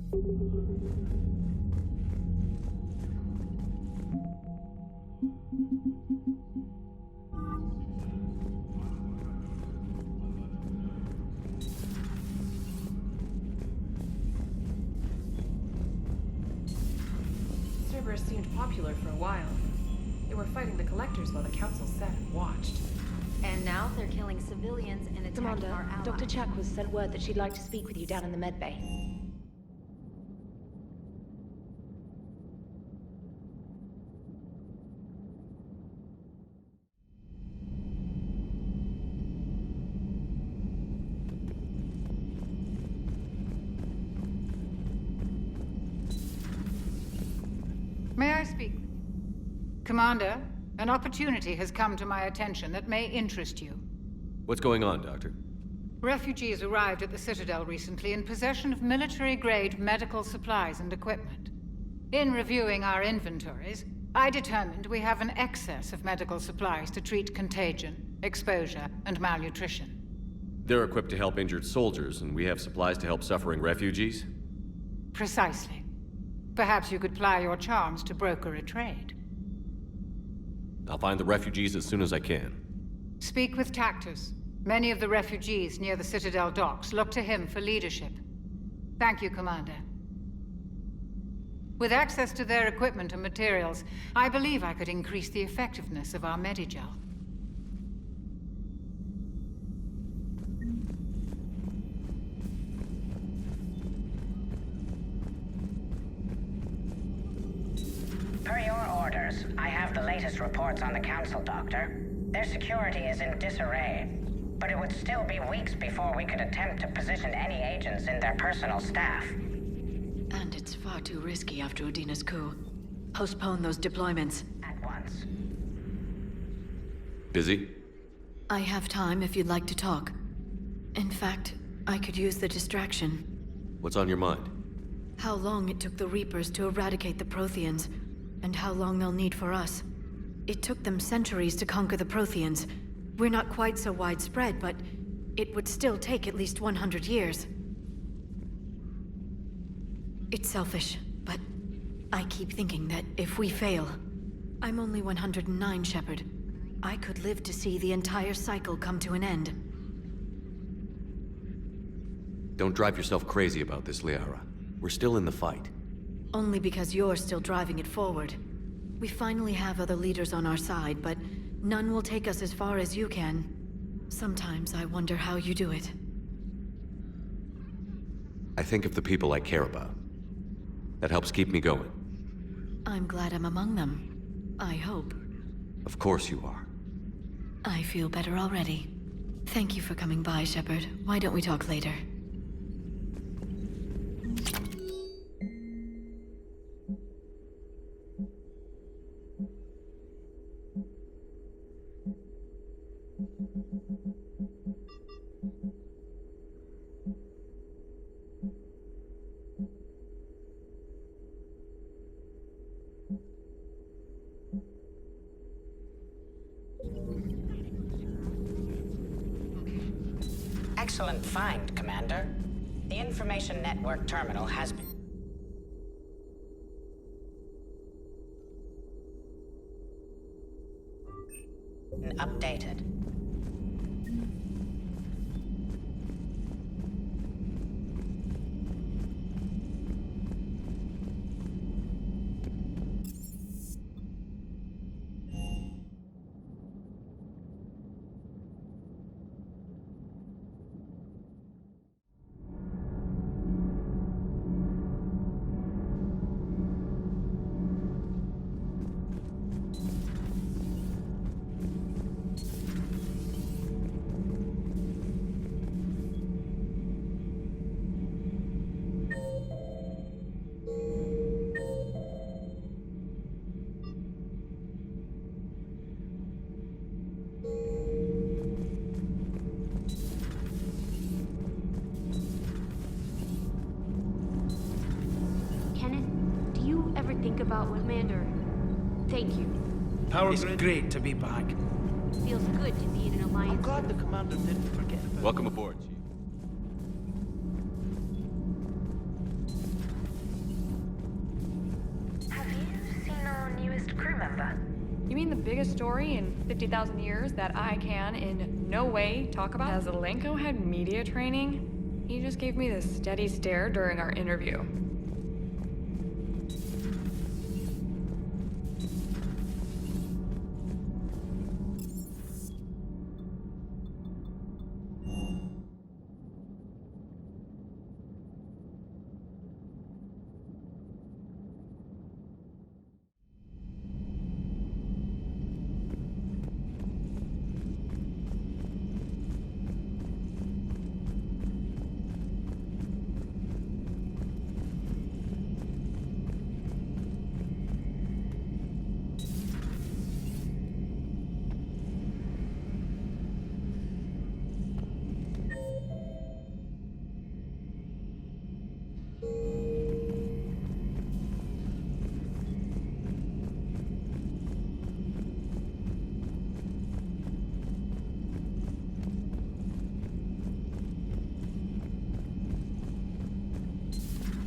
Cerberus seemed popular for a while. They were fighting the Collectors while the Council sat and watched. And now they're killing civilians and attacking Commander, our allies. Dr. Chakwas sent word that she'd like to speak with you down in the med bay. May I speak? Commander, an opportunity has come to my attention that may interest you. What's going on, Doctor? Refugees arrived at the Citadel recently in possession of military-grade medical supplies and equipment. In reviewing our inventories, I determined we have an excess of medical supplies to treat contagion, exposure, and malnutrition. They're equipped to help injured soldiers, and we have supplies to help suffering refugees? Precisely. Perhaps you could ply your charms to broker a trade. I'll find the refugees as soon as I can. Speak with Tactus. Many of the refugees near the Citadel docks look to him for leadership. Thank you, Commander. With access to their equipment and materials, I believe I could increase the effectiveness of our Medigel. Per your orders, I have the latest reports on the Council, Doctor. Their security is in disarray, but it would still be weeks before we could attempt to position any agents in their personal staff. And it's far too risky after Udina's coup. Postpone those deployments. At once. Busy? I have time if you'd like to talk. In fact, I could use the distraction. What's on your mind? How long it took the Reapers to eradicate the Protheans, and how long they'll need for us. It took them centuries to conquer the Protheans. We're not quite so widespread, but it would still take at least 100 years. It's selfish, but I keep thinking that if we fail... I'm only 109, Shepard. I could live to see the entire cycle come to an end. Don't drive yourself crazy about this, Liara. We're still in the fight. Only because you're still driving it forward. We finally have other leaders on our side, but none will take us as far as you can. Sometimes I wonder how you do it. I think of the people I care about. That helps keep me going. I'm glad I'm among them. I hope. Of course you are. I feel better already. Thank you for coming by, Shepard. Why don't we talk later? Excellent find, Commander. The Information Network terminal has been updated. Think about Commander. Thank you. It's great to be back. Feels good to be in an alliance. I'm glad the commander didn't forget about Welcome aboard, You mean the biggest story in 50,000 years that I can in no way talk about? As Alenko had media training, he just gave me this steady stare during our interview.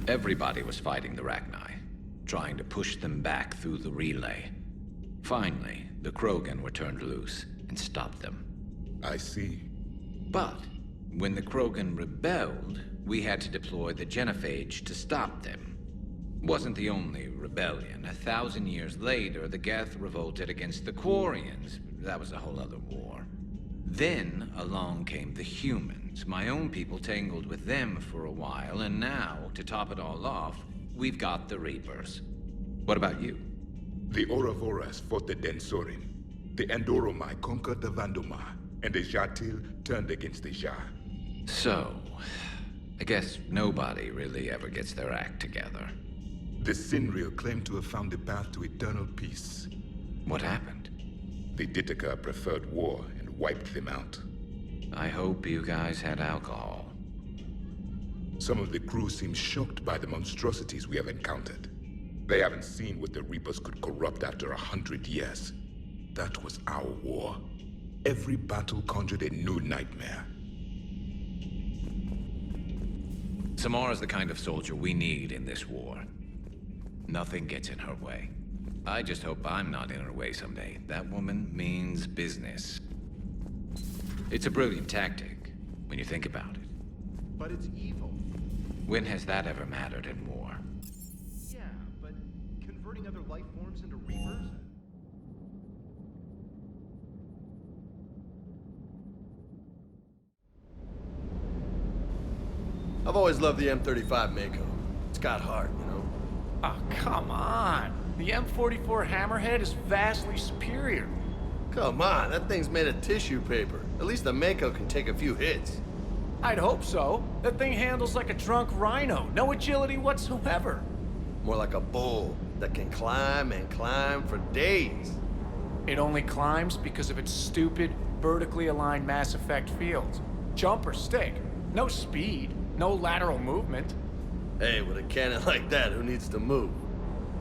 Everybody was fighting the Rachni, trying to push them back through the relay. Finally, the Krogan were turned loose and stopped them. I see. But when the Krogan rebelled, we had to deploy the genophage to stop them. Wasn't the only rebellion. 1,000 years later, the Geth revolted against the Quarians. That was a whole other war. Then along came the humans. My own people tangled with them for a while, and now, to top it all off, we've got the Reapers. What about you? The Ouroboros fought the Densorin. The Andoromai conquered the Vandomai, and the Jatil turned against the Ja. So, I guess nobody really ever gets their act together. The Sinreal claimed to have found the path to eternal peace. What happened? The Ditaka preferred war and wiped them out. I hope you guys had alcohol. Some of the crew seem shocked by the monstrosities we have encountered. They haven't seen what the Reapers could corrupt after 100 years. That was our war. Every battle conjured a new nightmare. Samara's the kind of soldier we need in this war. Nothing gets in her way. I just hope I'm not in her way someday. That woman means business. It's a brilliant tactic, when you think about it. But it's evil. When has that ever mattered in war? Yeah, but converting other life forms into Reapers? I've always loved the M35 Mako. It's got heart, you know? Oh, come on. The M44 Hammerhead is vastly superior. Come on, that thing's made of tissue paper. At least the Mako can take a few hits. I'd hope so. That thing handles like a drunk rhino. No agility whatsoever. More like a bull that can climb and climb for days. It only climbs because of its stupid, vertically aligned Mass Effect fields. Jump or stick. No speed. No lateral movement. Hey, with a cannon like that, who needs to move?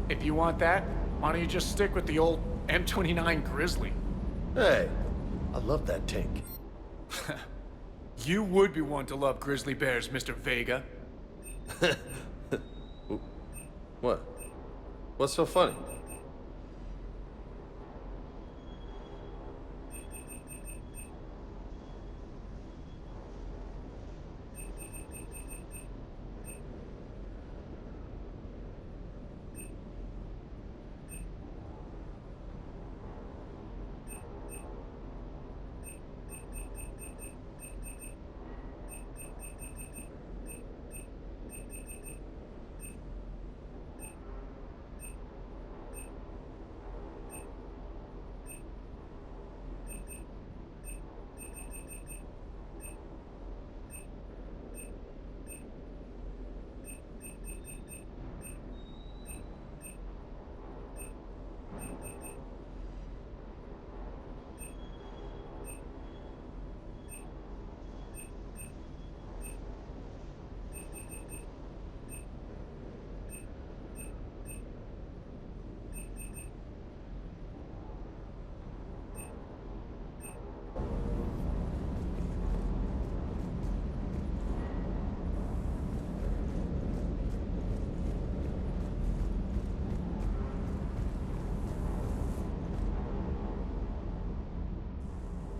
If you want that, why don't you just stick with the old M29 Grizzly? Hey, I love that tank. You would be one to love grizzly bears, Mr. Vega. What? What's so funny?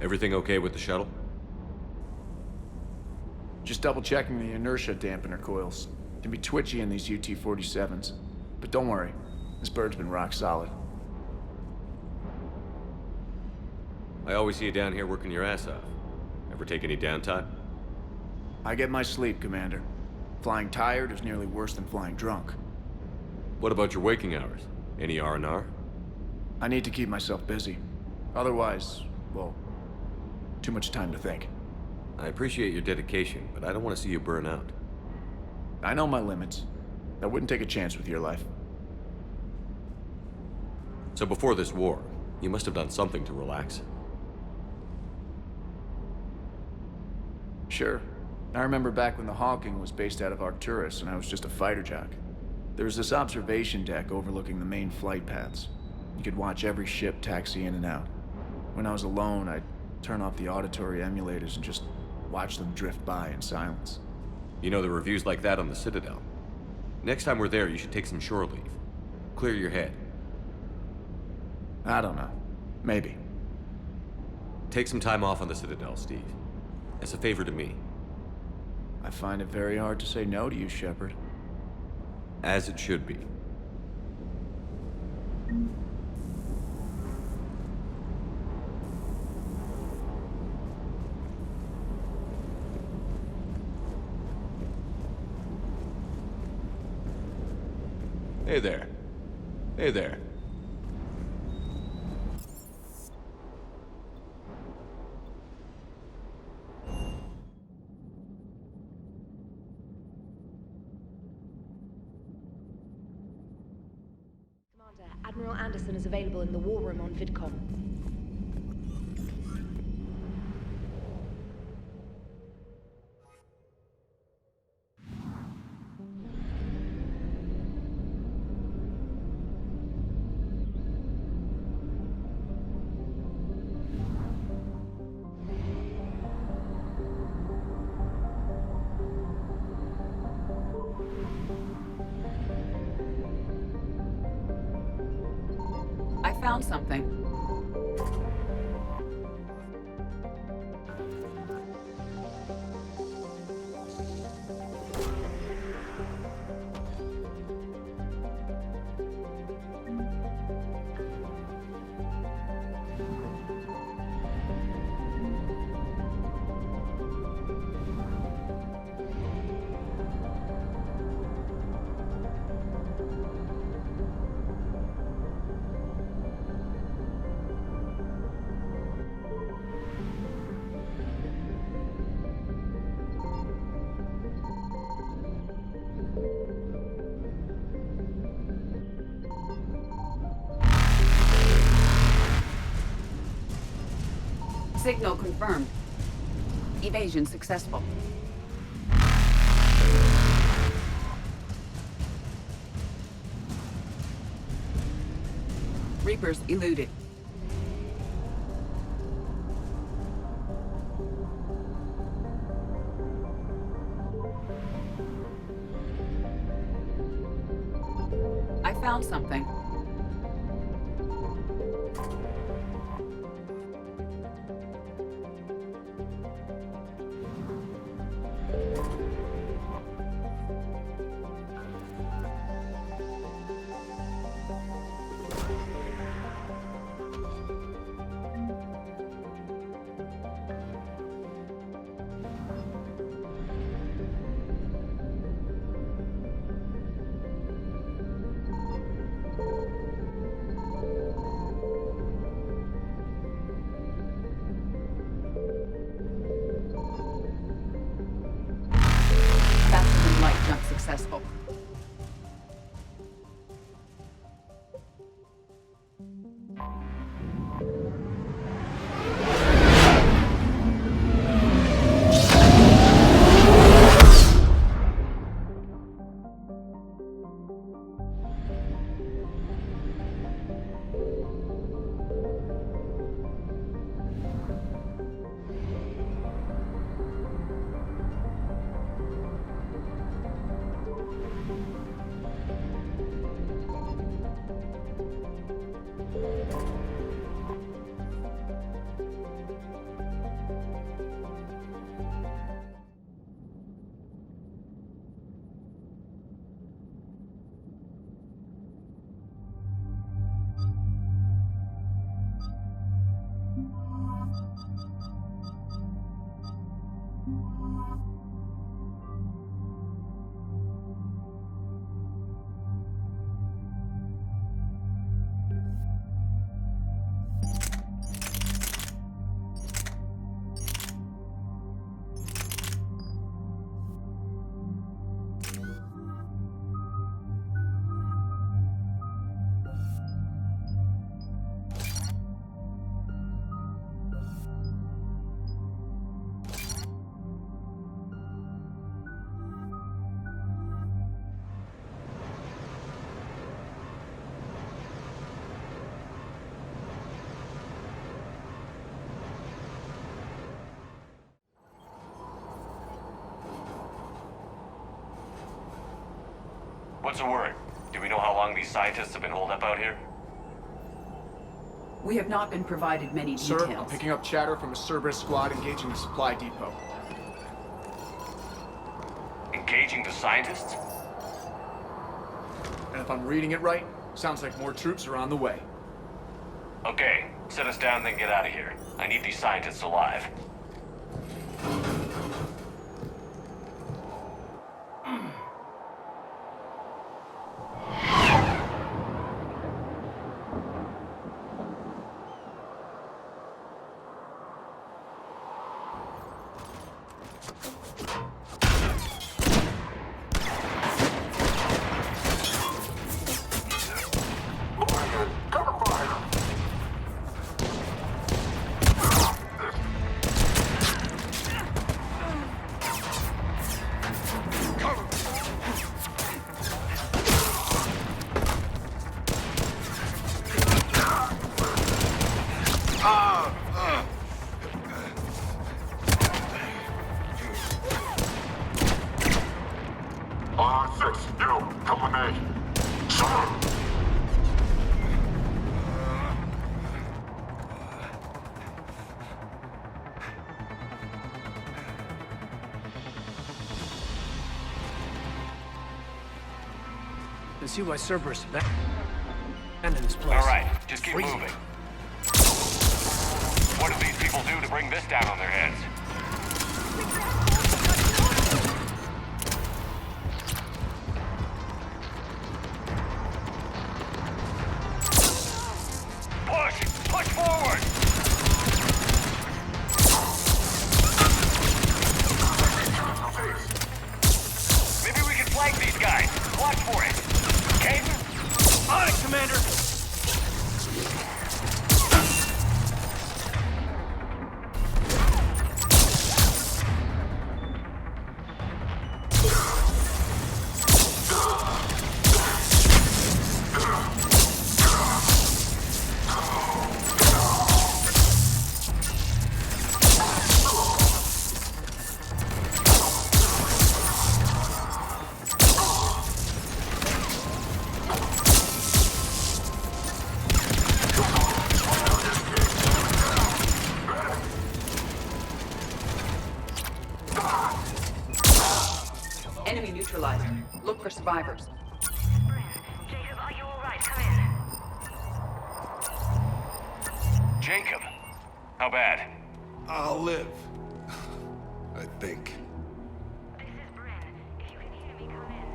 Everything okay with the shuttle? Just double checking the inertia dampener coils. Can be twitchy in these UT-47s. But don't worry, this bird's been rock solid. I always see you down here working your ass off. Ever take any downtime? I get my sleep, Commander. Flying tired is nearly worse than flying drunk. What about your waking hours? Any R&R? I need to keep myself busy. Otherwise, well, too much time to think. I appreciate your dedication, but I don't want to see you burn out. I know my limits. I wouldn't take a chance with your life. So before this war, you must have done something to relax. Sure. I remember back when the Hawking was based out of Arcturus and I was just a fighter jock. There was this observation deck overlooking the main flight paths. You could watch every ship taxi in and out. When I was alone, I'd turn off the auditory emulators and just watch them drift by in silence. You know, the reviews like that on the Citadel. Next time we're there, you should take some shore leave. Clear your head. I don't know. Maybe. Take some time off on the Citadel, Steve. As a favor to me. I find it very hard to say no to you, Shepard. As it should be. Hey there. Hey there. Commander, Admiral Anderson is available in the war room on VidCom. I found something. Signal confirmed. Evasion successful. Reapers eluded. I found something. What's the word? Do we know how long these scientists have been holed up out here? We have not been provided many details. Sir, I'm picking up chatter from a Cerberus squad engaging the supply depot. Engaging the scientists? And if I'm reading it right, sounds like more troops are on the way. Okay, set us down, then get out of here. I need these scientists alive. I see why Cerberus abandoned this place. All right, just keep moving. What do these people do to bring this down on their heads? Push forward! Maybe we can flank these guys. Watch for it. Okay? On it, Commander! Enemy neutralized. Look for survivors. Jacob, are you alright? Come in. Jacob, how bad? I'll live. I think. This is Bryn. If you can hear me, come in.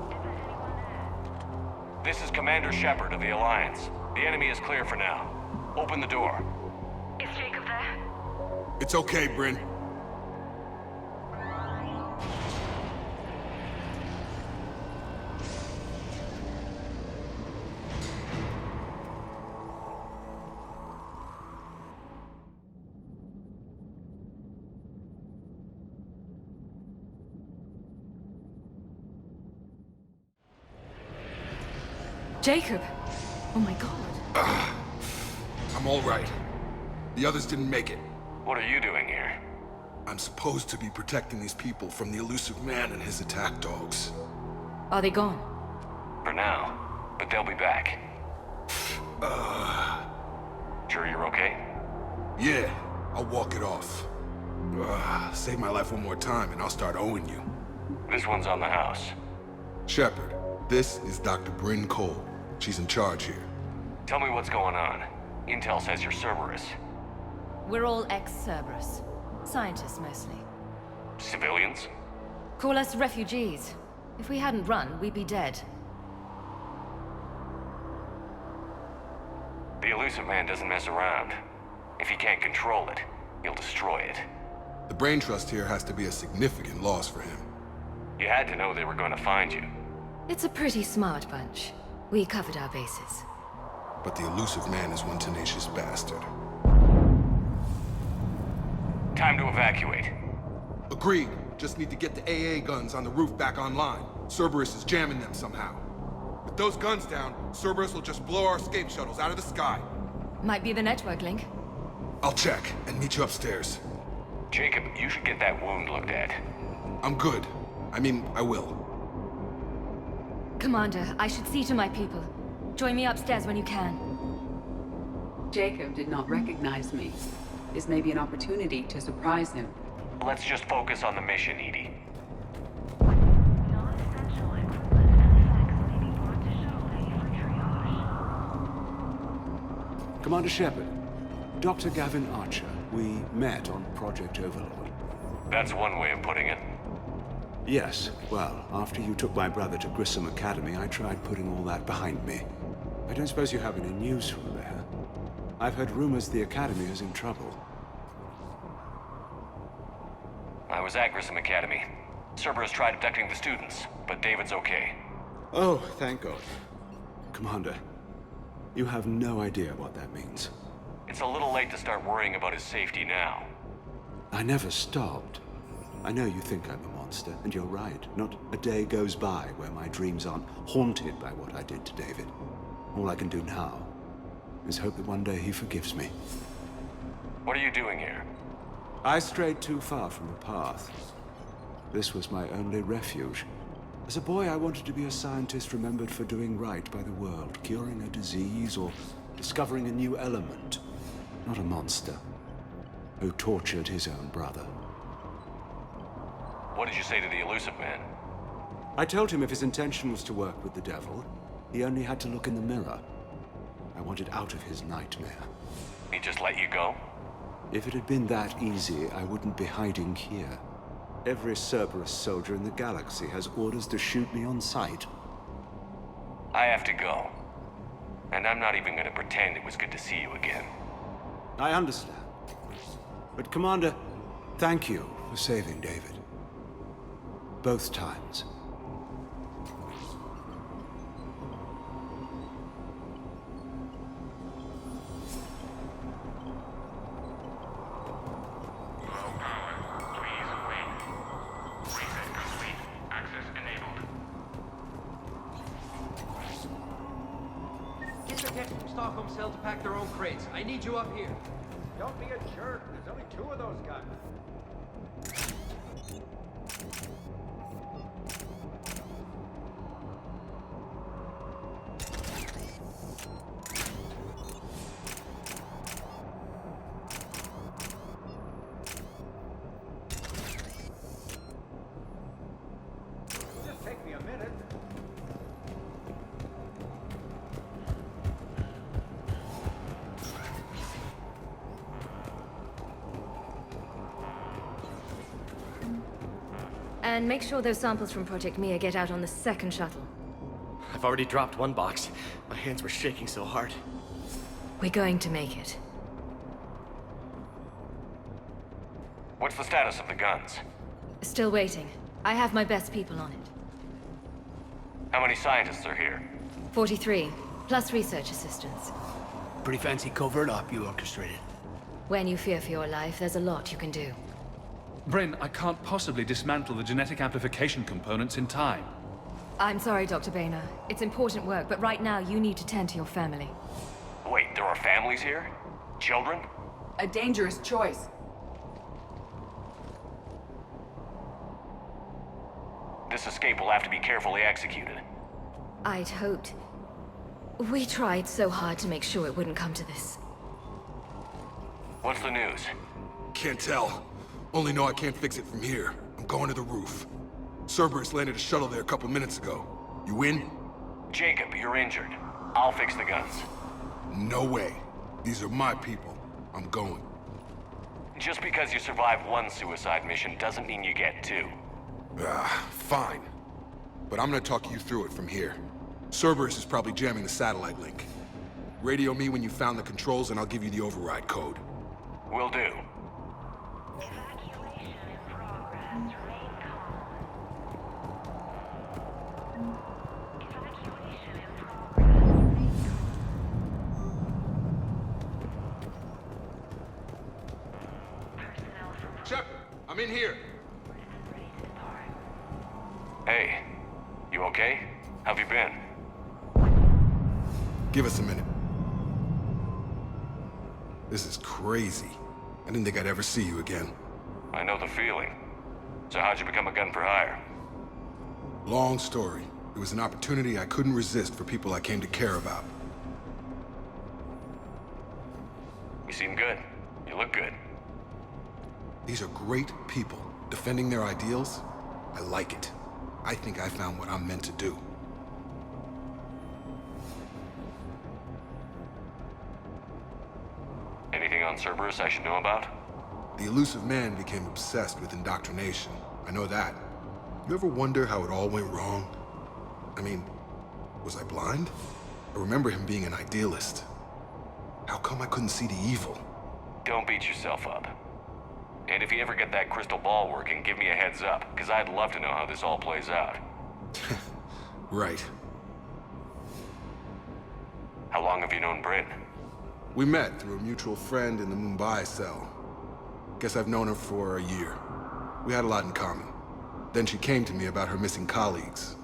Is there anyone there? This is Commander Shepard of the Alliance. The enemy is clear for now. Open the door. Is Jacob there? It's okay, Bryn. Jacob! Oh my god. I'm all right. The others didn't make it. What are you doing here? I'm supposed to be protecting these people from the elusive man and his attack dogs. Are they gone? For now. But they'll be back. Sure you're okay? Yeah, I'll walk it off. Save my life one more time and I'll start owing you. This one's on the house. Shepard, this is Dr. Bryn Cole. She's in charge here. Tell me what's going on. Intel says you're Cerberus. We're all ex-Cerberus. Scientists, mostly. Civilians? Call us refugees. If we hadn't run, we'd be dead. The elusive man doesn't mess around. If he can't control it, he'll destroy it. The brain trust here has to be a significant loss for him. You had to know they were going to find you. It's a pretty smart bunch. We covered our bases. But the elusive man is one tenacious bastard. Time to evacuate. Agreed. Just need to get the AA guns on the roof back online. Cerberus is jamming them somehow. With those guns down, Cerberus will just blow our escape shuttles out of the sky. Might be the network link. I'll check and meet you upstairs. Jacob, you should get that wound looked at. I'm good. I mean, I will. Commander, I should see to my people. Join me upstairs when you can. Jacob did not recognize me. This may be an opportunity to surprise him. Let's just focus on the mission, Edie. Commander Shepard, Dr. Gavin Archer, we met on Project Overlord. That's one way of putting it. Yes, well, after you took my brother to Grissom Academy, I tried putting all that behind me. I don't suppose you have any news from there. I've heard rumors the Academy is in trouble. I was at Grissom Academy. Cerberus tried abducting the students, but David's okay. Oh, thank God. Commander, you have no idea what that means. It's a little late to start worrying about his safety now. I never stopped. I know you think I'm a monster, and you're right. Not a day goes by where my dreams aren't haunted by what I did to David. All I can do now is hope that one day he forgives me. What are you doing here? I strayed too far from the path. This was my only refuge. As a boy, I wanted to be a scientist remembered for doing right by the world, curing a disease or discovering a new element. Not a monster who tortured his own brother. What did you say to the elusive man? I told him if his intention was to work with the devil, he only had to look in the mirror. I wanted out of his nightmare. He just let you go? If it had been that easy, I wouldn't be hiding here. Every Cerberus soldier in the galaxy has orders to shoot me on sight. I have to go. And I'm not even gonna pretend it was good to see you again. I understand. But Commander, thank you for saving David. Both times. Get from Stockholm Cell to pack their own crates. I need you up here. Don't be a jerk. There's only 2 of those guys. Just take me a minute. And make sure those samples from Project Mia get out on the second shuttle. I've already dropped one box. My hands were shaking so hard. We're going to make it. What's the status of the guns? Still waiting. I have my best people on it. How many scientists are here? 43, plus research assistants. Pretty fancy covert op you orchestrated. When you fear for your life, there's a lot you can do. Bryn, I can't possibly dismantle the genetic amplification components in time. I'm sorry, Dr. Boehner. It's important work, but right now you need to tend to your family. Wait, there are families here? Children? A dangerous choice. This escape will have to be carefully executed. I'd hoped. We tried so hard to make sure it wouldn't come to this. What's the news? Can't tell. Only know I can't fix it from here. I'm going to the roof. Cerberus landed a shuttle there a couple minutes ago. You in? Jacob, you're injured. I'll fix the guns. No way. These are my people. I'm going. Just because you survived one suicide mission doesn't mean you get 2. Fine. But I'm gonna talk you through it from here. Cerberus is probably jamming the satellite link. Radio me when you found the controls and I'll give you the override code. Will do. Shepard, I'm in here. Hey, you okay? How've you been? Give us a minute. This is crazy. I didn't think I'd ever see you again. I know the feeling. So how'd you become a gun for hire? Long story. It was an opportunity I couldn't resist for people I came to care about. You seem good. You look good. These are great people. Defending their ideals, I like it. I think I found what I'm meant to do. Anything on Cerberus I should know about? The elusive man became obsessed with indoctrination. I know that. You ever wonder how it all went wrong? I mean, was I blind? I remember him being an idealist. How come I couldn't see the evil? Don't beat yourself up. And if you ever get that crystal ball working, give me a heads up, because I'd love to know how this all plays out. Right. How long have you known Bryn? We met through a mutual friend in the Mumbai cell. Guess I've known her for a year. We had a lot in common. Then she came to me about her missing colleagues.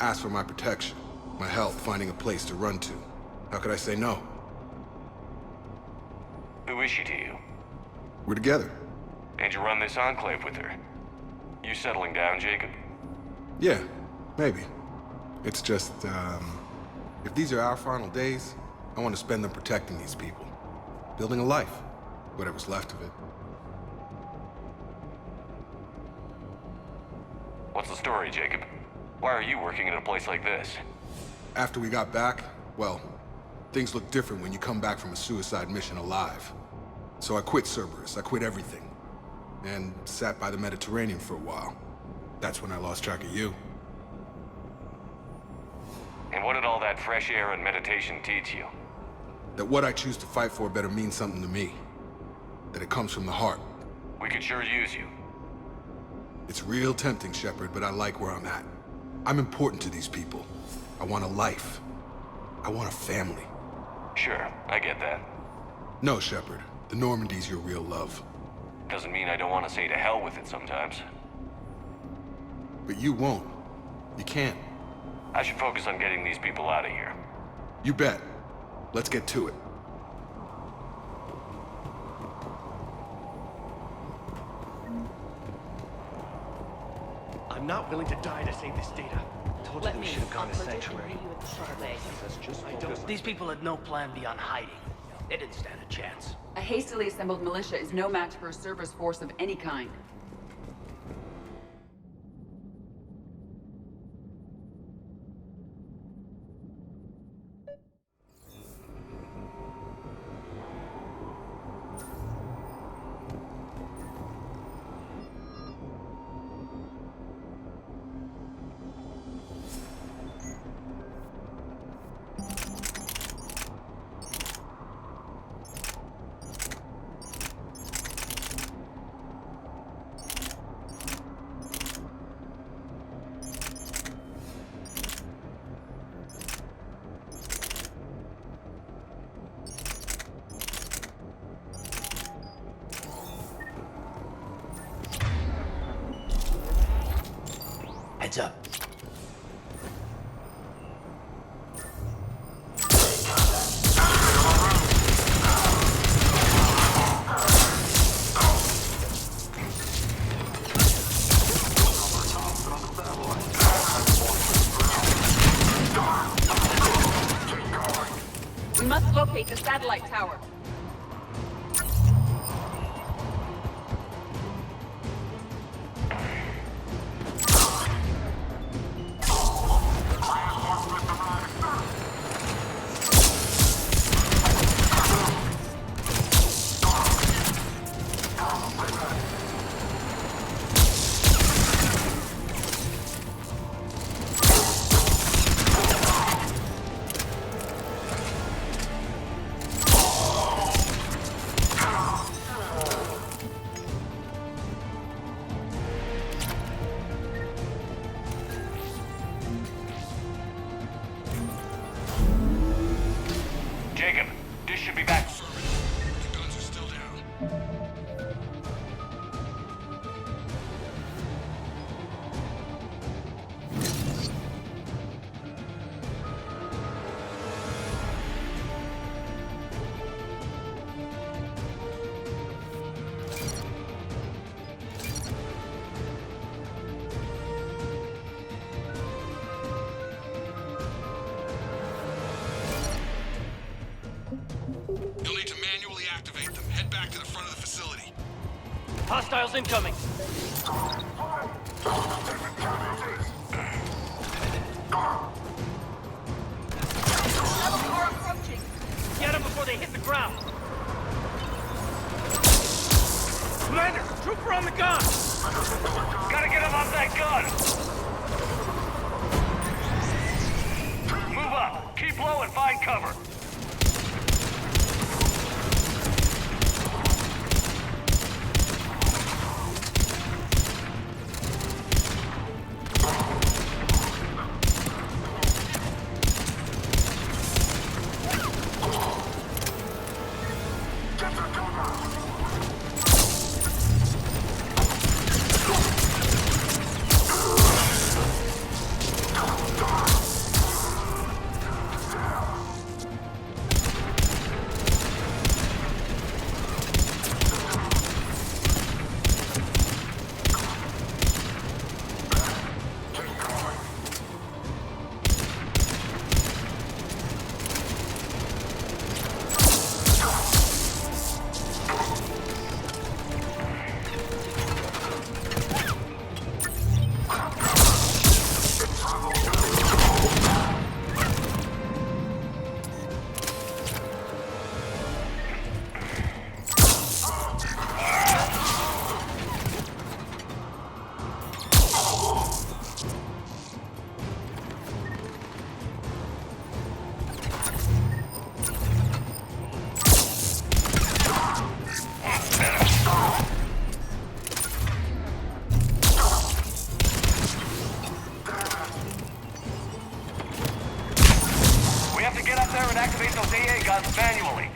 Asked for my protection, my help finding a place to run to. How could I say no? Who is she to you? We're together. And you run this enclave with her? You settling down, Jacob? Yeah, maybe. It's just, if these are our final days, I want to spend them protecting these people. Building a life. Whatever's left of it. What's the story, Jacob? Why are you working in a place like this? After we got back, well, things look different when you come back from a suicide mission alive. So I quit Cerberus, I quit everything. And sat by the Mediterranean for a while. That's when I lost track of you. And what did all that fresh air and meditation teach you? That what I choose to fight for better mean something to me. That it comes from the heart. We could sure use you. It's real tempting, Shepard, but I like where I'm at. I'm important to these people. I want a life. I want a family. Sure, I get that. No, Shepard. The Normandy's your real love. Doesn't mean I don't want to say to hell with it sometimes. But you won't. You can't. I should focus on getting these people out of here. You bet. Let's get to it. I'm not willing to die to save this data. Told you we should have gone to Sanctuary. These people had no plan beyond hiding. They didn't stand a chance. A hastily assembled militia is no match for a Cerberus force of any kind. Heads up. We must locate the satellite tower. You'll need to manually activate them. Head back to the front of the facility. Hostiles incoming. Get them before they hit the ground. Commander, trooper on the gun. Gotta get him off that gun. Move up. Keep low and find cover. Activate those AA guns manually.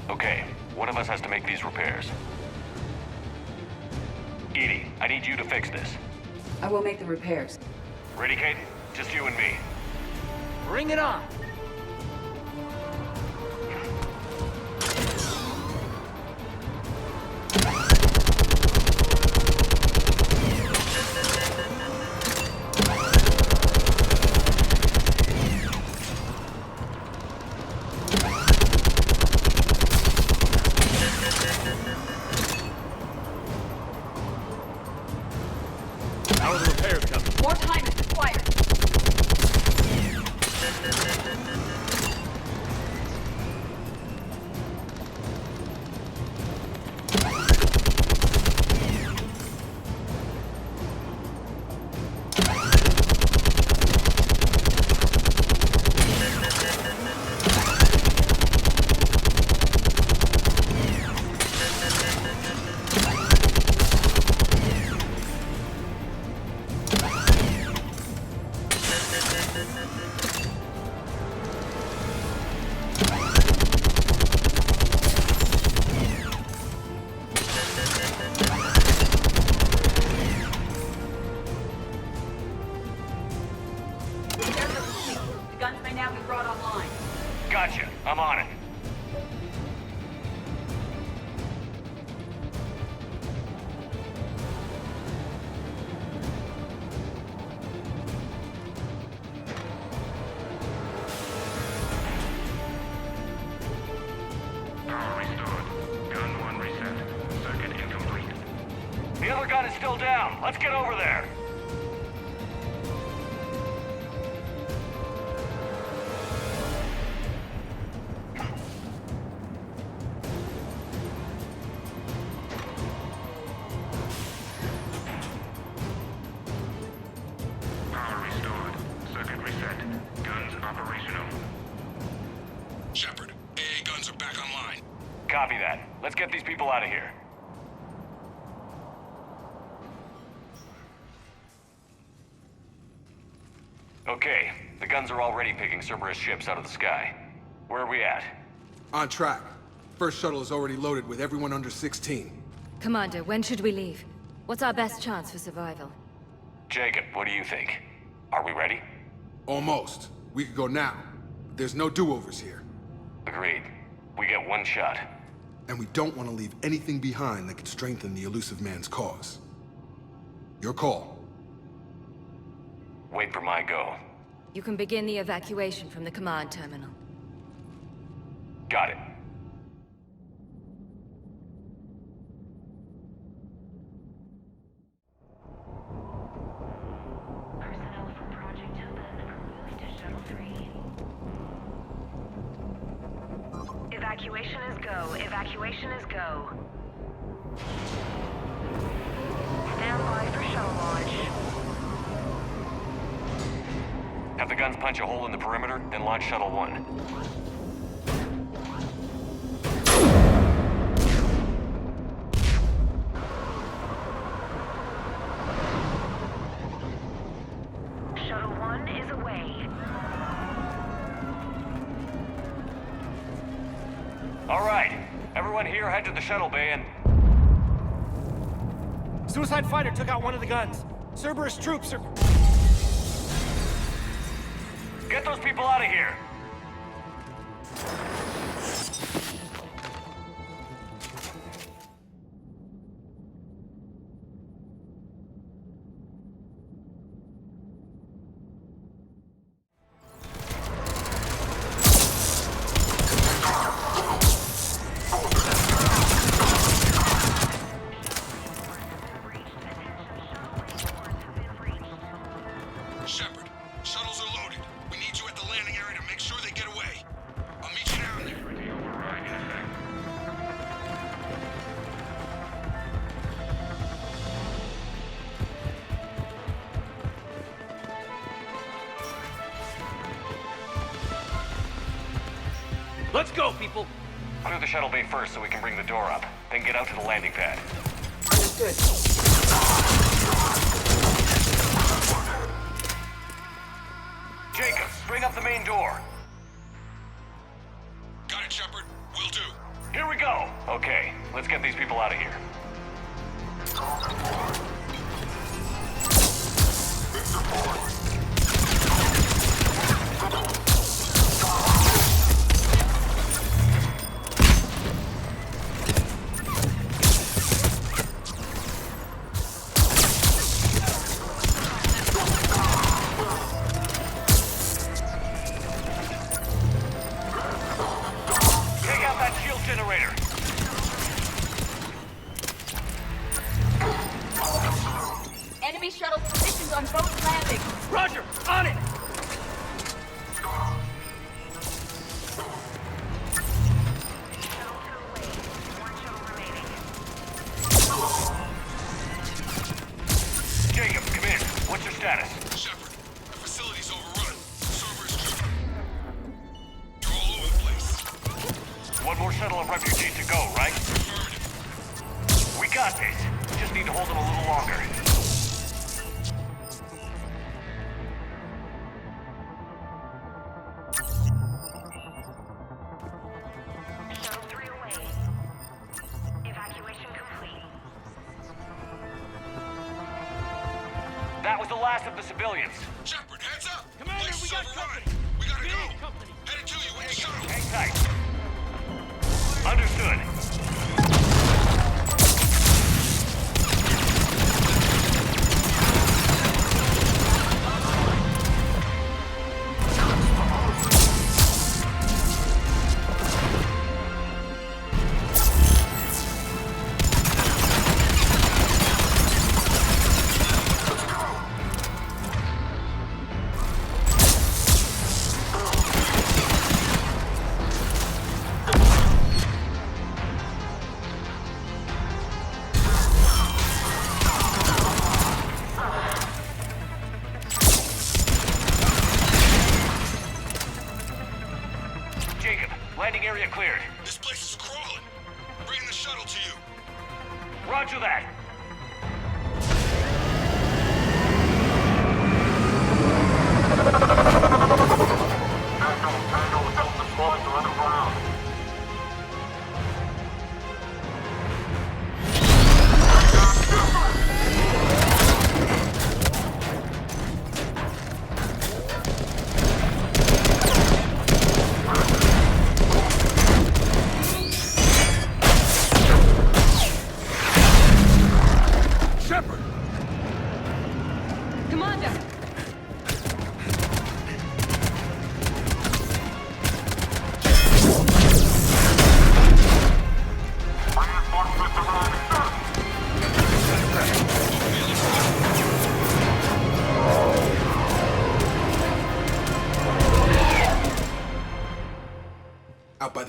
Okay, one of us has to make these repairs. Edie, I need you to fix this. I will make the repairs. Ready, Kate? Just you and me. Bring it on! How are the repairs coming? More time is required. The guns may now be brought online. Gotcha. I'm on it. Power restored. Gun 1 reset. Circuit incomplete. The other gun is still down. Let's get over there. Power restored. Circuit reset. Guns operational. Shepard, AA guns are back online. Copy that. Let's get these people out of here. Okay, the guns are already picking Cerberus ships out of the sky. Where are we at? On track. First shuttle is already loaded with everyone under 16. Commander, when should we leave? What's our best chance for survival? Jacob, what do you think? Are we ready? Almost. We could go now. There's no do-overs here. Agreed. We get one shot. And we don't want to leave anything behind that could strengthen the elusive man's cause. Your call. Wait for my go. You can begin the evacuation from the command terminal. Got it. Personnel from Project Tobin, move to Shuttle 3. Evacuation is go. Evacuation is go. Stand by for shuttle launch. Have the guns punch a hole in the perimeter, then launch Shuttle 1. Shuttle 1 is away. All right. Everyone here head to the shuttle bay and... Suicide fighter took out one of the guns. Cerberus troops are... Get those people out of here! Shepard, shuttles are loaded. We need you at the landing area to make sure they get away. I'll meet you down there. Let's go, people! Clear the shuttle bay first so we can bring the door up. Then get out to the landing pad. Understood. Jacob, bring up the main door. Got it, Shepard. Will do. Here we go! Okay, let's get these people out of here. Take out that shield generator. Enemy shuttle positions on both landings. Roger! On it! Jacob, come in. What's your status? Shepard, the facility's overrun. Servers tripping. You're all over the place. One more shuttle of refugees to go, right? We got this. Just need to hold them a little longer. Shuttle 3 away. Evacuation complete. That was the last of the civilians. Shepard, heads up! Commander, Place we is got overrun. company! We gotta We go. need company! Headed to you with the shuttle. Hang tight. Understood.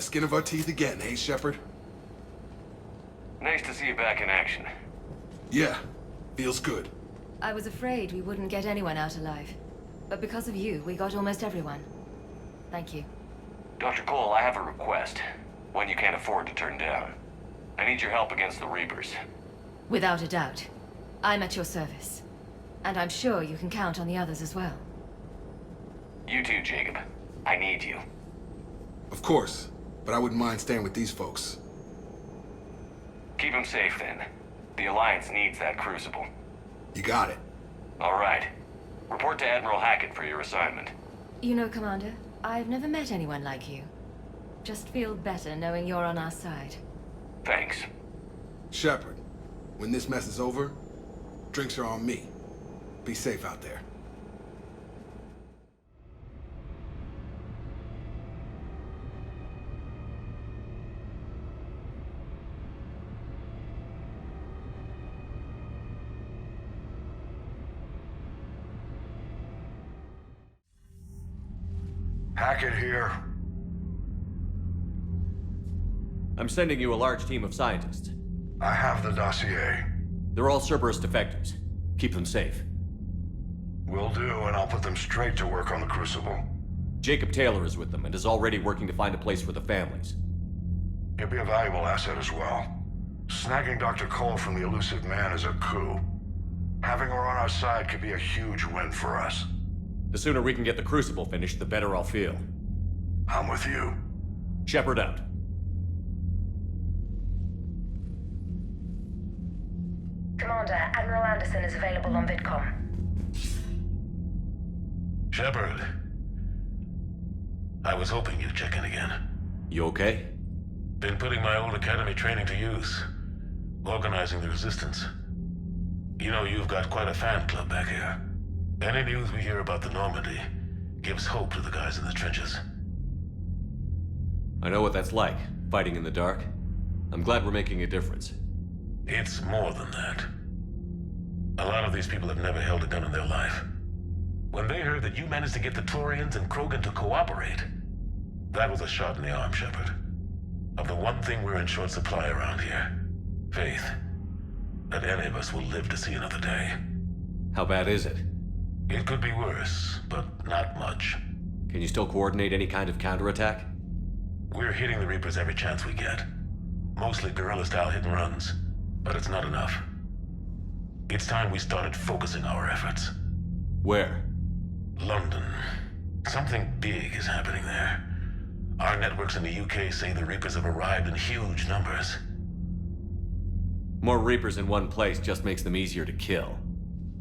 the skin of our teeth again, hey, Shepard? Nice to see you back in action. Yeah, feels good. I was afraid we wouldn't get anyone out alive. But because of you, we got almost everyone. Thank you. Dr. Cole, I have a request. One you can't afford to turn down. I need your help against the Reapers. Without a doubt. I'm at your service. And I'm sure you can count on the others as well. You too, Jacob. I need you. Of course, but I wouldn't mind staying with these folks. Keep them safe, then. The Alliance needs that crucible. You got it. All right. Report to Admiral Hackett for your assignment. You know, Commander, I've never met anyone like you. Just feel better knowing you're on our side. Thanks. Shepard, when this mess is over, drinks are on me. Be safe out there. Hackett here. I'm sending you a large team of scientists. I have the dossier. They're all Cerberus defectors. Keep them safe. Will do, and I'll put them straight to work on the Crucible. Jacob Taylor is with them and is already working to find a place for the families. He'll be a valuable asset as well. Snagging Dr. Cole from the elusive man is a coup. Having her on our side could be a huge win for us. The sooner we can get the Crucible finished, the better I'll feel. I'm with you. Shepard out. Commander, Admiral Anderson is available on VidCom. Shepard. I was hoping you'd check in again. You okay? Been putting my old academy training to use. Organizing the resistance. You know, you've got quite a fan club back here. Any news we hear about the Normandy gives hope to the guys in the trenches. I know what that's like, fighting in the dark. I'm glad we're making a difference. It's more than that. A lot of these people have never held a gun in their life. When they heard that you managed to get the Turians and Krogan to cooperate, that was a shot in the arm, Shepard. Of the one thing we're in short supply around here, faith. That any of us will live to see another day. How bad is it? It could be worse, but not much. Can you still coordinate any kind of counterattack? We're hitting the Reapers every chance we get. Mostly guerrilla-style hit-and-runs, but it's not enough. It's time we started focusing our efforts. Where? London. Something big is happening there. Our networks in the UK say the Reapers have arrived in huge numbers. More Reapers in one place just makes them easier to kill.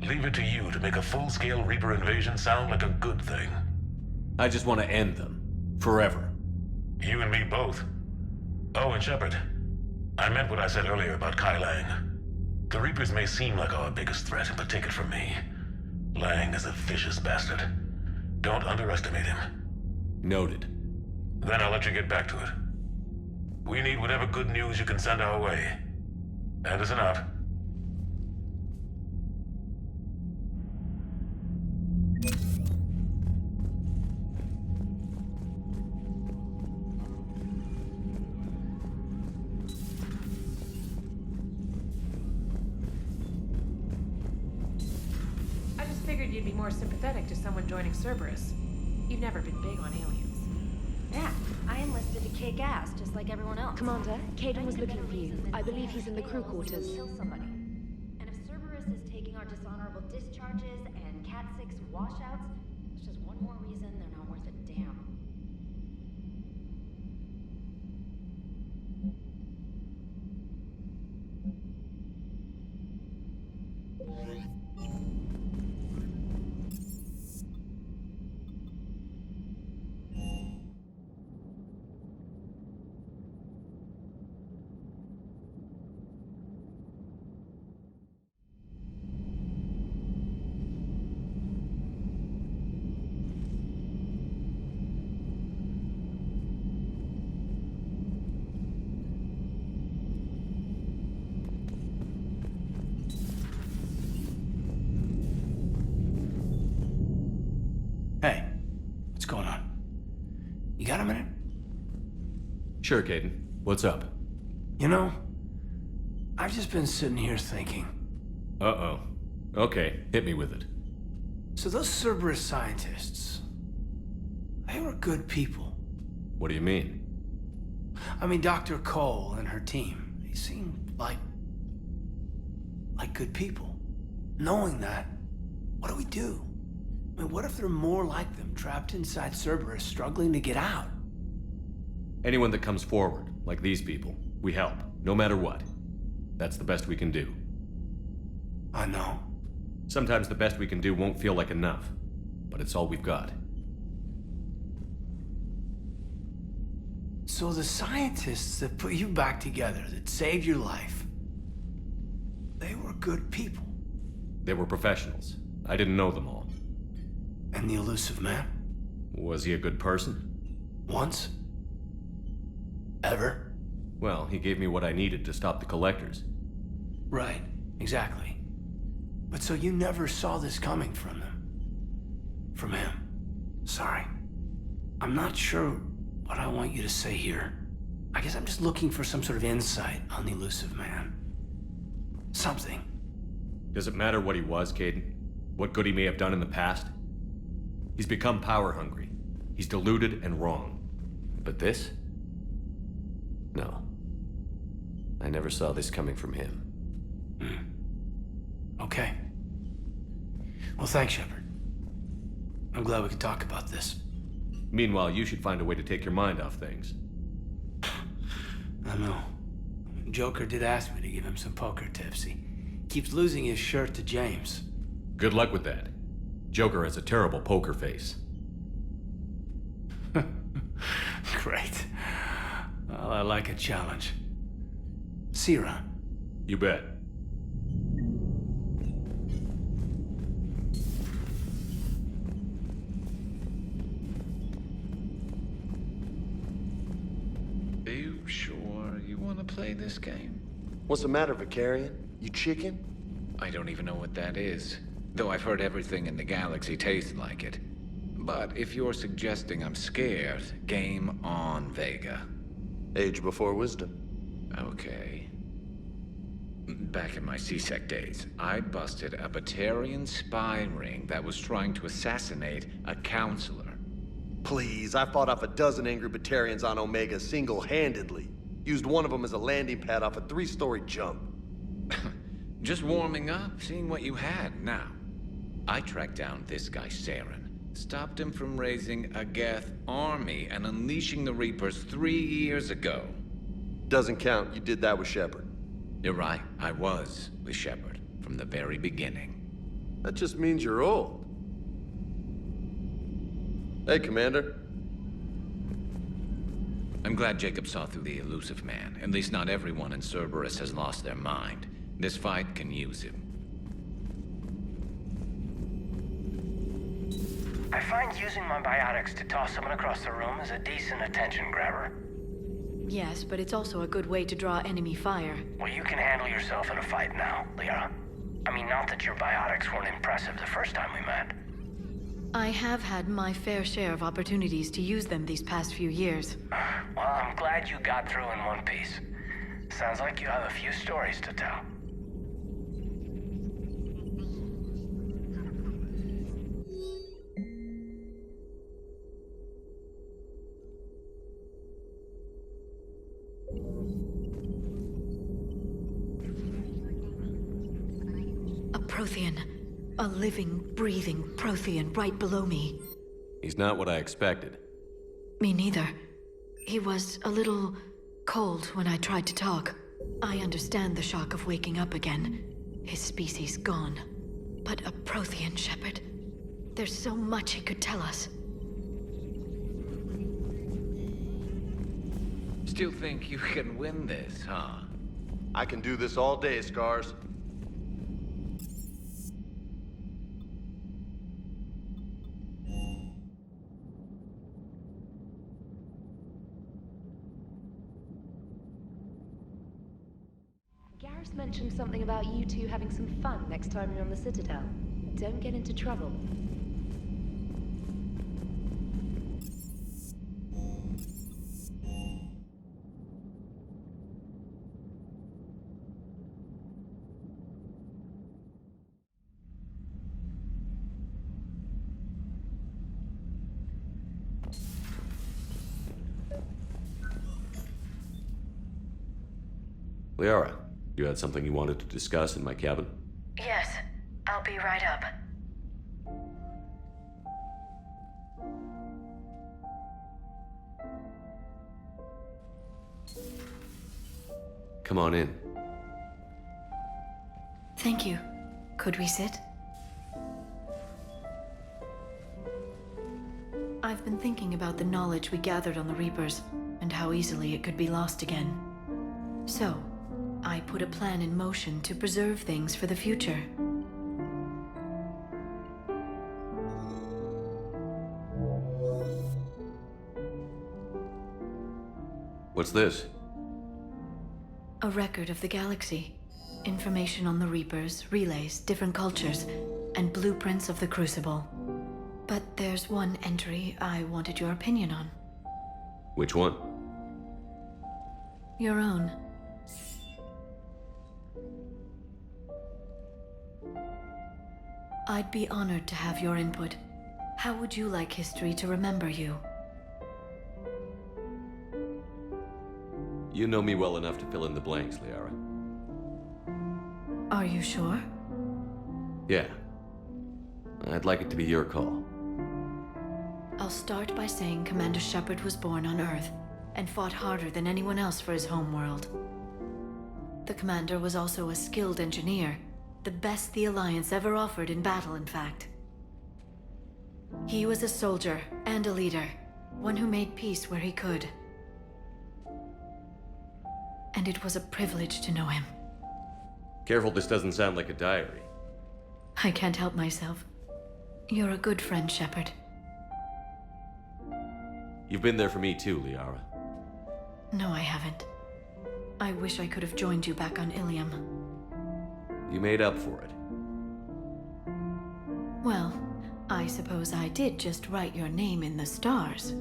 Leave it to you to make a full-scale Reaper invasion sound like a good thing. I just want to end them. Forever. You and me both. Oh, and Shepard. I meant what I said earlier about Kai Lang. The Reapers may seem like our biggest threat, but take it from me. Lang is a vicious bastard. Don't underestimate him. Noted. Then I'll let you get back to it. We need whatever good news you can send our way. Anderson out. I just figured you'd be more sympathetic to someone joining Cerberus. You've never been big on aliens. Yeah, I enlisted to kick ass, just like everyone else. Commander, Caden was looking for you. I believe he's in the crew quarters. Kill somebody. And if Cerberus is taking our dishonorable discharges and Cat 6 washouts, it's just one more reason they're not worth a damn. Hey, what's going on? You got a minute? Sure, Caden. What's up? You know, I've just been sitting here thinking. Uh-oh. Okay, hit me with it. So those Cerberus scientists, they were good people. What do you mean? I mean, Dr. Cole and her team, they seemed like good people. Knowing that, what do we do? I mean, what if there are more like them trapped inside Cerberus struggling to get out? Anyone that comes forward, like these people, we help, no matter what. That's the best we can do. I know. Sometimes the best we can do won't feel like enough, but it's all we've got. So the scientists that put you back together, that saved your life, they were good people. They were professionals. I didn't know them all. And the elusive man? Was he a good person? Once? Ever? Well, he gave me what I needed to stop the collectors. Right, exactly. But so you never saw this coming from them? From him? Sorry. I'm not sure what I want you to say here. I guess I'm just looking for some sort of insight on the elusive man. Something. Does it matter what he was, Caden? What good he may have done in the past? He's become power-hungry. He's deluded and wrong. But this? No. I never saw this coming from him. Okay. Well, thanks, Shepard. I'm glad we could talk about this. Meanwhile, you should find a way to take your mind off things. I know. Joker did ask me to give him some poker tips. He keeps losing his shirt to James. Good luck with that. Joker has a terrible poker face. Great. Well, I like a challenge. See you around. You bet. Are you sure you want to play this game? What's the matter, Vicarian? You chicken? I don't even know what that is. Though I've heard everything in the galaxy tastes like it. But if you're suggesting I'm scared, game on, Vega. Age before wisdom. Okay. Back in my C-Sec days, I busted a Batarian spy ring that was trying to assassinate a counselor. Please, I fought off a dozen angry Batarians on Omega single-handedly. Used one of them as a landing pad off a 3-story jump. Just warming up, seeing what you had. Now, I tracked down this guy, Saren. Stopped him from raising a Geth army and unleashing the Reapers 3 years ago. Doesn't count. You did that with Shepard. You're right. I was with Shepard from the very beginning. That just means you're old. Hey, Commander. I'm glad Jacob saw through the elusive man. At least not everyone in Cerberus has lost their mind. This fight can use him. I find using my biotics to toss someone across the room is a decent attention grabber. Yes, but it's also a good way to draw enemy fire. Well, you can handle yourself in a fight now, Liara. I mean, not that your biotics weren't impressive the first time we met. I have had my fair share of opportunities to use them these past few years. Well, I'm glad you got through in one piece. Sounds like you have a few stories to tell. A Prothean. A living, breathing Prothean right below me. He's not what I expected. Me neither. He was a little cold when I tried to talk. I understand the shock of waking up again. His species gone. But a Prothean, Shepard. There's so much he could tell us. Still think you can win this, huh? I can do this all day, Scars. Garrus mentioned something about you two having some fun next time you're on the Citadel. Don't get into trouble. Liara, you had something you wanted to discuss in my cabin? Yes, I'll be right up. Come on in. Thank you. Could we sit? I've been thinking about the knowledge we gathered on the Reapers, and how easily it could be lost again. So, I put a plan in motion to preserve things for the future. What's this? A record of the galaxy. Information on the Reapers, relays, different cultures, and blueprints of the Crucible. But there's one entry I wanted your opinion on. Which one? Your own. I'd be honored to have your input. How would you like history to remember you? You know me well enough to fill in the blanks, Liara. Are you sure? Yeah. I'd like it to be your call. I'll start by saying Commander Shepard was born on Earth, and fought harder than anyone else for his homeworld. The Commander was also a skilled engineer, the best the Alliance ever offered in battle, in fact. He was a soldier and a leader, one who made peace where he could. And it was a privilege to know him. Careful, this doesn't sound like a diary. I can't help myself. You're a good friend, Shepard. You've been there for me too, Liara. No, I haven't. I wish I could have joined you back on Ilium. You made up for it. Well, I suppose I did just write your name in the stars.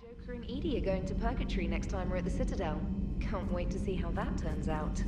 Joker and Edie are going to Purgatory next time we're at the Citadel. Can't wait to see how that turns out.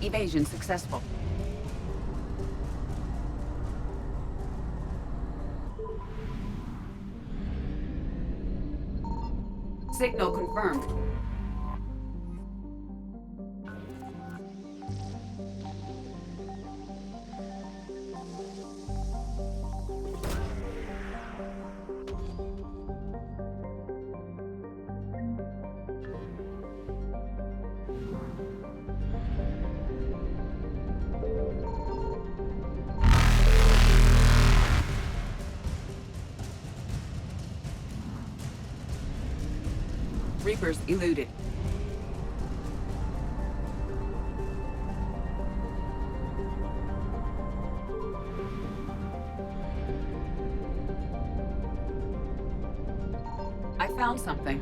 Evasion successful. Signal confirmed. Reapers eluded. found something.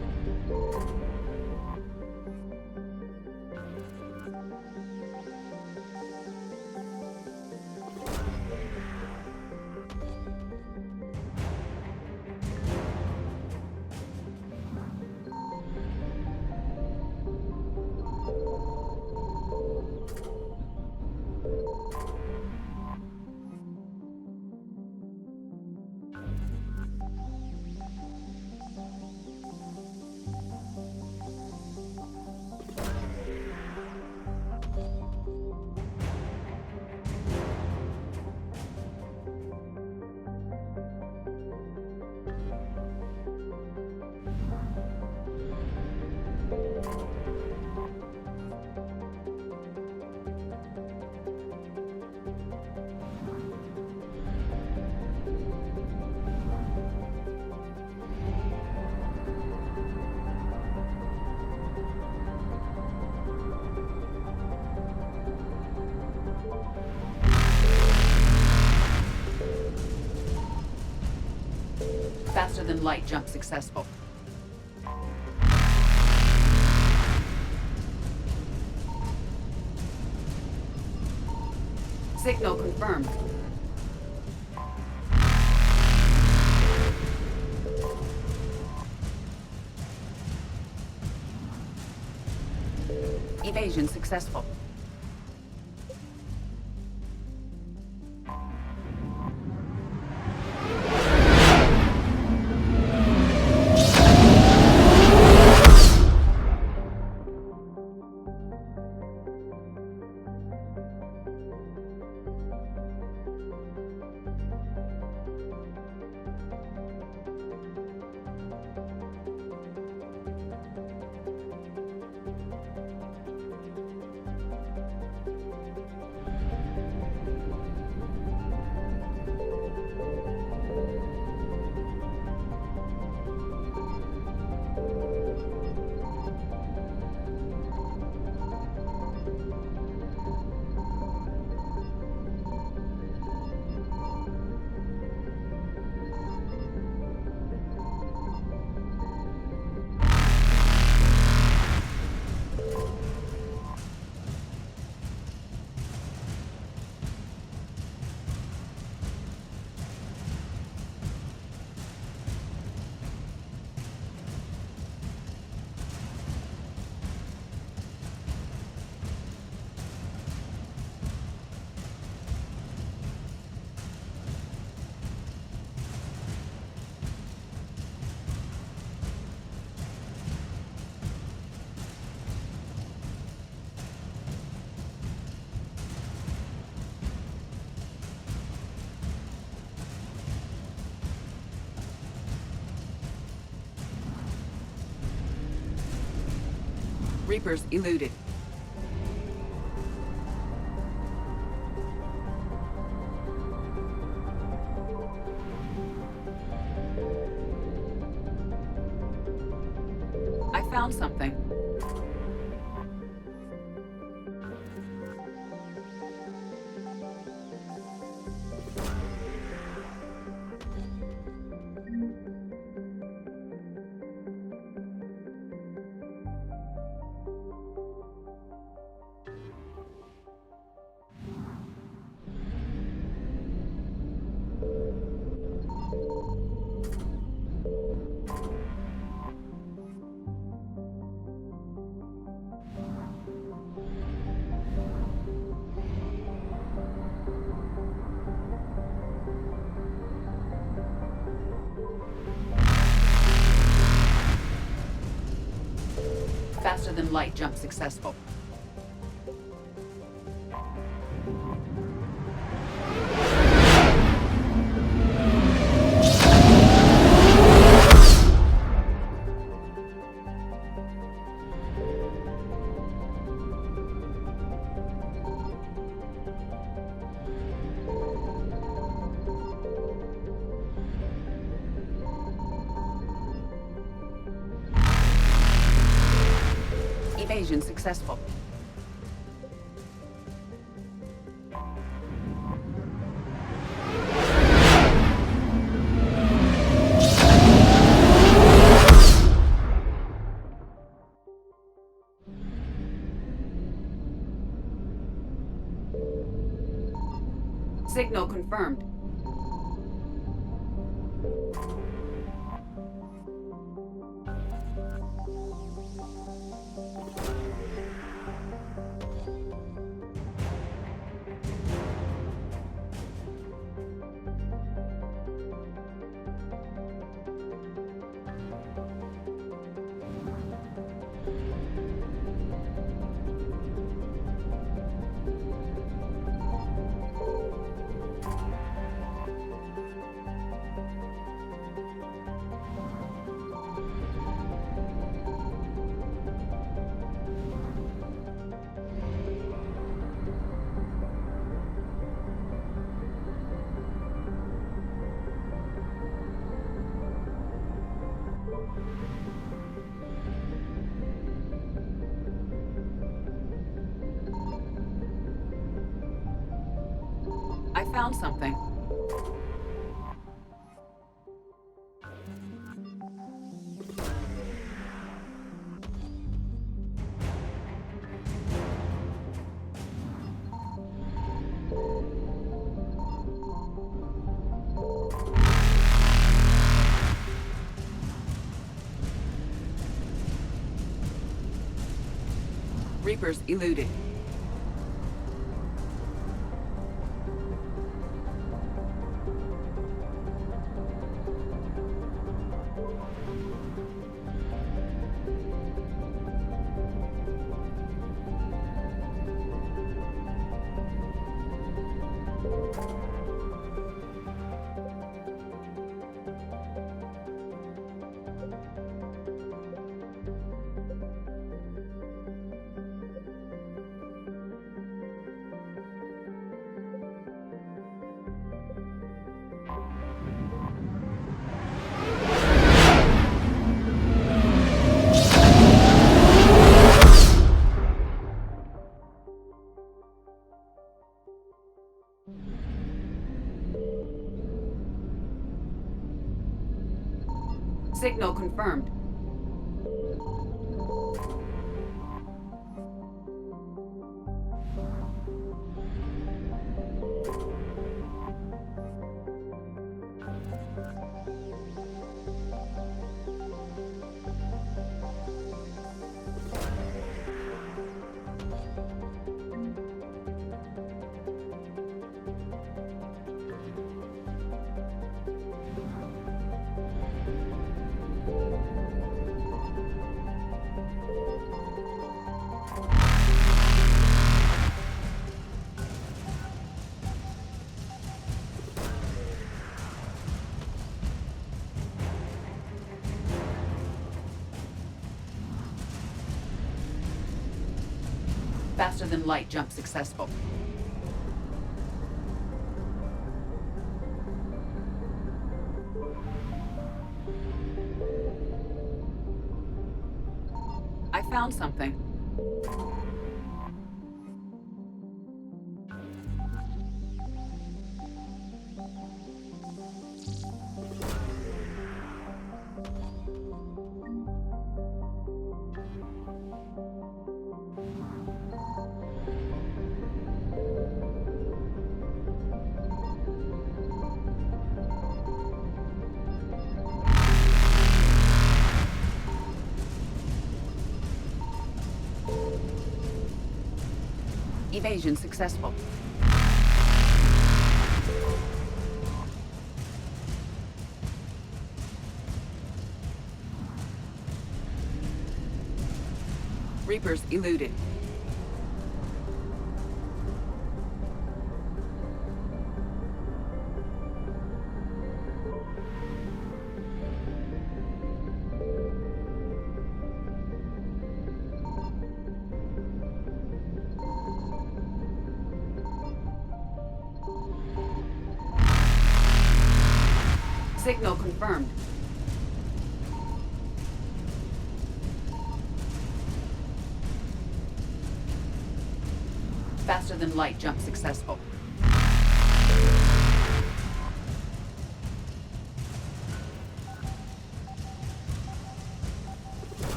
Faster than light jump successful. Signal confirmed. Evasion successful. Reapers eluded. I found something. Faster than light jump successful. Evasion successful. Signal confirmed. I found something. Reapers eluded. Signal confirmed. Faster than light jump successful. I found something. Evasion successful. Reapers eluded. Signal confirmed. Faster than light jump successful.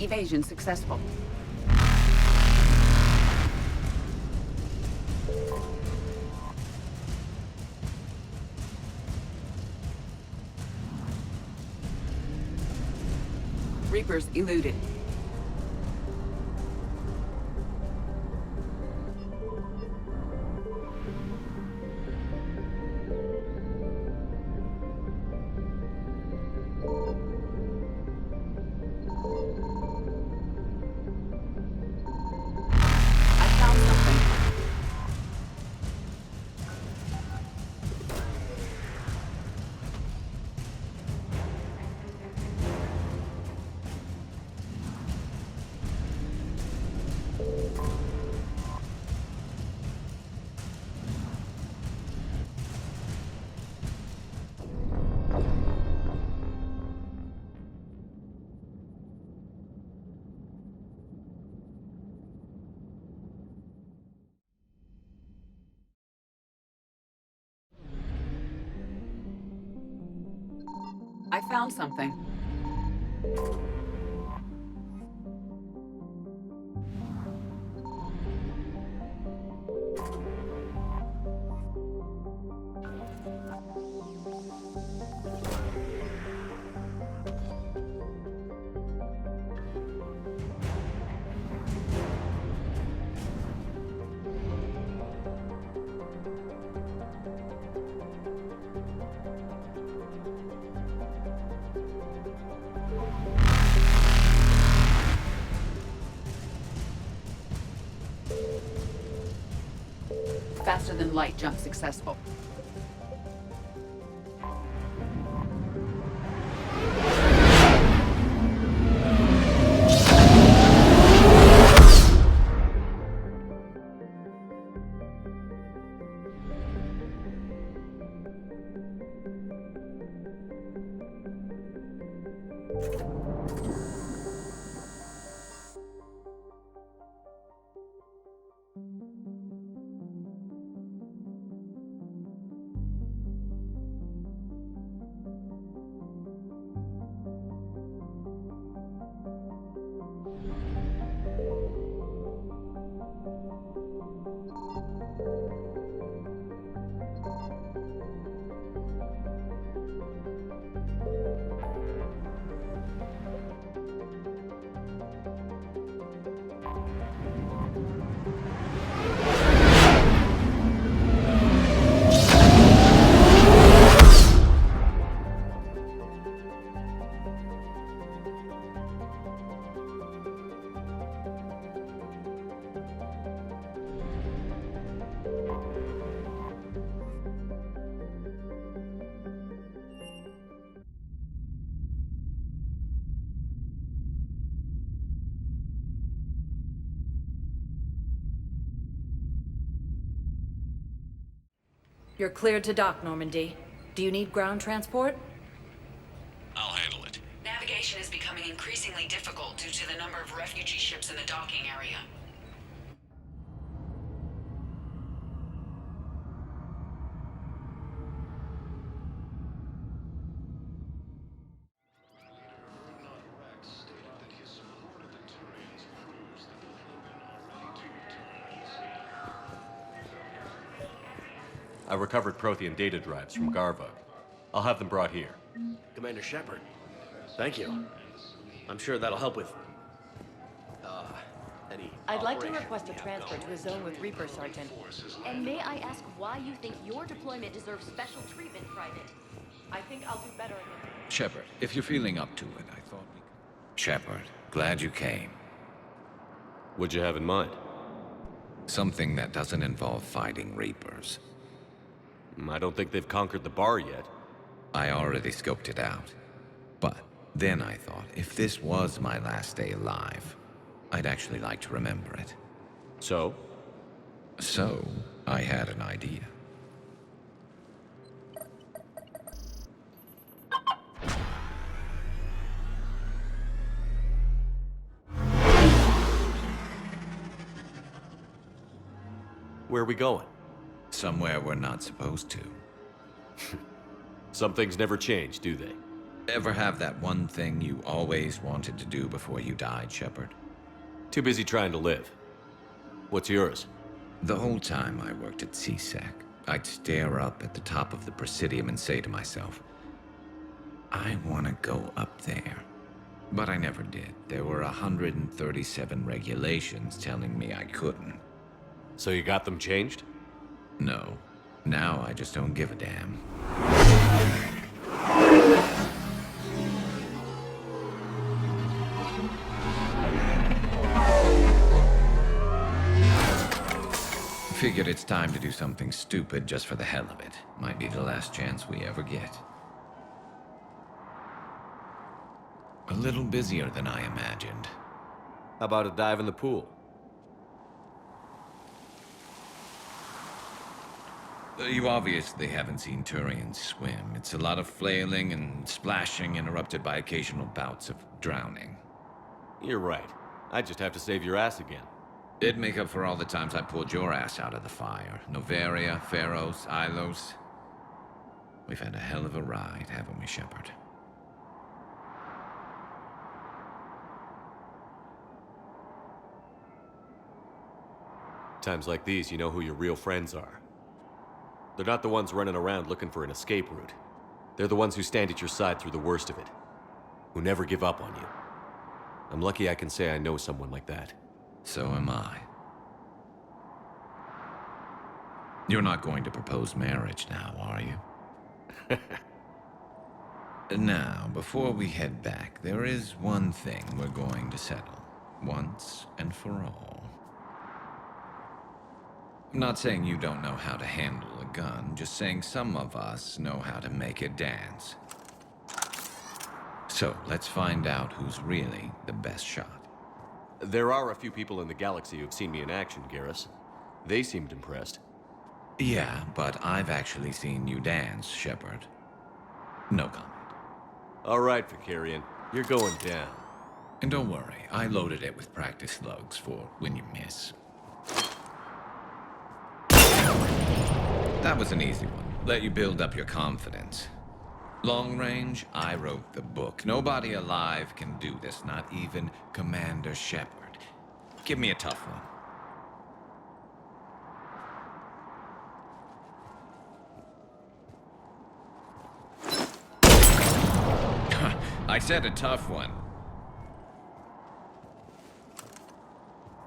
Evasion successful. Reapers eluded. I found something. Faster than light jump successful. You're cleared to dock, Normandy. Do you need ground transport? I'll handle it. Navigation is becoming increasingly difficult due to the number of refugee ships in the docking area. I recovered Prothean data drives from Garvug. I'll have them brought here. Commander Shepard, thank you. I'm sure that'll help with... any I'd like to request a transfer to a zone with Reaper, Sergeant. And may I ask why you think your deployment deserves special treatment, Private? I think I'll do better again. Shepard, if you're feeling up to it, I thought we could... Shepard, glad you came. What'd you have in mind? Something that doesn't involve fighting Reapers. I don't think they've conquered the bar yet. I already scoped it out. But then I thought, if this was my last day alive, I'd actually like to remember it. So? So, I had an idea. Where are we going? Somewhere we're not supposed to. Some things never change, do they? Ever have that one thing you always wanted to do before you died, Shepard? Too busy trying to live. What's yours? The whole time I worked at CSEC, I'd stare up at the top of the Presidium and say to myself, I want to go up there. But I never did. There were 137 regulations telling me I couldn't. So you got them changed? No. Now I just don't give a damn. Figured it's time to do something stupid just for the hell of it. Might be the last chance we ever get. A little busier than I imagined. How about a dive in the pool? You obviously haven't seen Turians swim. It's a lot of flailing and splashing, interrupted by occasional bouts of drowning. You're right. I just have to save your ass again. It'd make up for all the times I pulled your ass out of the fire. Noveria, Pharos, Ilos. We've had a hell of a ride, haven't we, Shepard? Times like these, you know who your real friends are. They're not the ones running around looking for an escape route. They're the ones who stand at your side through the worst of it. Who never give up on you. I'm lucky I can say I know someone like that. So am I. You're not going to propose marriage now, are you? Now, before we head back, there is one thing we're going to settle. Once and for all. I'm not saying you don't know how to handle a gun, just saying some of us know how to make it dance. So, let's find out who's really the best shot. There are a few people in the galaxy who've seen me in action, Garrus. They seemed impressed. Yeah, but I've actually seen you dance, Shepard. No comment. All right, Quarian. You're going down. And don't worry, I loaded it with practice slugs for when you miss. That was an easy one. Let you build up your confidence. Long range, I wrote the book. Nobody alive can do this, not even Commander Shepard. Give me a tough one. I said a tough one.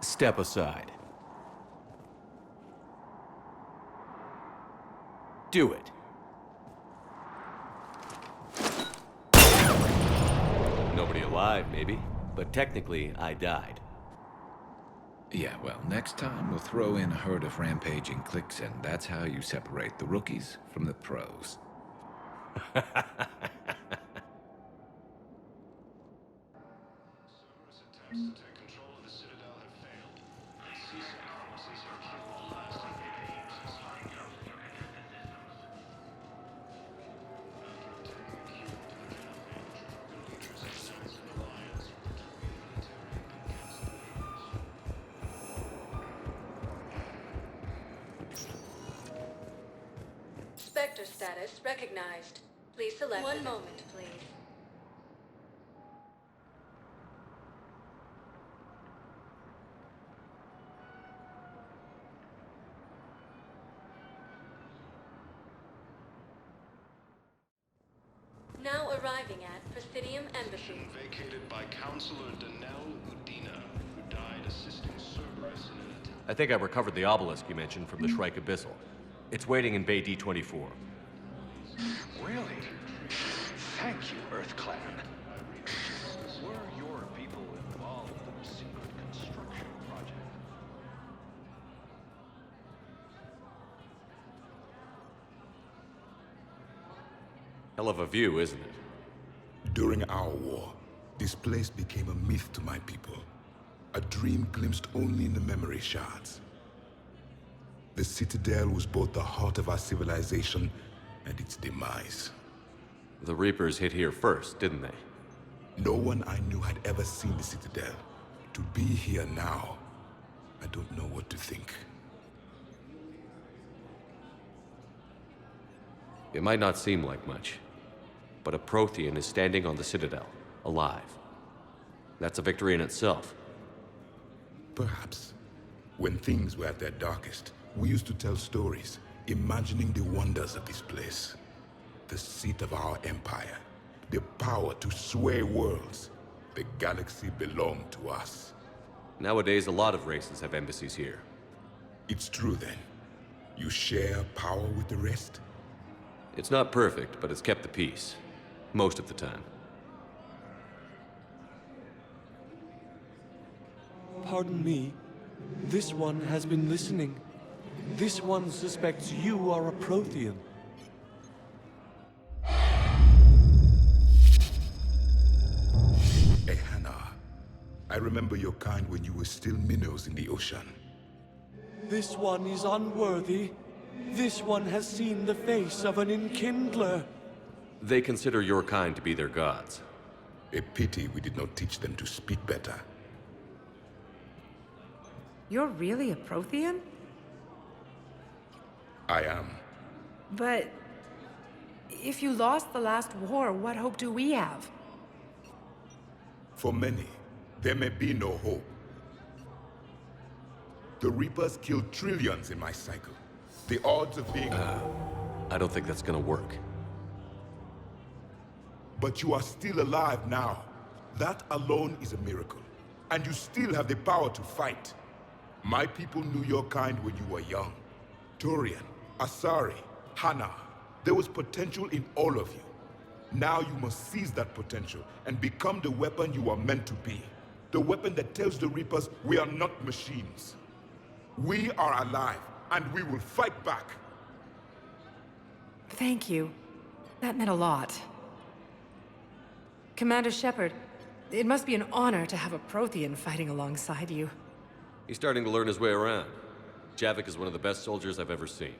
Step aside. Do it. Nobody alive, maybe. But technically, I died. Yeah, well, next time we'll throw in a herd of rampaging cliques, and that's how you separate the rookies from the pros. Spectre status recognized. Please select. One moment, please. Now arriving at Presidium Embassy. Vacated by Counselor Danelle Udina, who died assisting Cerberus in an attack. I think I recovered the obelisk you mentioned from the Shrike Abyssal. It's waiting in Bay D-24. Really? Thank you, Earth Clan. Were your people involved in a secret construction project? Hell of a view, isn't it? During our war, this place became a myth to my people. A dream glimpsed only in the memory shards. The Citadel was both the heart of our civilization and its demise. The Reapers hit here first, didn't they? No one I knew had ever seen the Citadel. To be here now, I don't know what to think. It might not seem like much, but a Prothean is standing on the Citadel, alive. That's a victory in itself. Perhaps. When things were at their darkest, we used to tell stories, imagining the wonders of this place. The seat of our empire. The power to sway worlds. The galaxy belonged to us. Nowadays, a lot of races have embassies here. It's true then. You share power with the rest? It's not perfect, but it's kept the peace. Most of the time. Pardon me. This one has been listening. This one suspects you are a Prothean. Hey, Hannah. I remember your kind when you were still minnows in the ocean. This one is unworthy. This one has seen the face of an enkindler. They consider your kind to be their gods. A pity we did not teach them to speak better. You're really a Prothean? I am. But if you lost the last war, what hope do we have? For many, there may be no hope. The Reapers killed trillions in my cycle. The odds of being... I don't think that's gonna work. But you are still alive now. That alone is a miracle. And you still have the power to fight. My people knew your kind when you were young. Quarian, Asari, Hannah. There was potential in all of you. Now you must seize that potential and become the weapon you are meant to be. The weapon that tells the Reapers we are not machines. We are alive, and we will fight back. Thank you. That meant a lot. Commander Shepard, it must be an honor to have a Prothean fighting alongside you. He's starting to learn his way around. Javik is one of the best soldiers I've ever seen.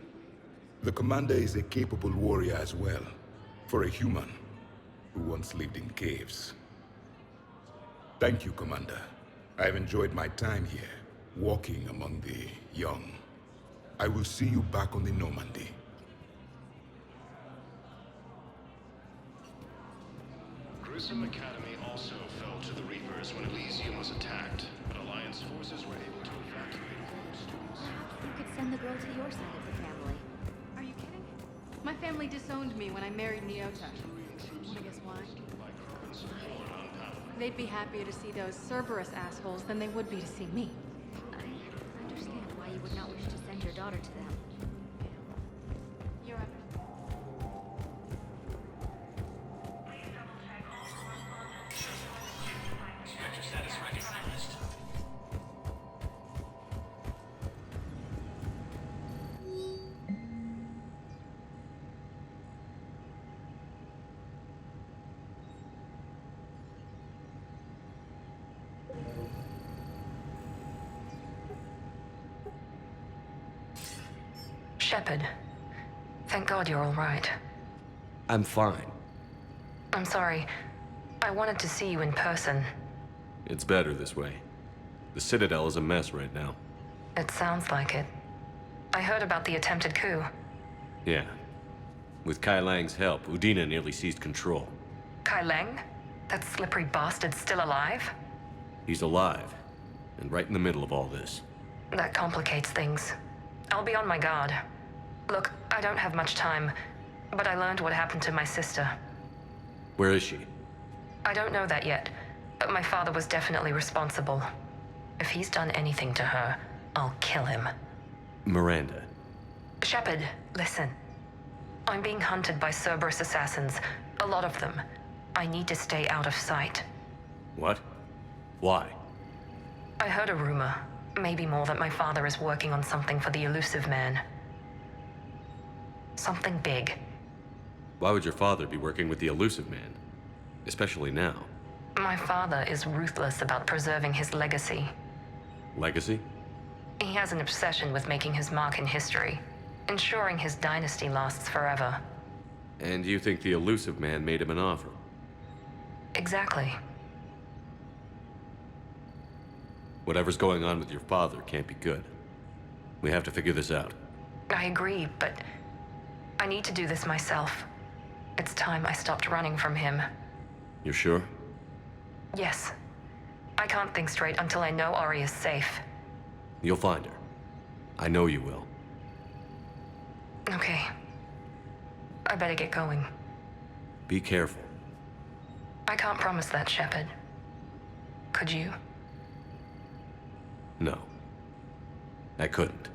The commander is a capable warrior as well. For a human who once lived in caves. Thank you, Commander. I've enjoyed my time here, walking among the young. I will see you back on the Normandy. Grissom Academy also fell to the Reapers when Elysium was attacked, but Alliance forces were able to evacuate all students. You could send the girl to your side of the family. Are you kidding? My family disowned me when I married Nyota. Wanna guess why? They'd be happier to see those Cerberus assholes than they would be to see me. I understand why you would not wish to send your daughter to them. You're up. Shepard, thank God you're all right. I'm fine. I'm sorry. I wanted to see you in person. It's better this way. The Citadel is a mess right now. It sounds like it. I heard about the attempted coup. Yeah. With Kai Lang's help, Udina nearly seized control. Kai Lang? That slippery bastard's still alive? He's alive, and right in the middle of all this. That complicates things. I'll be on my guard. Look, I don't have much time, but I learned what happened to my sister. Where is she? I don't know that yet, but my father was definitely responsible. If he's done anything to her, I'll kill him. Miranda. Shepard, listen. I'm being hunted by Cerberus assassins. A lot of them. I need to stay out of sight. What? Why? I heard a rumor, maybe more, that my father is working on something for the Elusive Man. Something big. Why would your father be working with the Elusive Man? Especially now. My father is ruthless about preserving his legacy. Legacy? He has an obsession with making his mark in history, ensuring his dynasty lasts forever. And you think the Elusive Man made him an offer? Exactly. Whatever's going on with your father can't be good. We have to figure this out. I agree, but I need to do this myself. It's time I stopped running from him. You're sure? Yes. I can't think straight until I know Ori is safe. You'll find her. I know you will. Okay. I better get going. Be careful. I can't promise that, Shepard. Could you? No. I couldn't.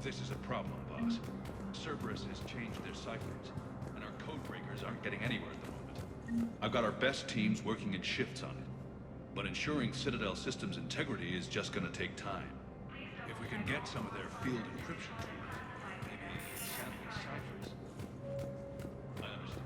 This is a problem, boss. Cerberus has changed their ciphers, and our code breakers aren't getting anywhere at the moment. I've got our best teams working in shifts on it, but ensuring Citadel systems integrity is just gonna take time. If we can get some of their field encryption tools, maybe sample ciphers. I understand.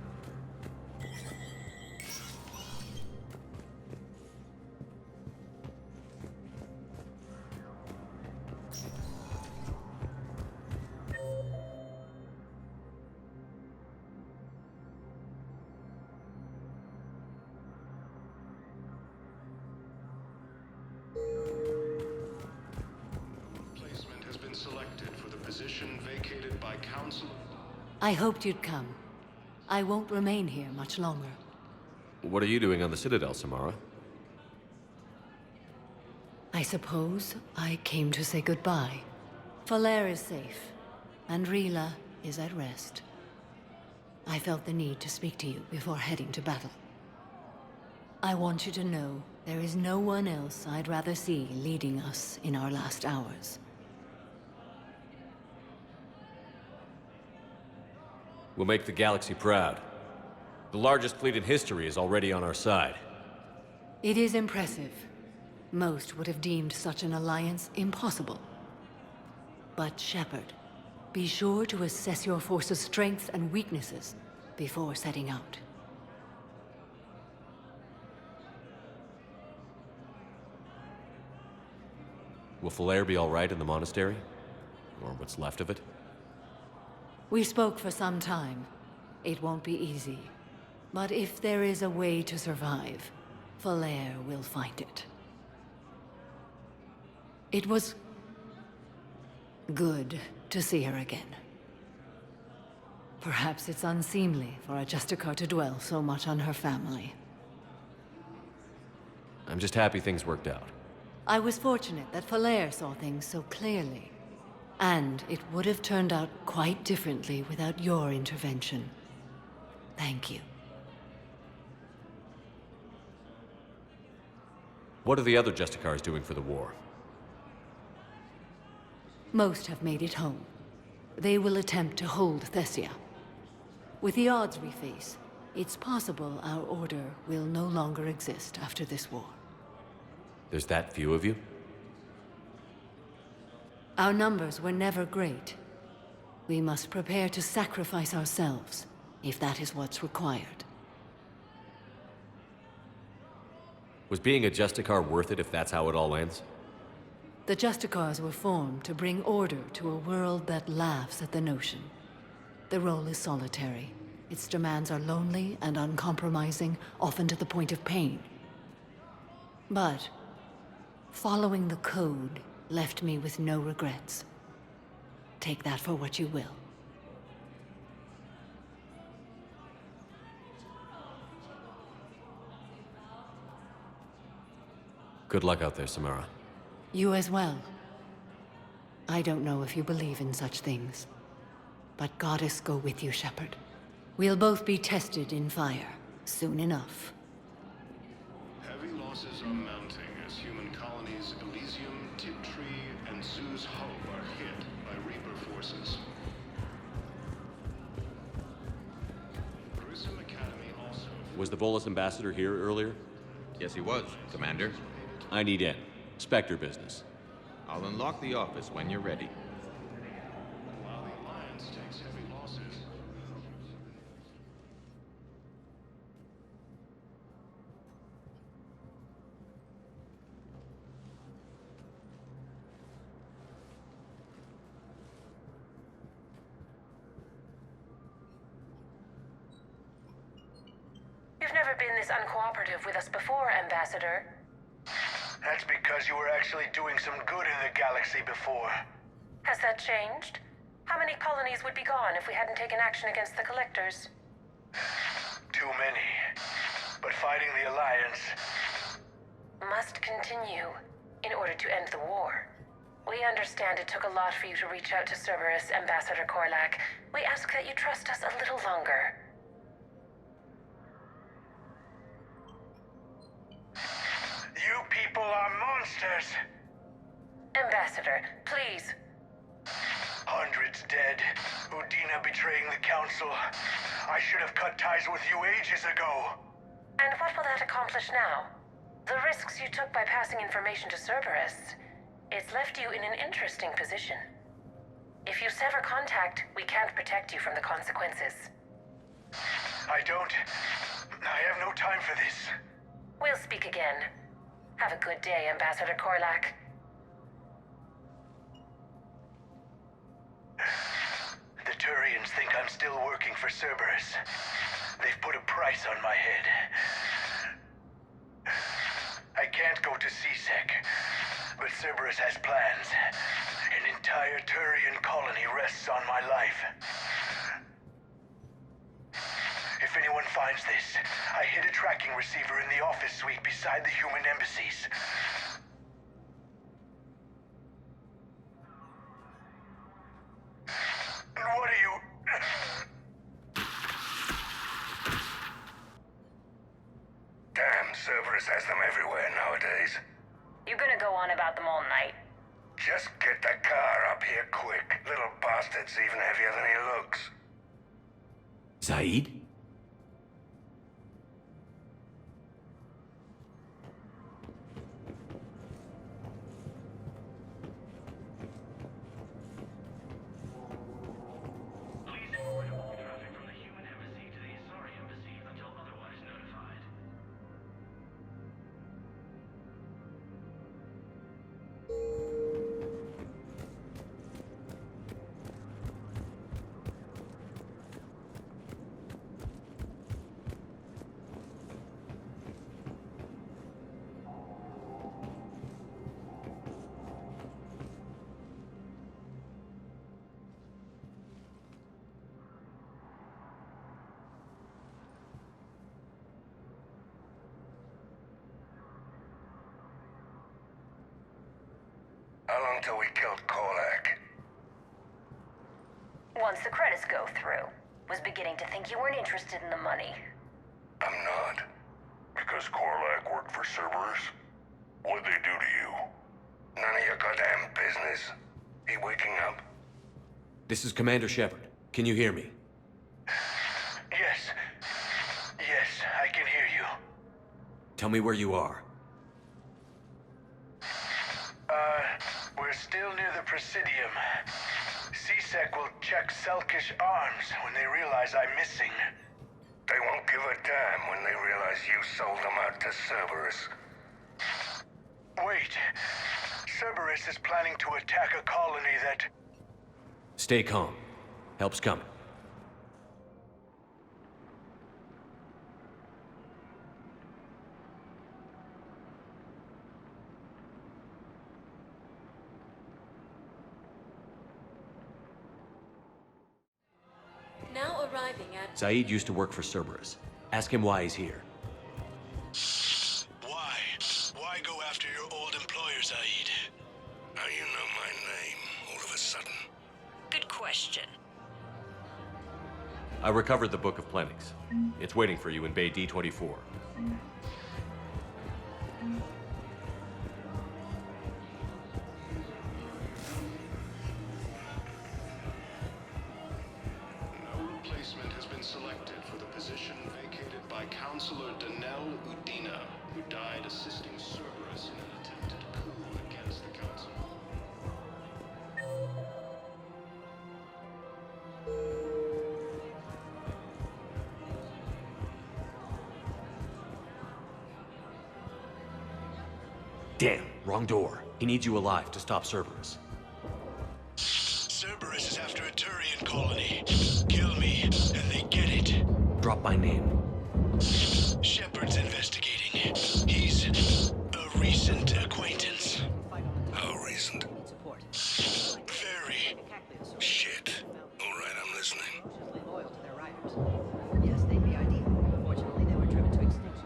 Placement has been selected for the position vacated by Council. I hoped you'd come. I won't remain here much longer. What are you doing on the Citadel, Samara? I suppose I came to say goodbye. Falair is safe, and Rila is at rest. I felt the need to speak to you before heading to battle. I want you to know there is no one else I'd rather see leading us in our last hours. We'll make the galaxy proud. The largest fleet in history is already on our side. It is impressive. Most would have deemed such an alliance impossible. But Shepard, be sure to assess your force's strengths and weaknesses before setting out. Will Falair be all right in the monastery? Or what's left of it? We spoke for some time. It won't be easy. But if there is a way to survive, Falair will find it. It was good to see her again. Perhaps it's unseemly for a Justicar to dwell so much on her family. I'm just happy things worked out. I was fortunate that Falair saw things so clearly. And it would have turned out quite differently without your intervention. Thank you. What are the other Justicars doing for the war? Most have made it home. They will attempt to hold Thessia. With the odds we face, it's possible our order will no longer exist after this war. There's that few of you? Our numbers were never great. We must prepare to sacrifice ourselves, if that is what's required. Was being a Justicar worth it if that's how it all ends? The Justicars were formed to bring order to a world that laughs at the notion. The role is solitary. Its demands are lonely and uncompromising, often to the point of pain. But following the code left me with no regrets. Take that for what you will. Good luck out there, Samara. You as well. I don't know if you believe in such things, but Goddess go with you, Shepard. We'll both be tested in fire, soon enough. Heavy losses are mounting as human colonies Elysium, Tiptree, and Zoo's Hope are hit by Reaper forces. Was the Volus ambassador here earlier? Yes, he was, Commander. I need in. Spectre business. I'll unlock the office when you're ready. While the Alliance takes heavy losses. You've never been this uncooperative with us before, Ambassador. That's because you were actually doing some good in the galaxy before. Has that changed? How many colonies would be gone if we hadn't taken action against the Collectors? Too many. But fighting the Alliance must continue in order to end the war. We understand it took a lot for you to reach out to Cerberus, Ambassador Korlak. We ask that you trust us a little longer. You people are monsters! Ambassador, please. Hundreds dead. Udina betraying the Council. I should have cut ties with you ages ago. And what will that accomplish now? The risks you took by passing information to Cerberus. It's left you in an interesting position. If you sever contact, we can't protect you from the consequences. I have no time for this. We'll speak again. Have a good day, Ambassador Korlak. The Turians think I'm still working for Cerberus. They've put a price on my head. I can't go to CSEC, but Cerberus has plans. An entire Turian colony rests on my life. If anyone finds this, I hid a tracking receiver in the office suite beside the human embassies. And what are you... Damn, Cerberus has them everywhere nowadays. You gonna go on about them all night? Just get the car up here quick. Little bastard's even heavier than he looks. Saeed? How long till we killed Korlak? Once the credits go through. Was beginning to think you weren't interested in the money. I'm not. Because Korlak worked for Cerberus? What'd they do to you? None of your goddamn business. He waking up? This is Commander Shepard. Can you hear me? Yes. Yes, I can hear you. Tell me where you are. We're still near the Presidium. CSEC will check Selkish arms when they realize I'm missing. They won't give a damn when they realize you sold them out to Cerberus. Wait. Cerberus is planning to attack a colony that... Stay calm. Help's coming. Now arriving at... Saeed used to work for Cerberus. Ask him why he's here. Why? Why go after your old employer, Saeed? How you know my name all of a sudden? Good question. I recovered the Book of Plenix. It's waiting for you in Bay D-24. No replacement has been selected for the position vacated by by Counselor Danelle Udina, who died assisting Cerberus in an attempted coup against the Council. Damn, wrong door. He needs you alive to stop Cerberus. Cerberus is after a Turian colony. Kill me, and they get it. Drop my name. Shepard's investigating. He's a recent acquaintance. How recent? Very. Shit. All right, I'm listening. Yes, they'd be ideal. Unfortunately, they were driven to extinction.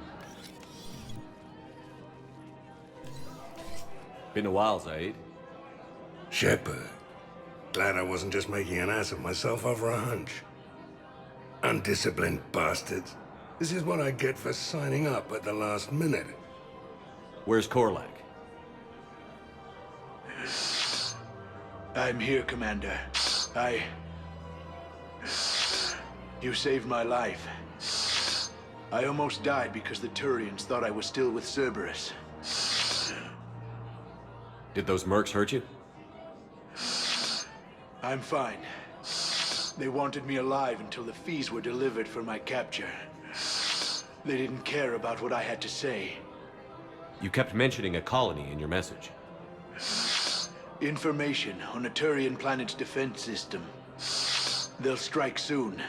Been a while, Zaid. Shepard. Glad I wasn't just making an ass of myself over a hunch. Undisciplined bastards. This is what I get for signing up at the last minute. Where's Korlak? I'm here, Commander. You saved my life. I almost died because the Turians thought I was still with Cerberus. Did those mercs hurt you? I'm fine. They wanted me alive until the fees were delivered for my capture. They didn't care about what I had to say. You kept mentioning a colony in your message. Information on a Turian planet's defense system. They'll strike soon.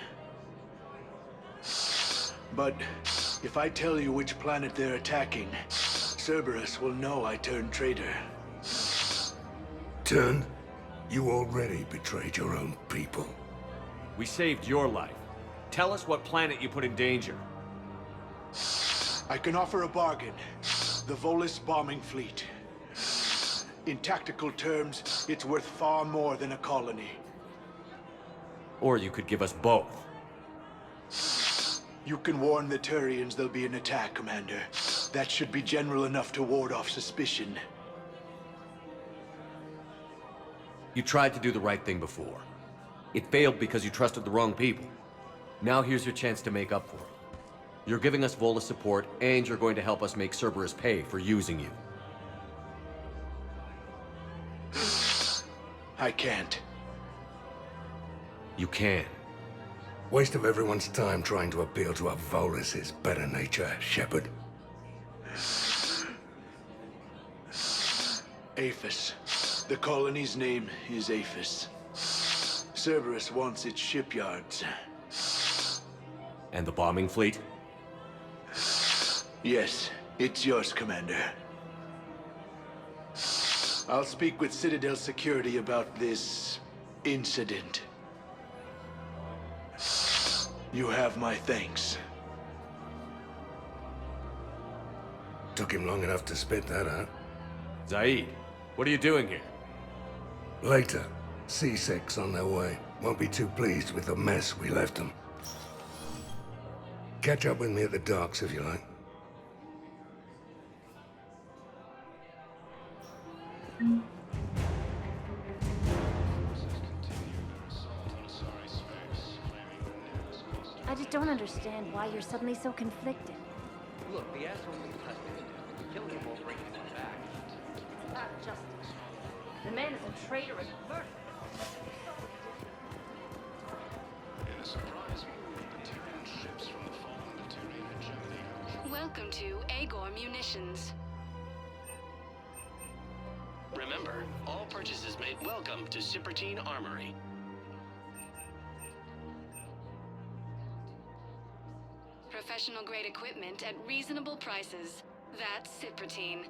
But if I tell you which planet they're attacking, Cerberus will know I turned traitor. Turned? You already betrayed your own people. We saved your life. Tell us what planet you put in danger. I can offer a bargain. The Volus bombing fleet. In tactical terms, it's worth far more than a colony. Or you could give us both. You can warn the Turians there'll be an attack, Commander. That should be general enough to ward off suspicion. You tried to do the right thing before. It failed because you trusted the wrong people. Now here's your chance to make up for it. You're giving us Volus support, and you're going to help us make Cerberus pay for using you. I can't. You can. Waste of everyone's time trying to appeal to a Volus's better nature, Shepard. Aphis. The colony's name is Aphis. Cerberus wants its shipyards. And the bombing fleet? Yes, it's yours, Commander. I'll speak with Citadel Security about this incident. You have my thanks. Took him long enough to spit that out. Zaid, what are you doing here? Later. C6 on their way. Won't be too pleased with the mess we left them. Catch up with me at the docks if you like. I just don't understand why you're suddenly so conflicted. Look, the asshole was tested. Killing him won't bring anyone back. It's not justice. The man is a traitor and a murderer. In a surprise move, Batarian ships from the fallen Batarian hegemony. Welcome to Agor Munitions. Remember, all purchases made welcome to Cipertine Armory. Professional grade equipment at reasonable prices. That's Cipertine.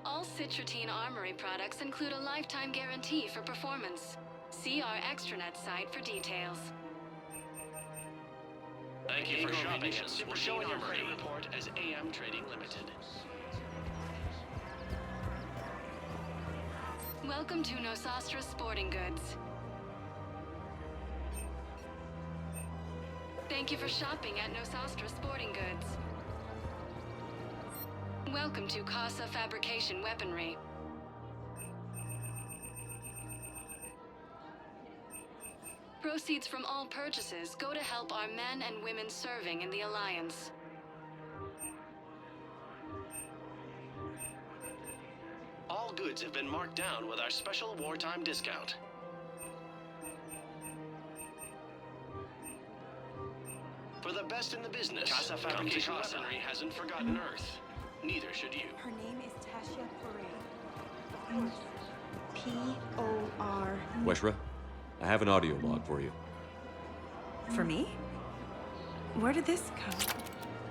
All Cipertine Armory products include a lifetime guarantee for performance. See our extranet site for details. Thank you for shopping at Cipertine Armory. Report as AM Trading Limited. Welcome to Nosastra Sporting Goods. Thank you for shopping at Nosastra Sporting Goods. Welcome to Casa Fabrication Weaponry. Proceeds from all purchases go to help our men and women serving in the Alliance. All goods have been marked down with our special wartime discount. For the best in the business, Casa Fabrication Weaponry hasn't forgotten Earth. Neither should you. Her name is Tasha Foray. P-O-R... Weshra, I have an audio log for you. For me? Where did this come?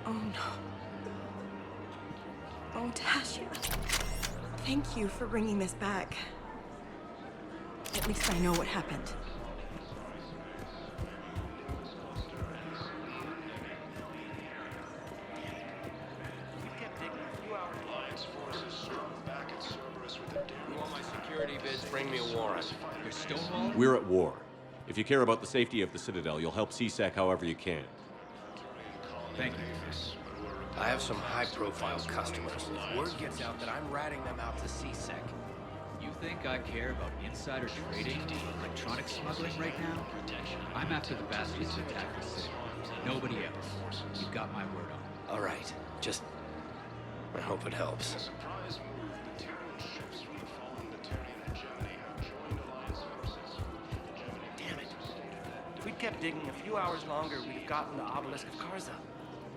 Oh, no. Oh, Tasha. Thank you for bringing this back. At least I know what happened. You want my security bids? Bring me a warrant. You're stonewall? We're at war. If you care about the safety of the Citadel, you'll help CSEC however you can. Thank you. I have some high-profile customers. Word gets out that I'm ratting them out to CSEC. You think I care about insider trading, electronic smuggling right now? I'm after the bastards who attacked the city. Nobody else. You've got my word on it. All right. Just... I hope it helps. Damn it. If we'd kept digging a few hours longer, we'd have gotten the obelisk of Karza.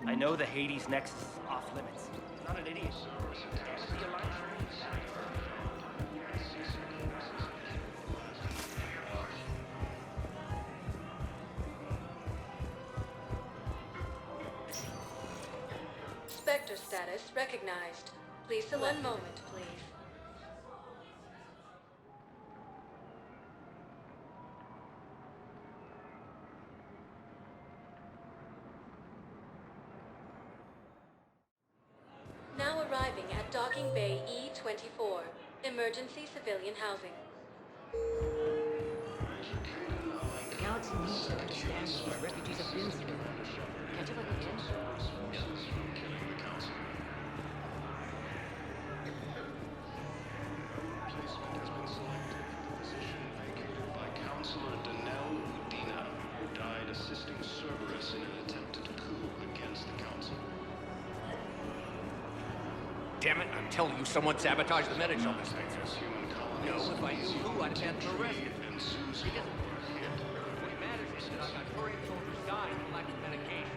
I know the Hades Nexus is off limits. I'm not an idiot. Spectre status recognized. Please select. One moment, please. Now arriving at Docking Bay E-24. Emergency civilian housing. The galaxy needs to understand what these refugees have been through. Can't you let me in? Councilor Danelle Udina, who died assisting Cerberus in an attempted coup against the Council. Damn it, I'm telling you, someone sabotaged the medical dispensers. No, if I knew who, I'd have been arrested. What matters is that I got Quarian soldiers dying from lack of medication.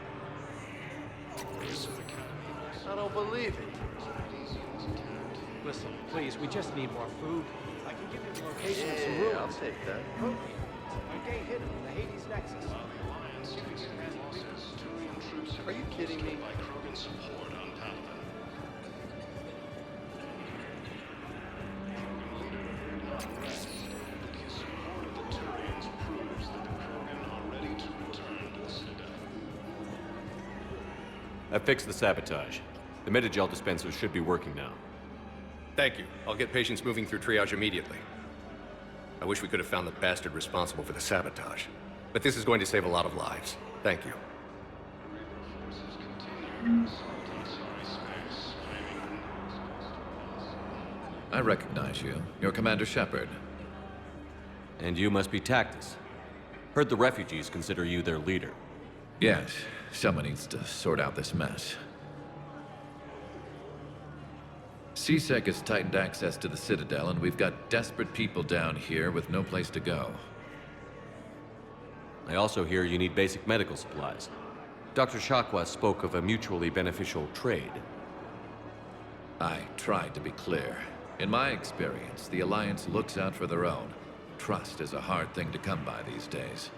I don't believe it. Listen, please, we just need more food. I can give you the location of some ruins. I'll take that. Okay, hit him in the Hades Nexus. Are you kidding me? By Krogan support on Palaven. His support of the Turians proves that the Krogan are ready to return to the Citadel. I fixed the sabotage. The Metagel dispensers should be working now. Thank you. I'll get patients moving through triage immediately. I wish we could have found the bastard responsible for the sabotage. But this is going to save a lot of lives. Thank you. I recognize you. You're Commander Shepard. And you must be Tactus. Heard the refugees consider you their leader. Yes, someone needs to sort out this mess. CSEC has tightened access to the Citadel, and we've got desperate people down here with no place to go. I also hear you need basic medical supplies. Dr. Shakwa spoke of a mutually beneficial trade. I tried to be clear. In my experience, the Alliance looks out for their own. Trust is a hard thing to come by these days.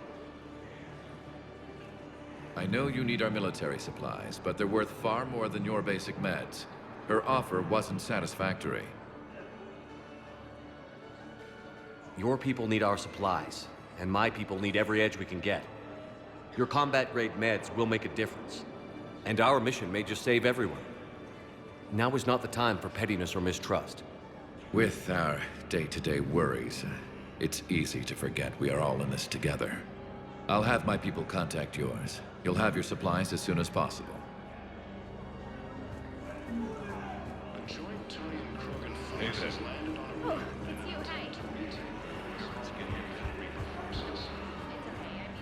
I know you need our military supplies, but they're worth far more than your basic meds. Her offer wasn't satisfactory. Your people need our supplies, and my people need every edge we can get. Your combat-grade meds will make a difference, and our mission may just save everyone. Now is not the time for pettiness or mistrust. With our day-to-day worries, it's easy to forget we are all in this together. I'll have my people contact yours. You'll have your supplies as soon as possible. A joint Turian-Krogan force has landed on a... Oh, it's you, hey. It's okay, I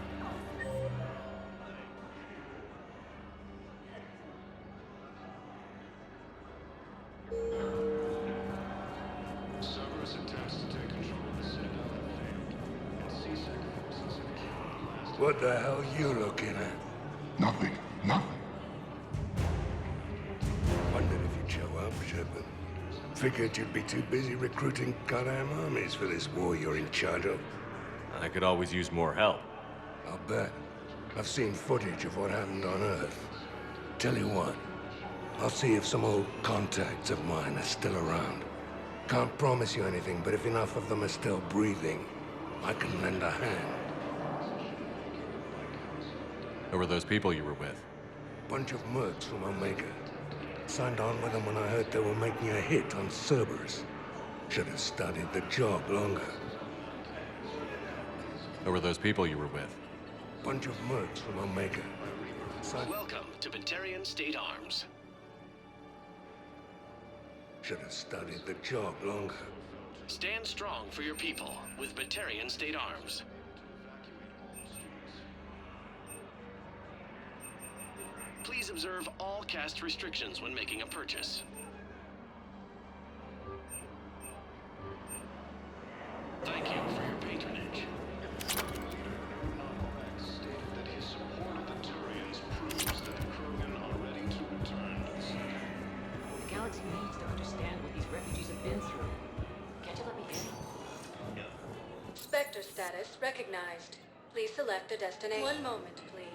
What the hell you looking at? Nothing. Nothing. Wondered if you'd show up, Shepard. Figured you'd be too busy recruiting goddamn armies for this war you're in charge of. I could always use more help. I'll bet. I've seen footage of what happened on Earth. Tell you what, I'll see if some old contacts of mine are still around. Can't promise you anything, but if enough of them are still breathing, I can lend a hand. Who were those people you were with? Bunch of mercs from Omega. Signed on with them when I heard they were making a hit on Cerberus. Should have studied the job longer. Who were those people you were with? Bunch of mercs from Omega. Welcome to Batarian State Arms. Should have studied the job longer. Stand strong for your people with Batarian State Arms. Please observe all caste restrictions when making a purchase. Thank you for your patronage. Stated that his support of the Turians proves that the Krogan are ready to return to the city. The galaxy needs to understand what these refugees have been through. Can't you let me in? Spectre status recognized. Please select a destination. One moment, please.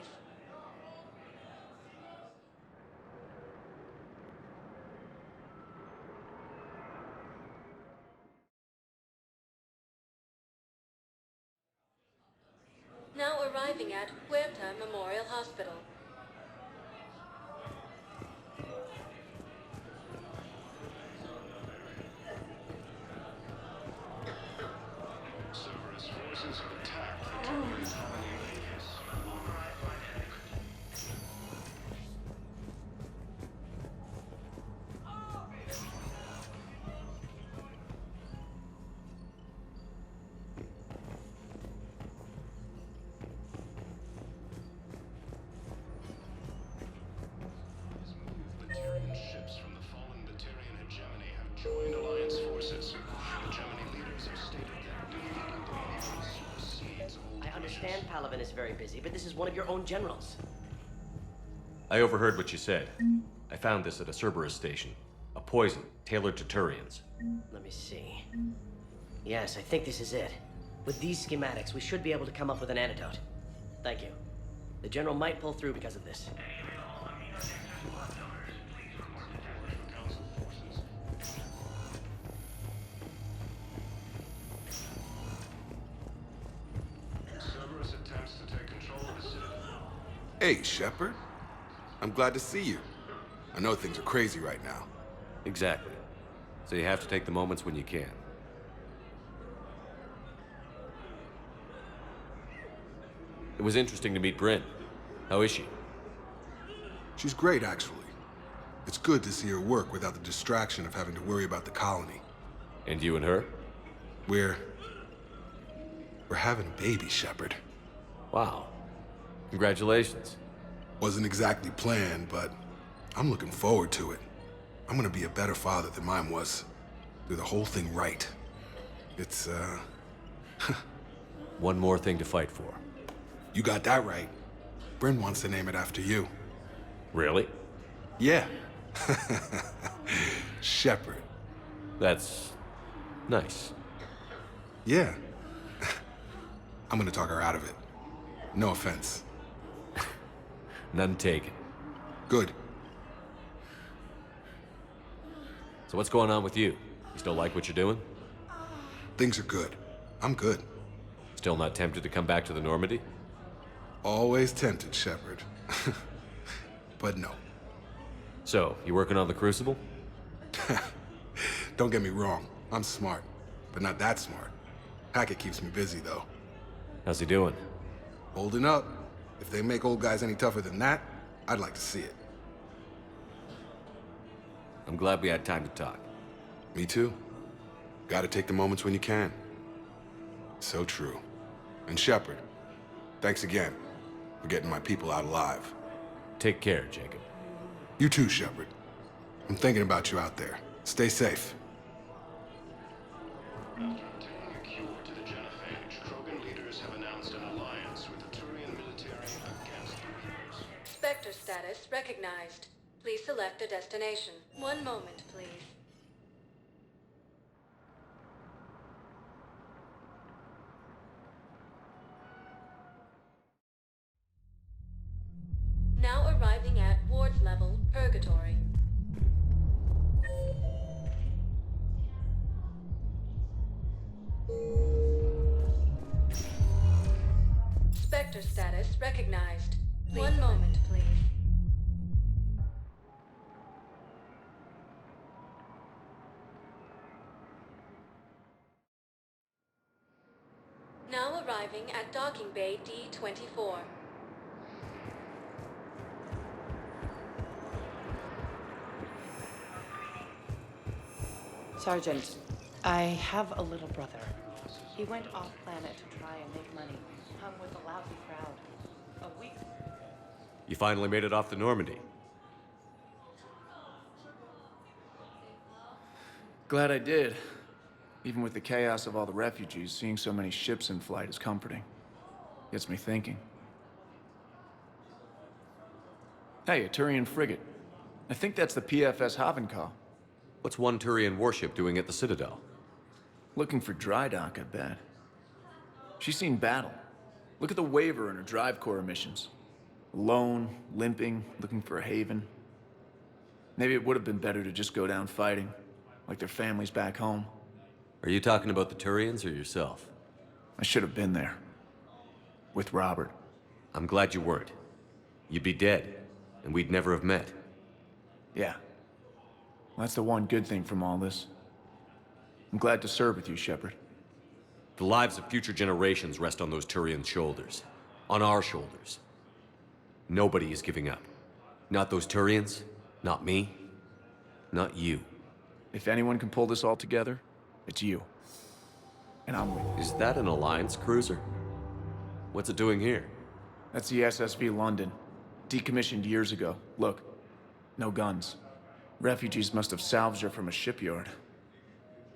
Now arriving at Huerta Memorial Hospital. Cerberus forces have attacked the Turian colony of Geth. Batarian ships from the fallen Batarian hegemony have joined Alliance forces. Hegemony leaders have stated that defeating the Reapers supersedes all I understand Palaven is very busy, but this is one of your own generals. I overheard what you said. I found this at a Cerberus station. A poison tailored to Turians. Let me see. Yes, I think this is it. With these schematics, we should be able to come up with an antidote. Thank you. The general might pull through because of this. Cerberus attempts to take control of the citadel. Hey, Shepard. I'm glad to see you. I know things are crazy right now. Exactly. So you have to take the moments when you can. It was interesting to meet Bryn. How is she? She's great, actually. It's good to see her work without the distraction of having to worry about the colony. And you and her? We're having a baby, Shepard. Wow. Congratulations. Wasn't exactly planned, but I'm looking forward to it. I'm gonna be a better father than mine was. Do the whole thing right. It's, One more thing to fight for. You got that right. Bryn wants to name it after you. Really? Yeah. Shepard. That's nice. Yeah. I'm gonna talk her out of it. No offense. None taken. Good. So what's going on with you? You still like what you're doing? Things are good. I'm good. Still not tempted to come back to the Normandy? Always tempted, Shepard. But no. So, you working on the Crucible? Don't get me wrong. I'm smart, but not that smart. Hackett keeps me busy, though. How's he doing? Holding up. If they make old guys any tougher than that, I'd like to see it. I'm glad we had time to talk. Me too. Gotta take the moments when you can. So true. And Shepard, thanks again for getting my people out alive. Take care, Jacob. You too, Shepard. I'm thinking about you out there. Stay safe. After obtaining a cure to the genophage, Krogan leaders have announced an alliance with the Turian status recognized. Please select a destination. One moment, please. Now arriving at ward level, Purgatory. Spectre status recognized. One moment, please. Now arriving at docking bay D-24. Sergeant, I have a little brother. He went off-planet to try and make money. Hung with a lousy crowd. A week. You finally made it off the Normandy. Glad I did. Even with the chaos of all the refugees, seeing so many ships in flight is comforting. Gets me thinking. Hey, a Turian frigate. I think that's the PFS Havenkow. What's one Turian warship doing at the Citadel? Looking for dry dock, I bet. She's seen battle. Look at the waiver in her drive core emissions. Alone, limping, looking for a haven. Maybe it would have been better to just go down fighting, like their families back home. Are you talking about the Turians or yourself? I should have been there. With Robert. I'm glad you weren't. You'd be dead, and we'd never have met. Yeah. Well, that's the one good thing from all this. I'm glad to serve with you, Shepard. The lives of future generations rest on those Turian shoulders. On our shoulders. Nobody is giving up. Not those Turians, not me, not you. If anyone can pull this all together, it's you. And I'm with you. Is that an Alliance cruiser? What's it doing here? That's the SSV London. Decommissioned years ago. Look, no guns. Refugees must have salvaged her from a shipyard.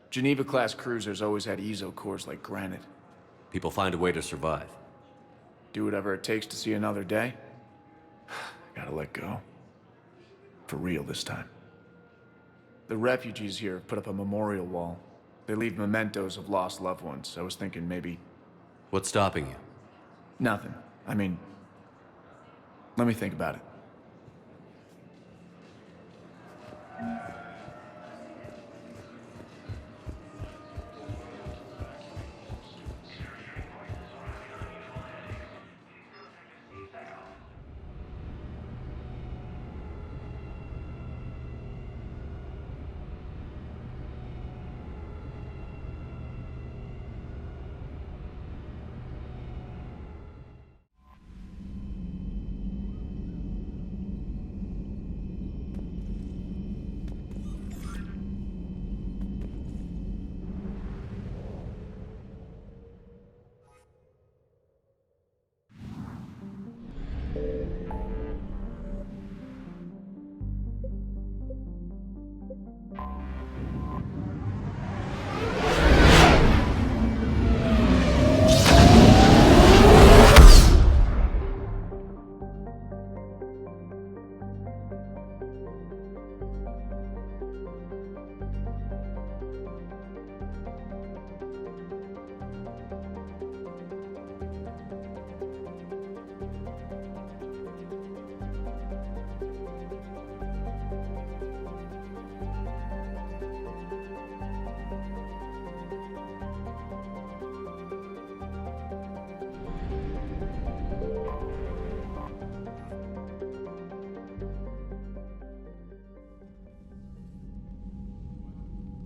Geneva-class cruisers always had ezo cores like granite. People find a way to survive. Do whatever it takes to see another day. Gotta let go. For real this time. The refugees here have put up a memorial wall. They leave mementos of lost loved ones. I was thinking maybe... What's stopping you? Nothing. I mean... Let me think about it.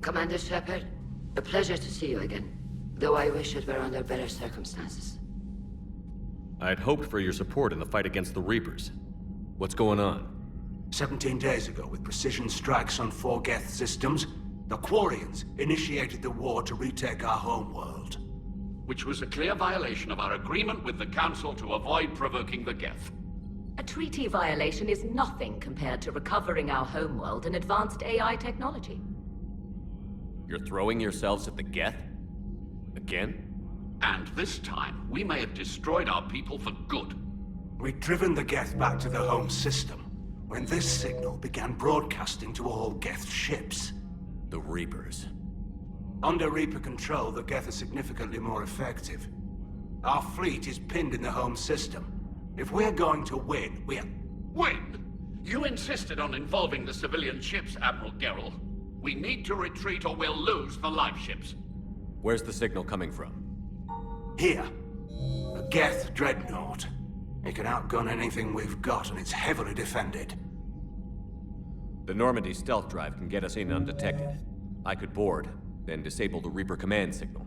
Commander Shepard, a pleasure to see you again, though I wish it were under better circumstances. I'd hoped for your support in the fight against the Reapers. What's going on? 17 days ago, with precision strikes on 4 Geth systems, the Quarians initiated the war to retake our homeworld. Which was a clear violation of our agreement with the Council to avoid provoking the Geth. A treaty violation is nothing compared to recovering our homeworld and advanced AI technology. You're throwing yourselves at the Geth? Again? And this time, we may have destroyed our people for good. We'd driven the Geth back to the home system. when this signal began broadcasting to all Geth ships. The Reapers. Under Reaper control, the Geth are significantly more effective. Our fleet is pinned in the home system. If we're going to win, Win? You insisted on involving the civilian ships, Admiral Gerrel. We need to retreat or we'll lose the live ships. Where's the signal coming from? Here. A Geth dreadnought. It can outgun anything we've got, and it's heavily defended. The Normandy stealth drive can get us in undetected. I could board, then disable the Reaper command signal.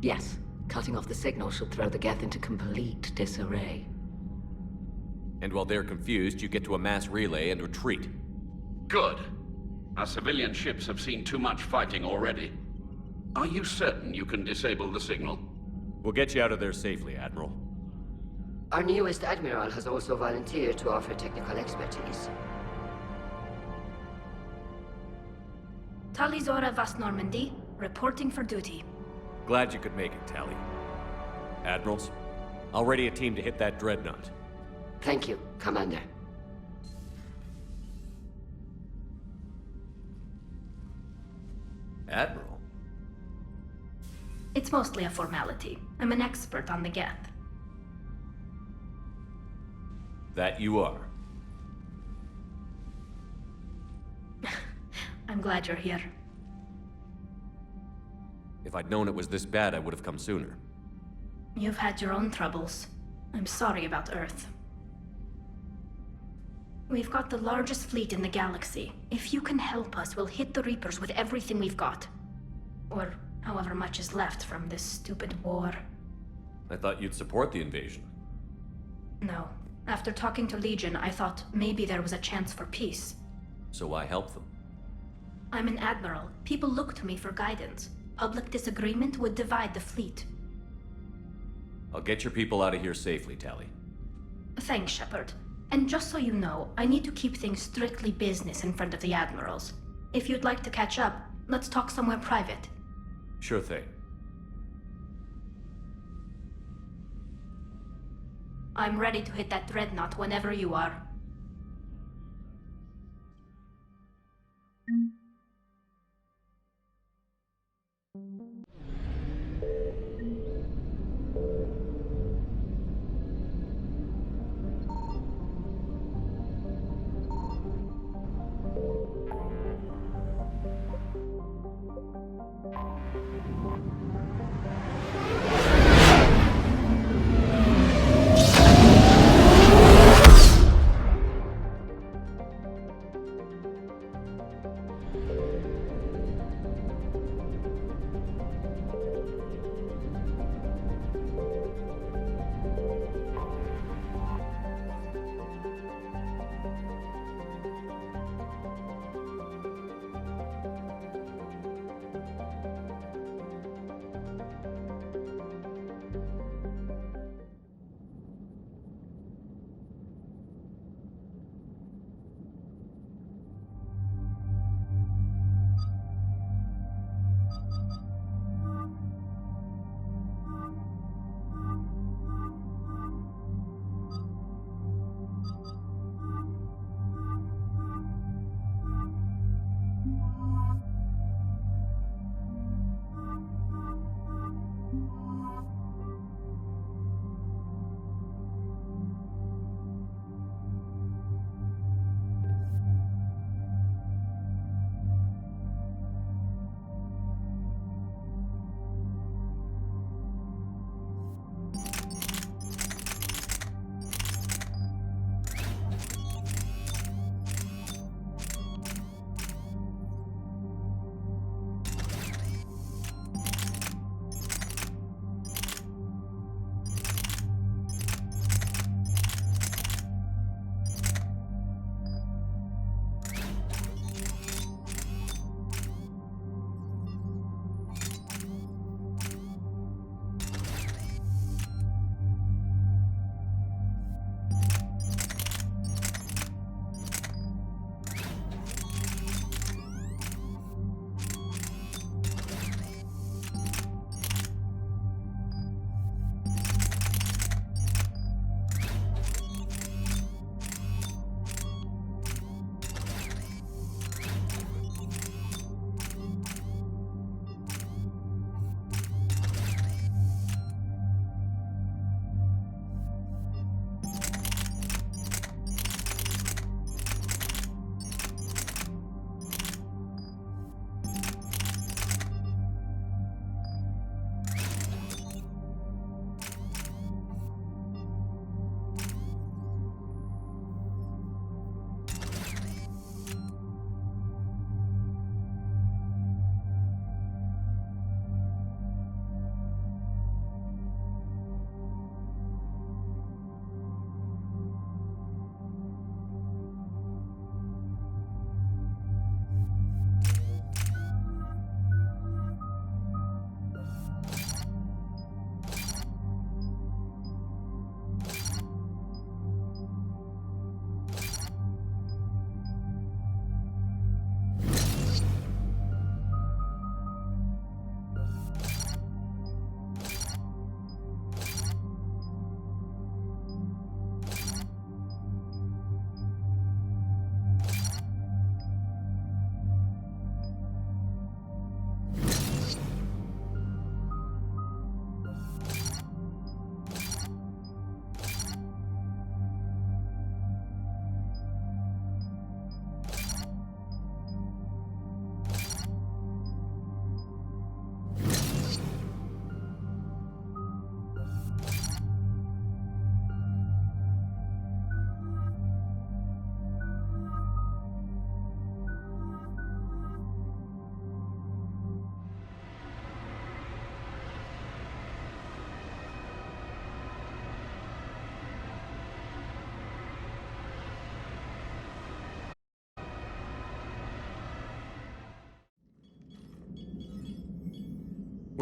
Yes, cutting off the signal should throw the Geth into complete disarray. And while they're confused, you get to a mass relay and retreat. Good. Our civilian ships have seen too much fighting already. Are you certain you can disable the signal? We'll get you out of there safely, Admiral. Our newest admiral has also volunteered to offer technical expertise. Talizora Vast Normandy, reporting for duty. Glad you could make it, Tally. Admirals, I'll ready a team to hit that dreadnought. Thank you, Commander. Admiral? It's mostly a formality. I'm an expert on the Geth. That you are. I'm glad you're here. If I'd known it was this bad, I would have come sooner. You've had your own troubles. I'm sorry about Earth. We've got the largest fleet in the galaxy. If you can help us, we'll hit the Reapers with everything we've got. Or however much is left from this stupid war. I thought you'd support the invasion. No. After talking to Legion, I thought maybe there was a chance for peace. So I helped them. I'm an admiral. People look to me for guidance. Public disagreement would divide the fleet. I'll get your people out of here safely, Tally. Thanks, Shepard. And just so you know, I need to keep things strictly business in front of the admirals. If you'd like to catch up, let's talk somewhere private. Sure thing. I'm ready to hit that dreadnought whenever you are.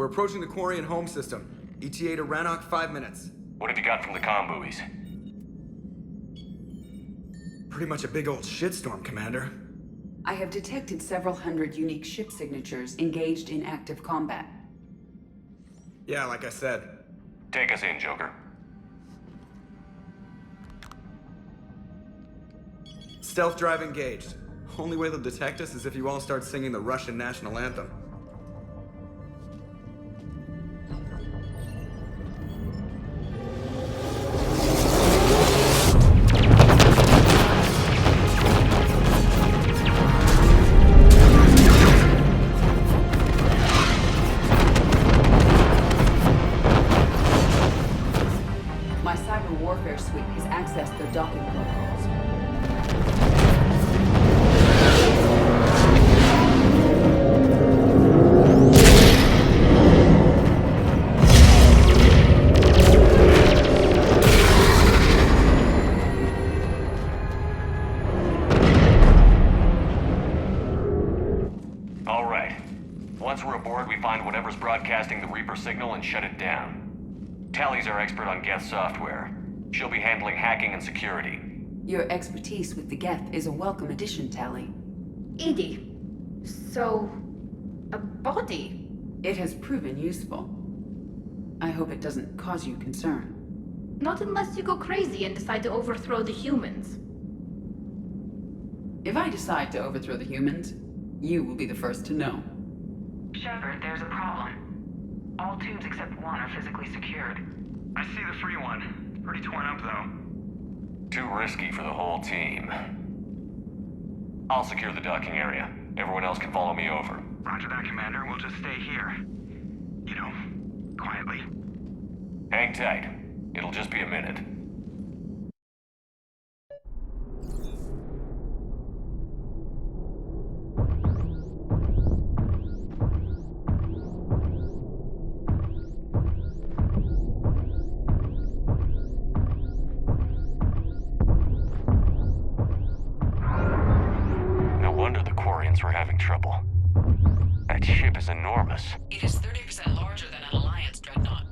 We're approaching the Quarian home system. ETA to Rannoch, 5 minutes. What have you got from the comm buoys? Pretty much a big old shitstorm, Commander. I have detected several hundred unique ship signatures engaged in active combat. Yeah, like I said. Take us in, Joker. Stealth drive engaged. Only way they'll detect us is if you all start singing the Russian national anthem. My cyber warfare suite has accessed their docking protocols. All right. Once we're aboard, we find whatever's broadcasting the Reaper signal and shut it down. Tally's our expert on Geth software. She'll be handling hacking and security. Your expertise with the Geth is a welcome addition, Tally. Edie, so... a body? It has proven useful. I hope it doesn't cause you concern. Not unless you go crazy and decide to overthrow the humans. If I decide to overthrow the humans, you will be the first to know. Shepard, there's a problem. All tubes except one are physically secured. I see the free one. It's pretty torn up, though. Too risky for the whole team. I'll secure the docking area. Everyone else can follow me over. Roger that, Commander. We'll just stay here. You know, quietly. Hang tight. It'll just be a minute. No wonder the Quarians were having trouble. That ship is enormous. It is 30% larger than an Alliance dreadnought.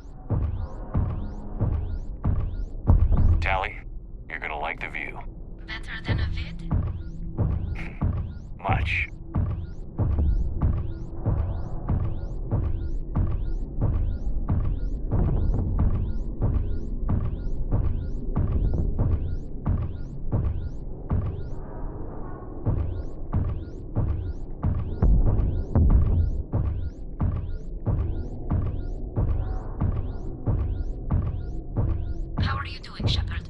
Tally, you're gonna like the view. Better than a vid? Much. How are you doing, Shepard?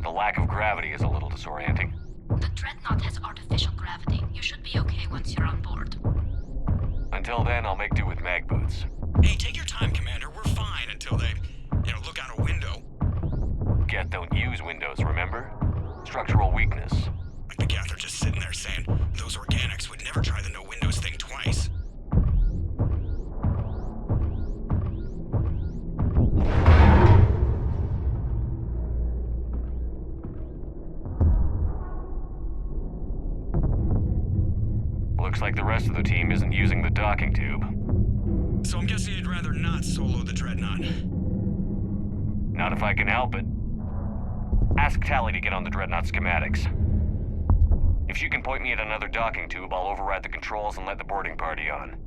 The lack of gravity is a little disorienting. The dreadnought has artificial gravity. You should be okay once you're on board. Until then, I'll make do with mag boots. Hey, take your time, Commander. We're fine until they, look out a window. Geth don't use windows, remember? Structural weakness. Like the Geth are just sitting there saying, those organics would never try the no windows thing twice. Looks like the rest of the team isn't using the docking tube. So I'm guessing you'd rather not solo the dreadnought. Not if I can help it. Ask Tally to get on the dreadnought schematics. If she can point me at another docking tube, I'll override the controls and let the boarding party on.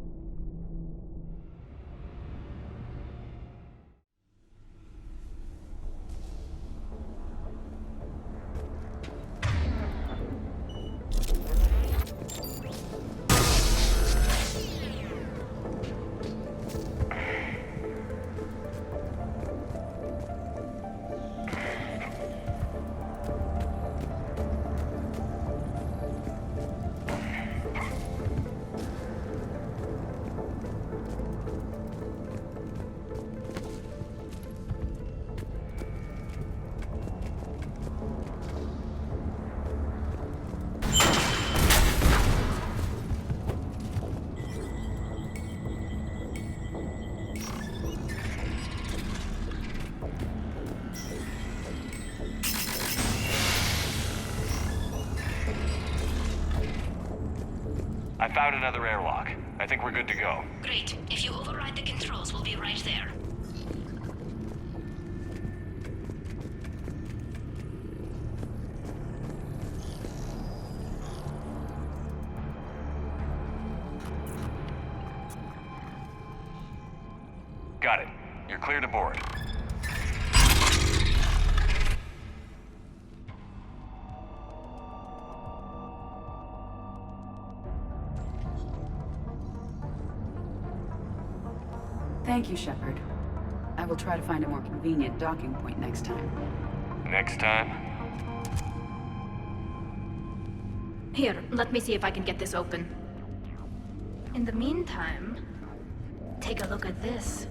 I found another airlock. I think we're good to go. Great. If you override the controls, we'll be right there. Got it. You're clear to board. Thank you, Shepard. I will try to find a more convenient docking point next time. Next time? Here, let me see if I can get this open. In the meantime, take a look at this.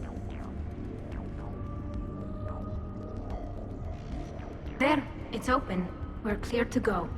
There, it's open. We're clear to go.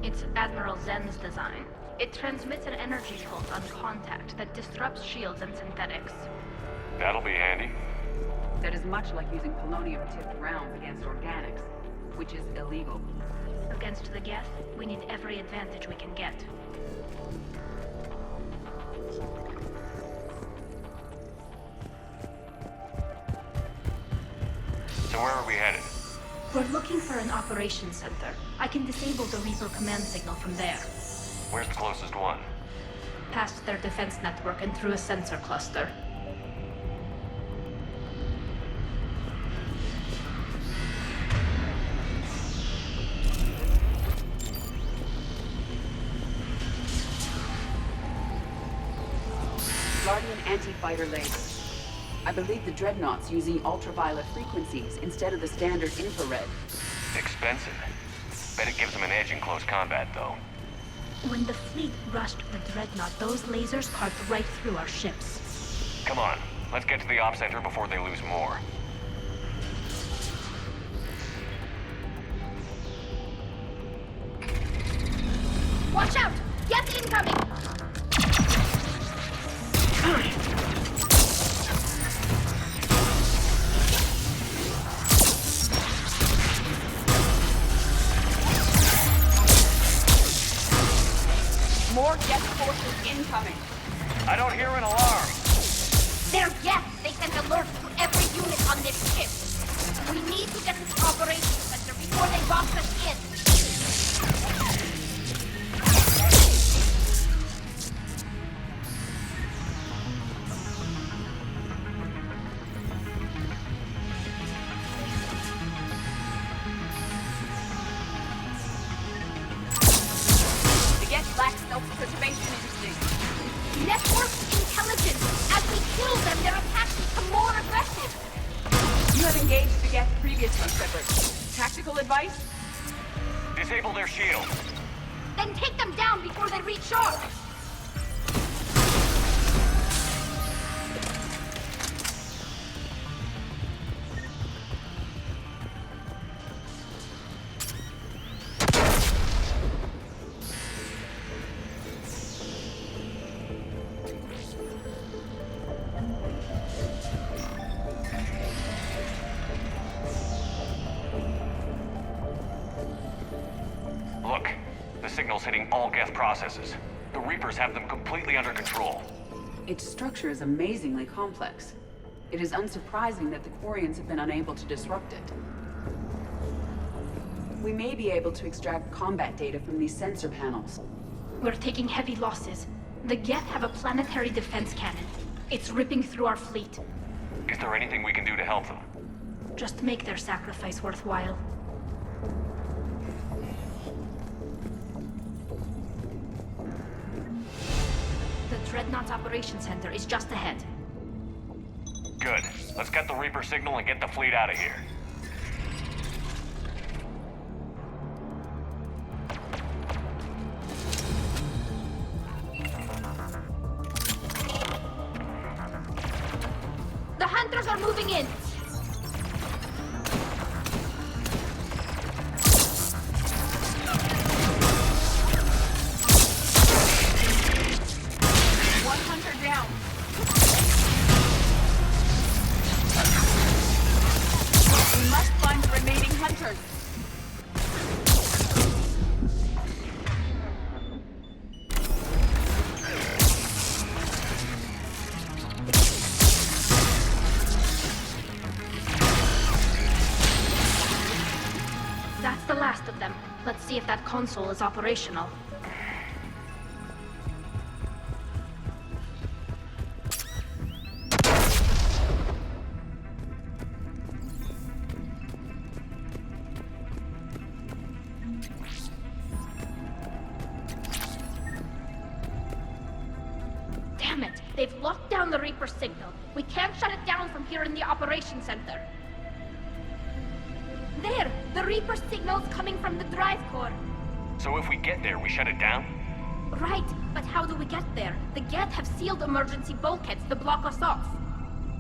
It's Admiral Zen's design. It transmits an energy pulse on contact that disrupts shields and synthetics. That'll be handy. That is much like using polonium-tipped rounds against organics, which is illegal. Against the Geth, we need every advantage we can get. So where are we headed? We're looking for an operations center. I can disable the Reaper command signal from there. Where's the closest one? Past their defense network and through a sensor cluster. Guardian anti-fighter laser. I believe the Dreadnought's using ultraviolet frequencies instead of the standard infrared. Expensive. Bet it gives them an edge in close combat, though. When the fleet rushed the Dreadnought, those lasers carved right through our ships. Come on, let's get to the op center before they lose more. Watch out! Geth incoming! More Geth forces incoming. I don't hear an alarm. They're Geth! They sent alerts to every unit on this ship. We need to get to the operations center before they box us in. The Geth lack self-preservation instinct. Network intelligence! As we kill them, their attacks become more aggressive! You have engaged the Geth previously, Shepard. Tactical advice? Disable their shield. Then take them down before they recharge! Look, the signal's hitting all Geth processes. The Reapers have them completely under control. Its structure is amazingly complex. It is unsurprising that the Quarians have been unable to disrupt it. We may be able to extract combat data from these sensor panels. We're taking heavy losses. The Geth have a planetary defense cannon. It's ripping through our fleet. Is there anything we can do to help them? Just make their sacrifice worthwhile. The Dreadnought's Operations Center is just ahead. Good. Let's get the Reaper signal and get the fleet out of here. hunters are moving in! One hunter down. We must find the remaining hunters. That's the last of them. Let's see if that console is operational. Damn it! They've locked down the Reaper signal. We can't shut it down from here in the operations center. There! The Reaper signal's coming from the drive core. So if we get there, we shut it down? Right, but how do we get there? The Geth have sealed emergency bulkheads to block us off.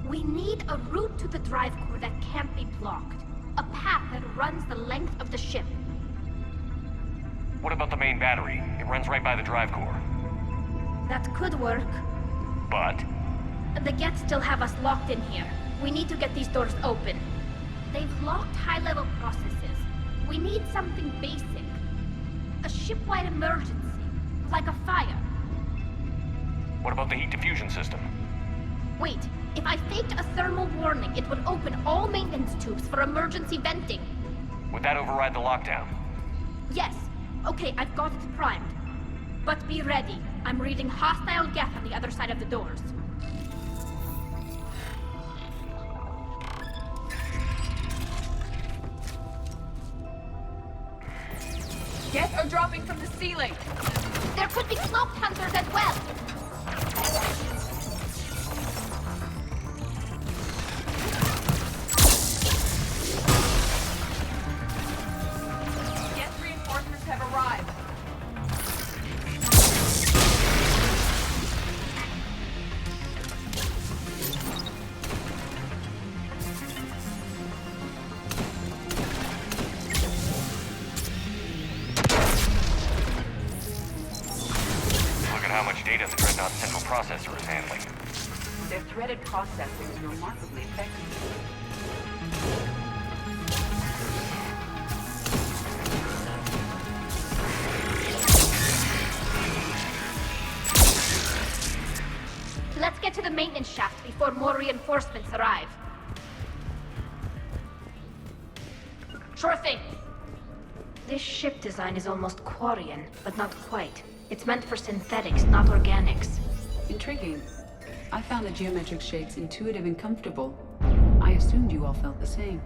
We need a route to the drive core that can't be blocked. A path that runs the length of the ship. What about the main battery? It runs right by the drive core. That could work. But? The Geth still have us locked in here. We need to get these doors open. They've locked high-level processes. We need something basic. A ship-wide emergency. Like a fire. What about the heat diffusion system? Wait, if I faked a thermal warning, it would open all maintenance tubes for emergency venting. Would that override the lockdown? Yes. Okay, I've got it primed. But be ready. I'm reading hostile Geth on the other side of the doors. Geth are dropping from the ceiling. There could be cloaked hunters as well. Geth reinforcements have arrived. How much data the Dreadnought's central processor is handling. Their threaded processing is remarkably effective. Let's get to the maintenance shaft before more reinforcements arrive. Sure thing. This ship design is almost Quarian, but not quite. It's meant for synthetics, not organics. Intriguing. I found the geometric shapes intuitive and comfortable. I assumed you all felt the same.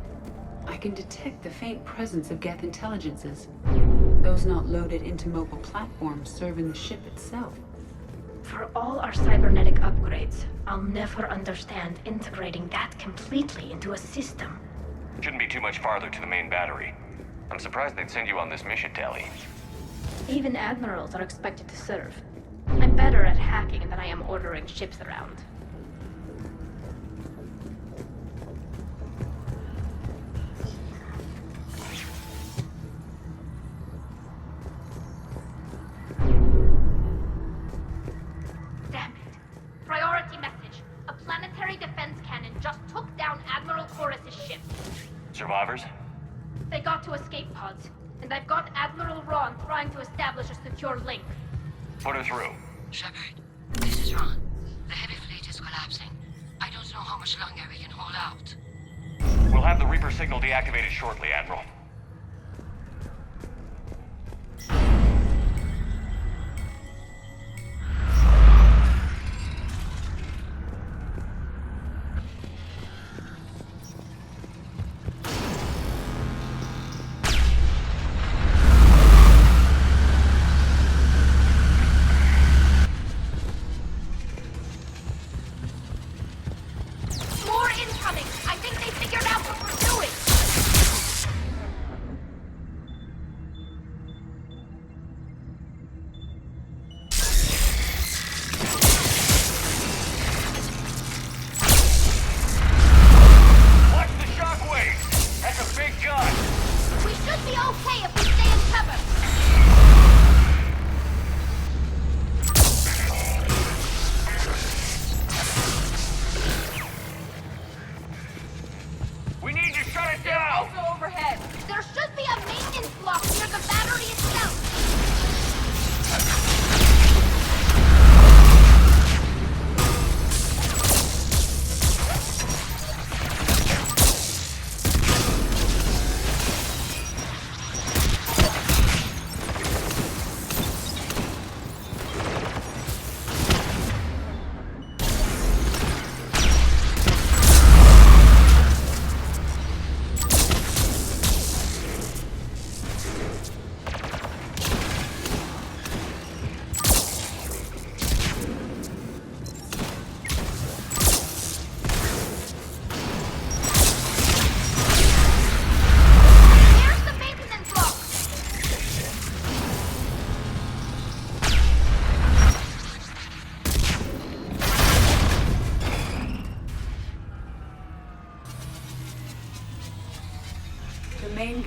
I can detect the faint presence of Geth intelligences. Those not loaded into mobile platforms serving the ship itself. For all our cybernetic upgrades, I'll never understand integrating that completely into a system. Shouldn't be too much farther to the main battery. I'm surprised they'd send you on this mission, Tally. Even admirals are expected to serve. I'm better at hacking than I am ordering ships around. Damn it. Priority message. A planetary defense cannon just took down Admiral Chorus's ship. Survivors? They got to escape pods. And I've got Admiral Ron trying to establish a secure link. Put her through. Shepard, this is Ron. The heavy fleet is collapsing. I don't know how much longer we can hold out. We'll have the Reaper signal deactivated shortly, Admiral.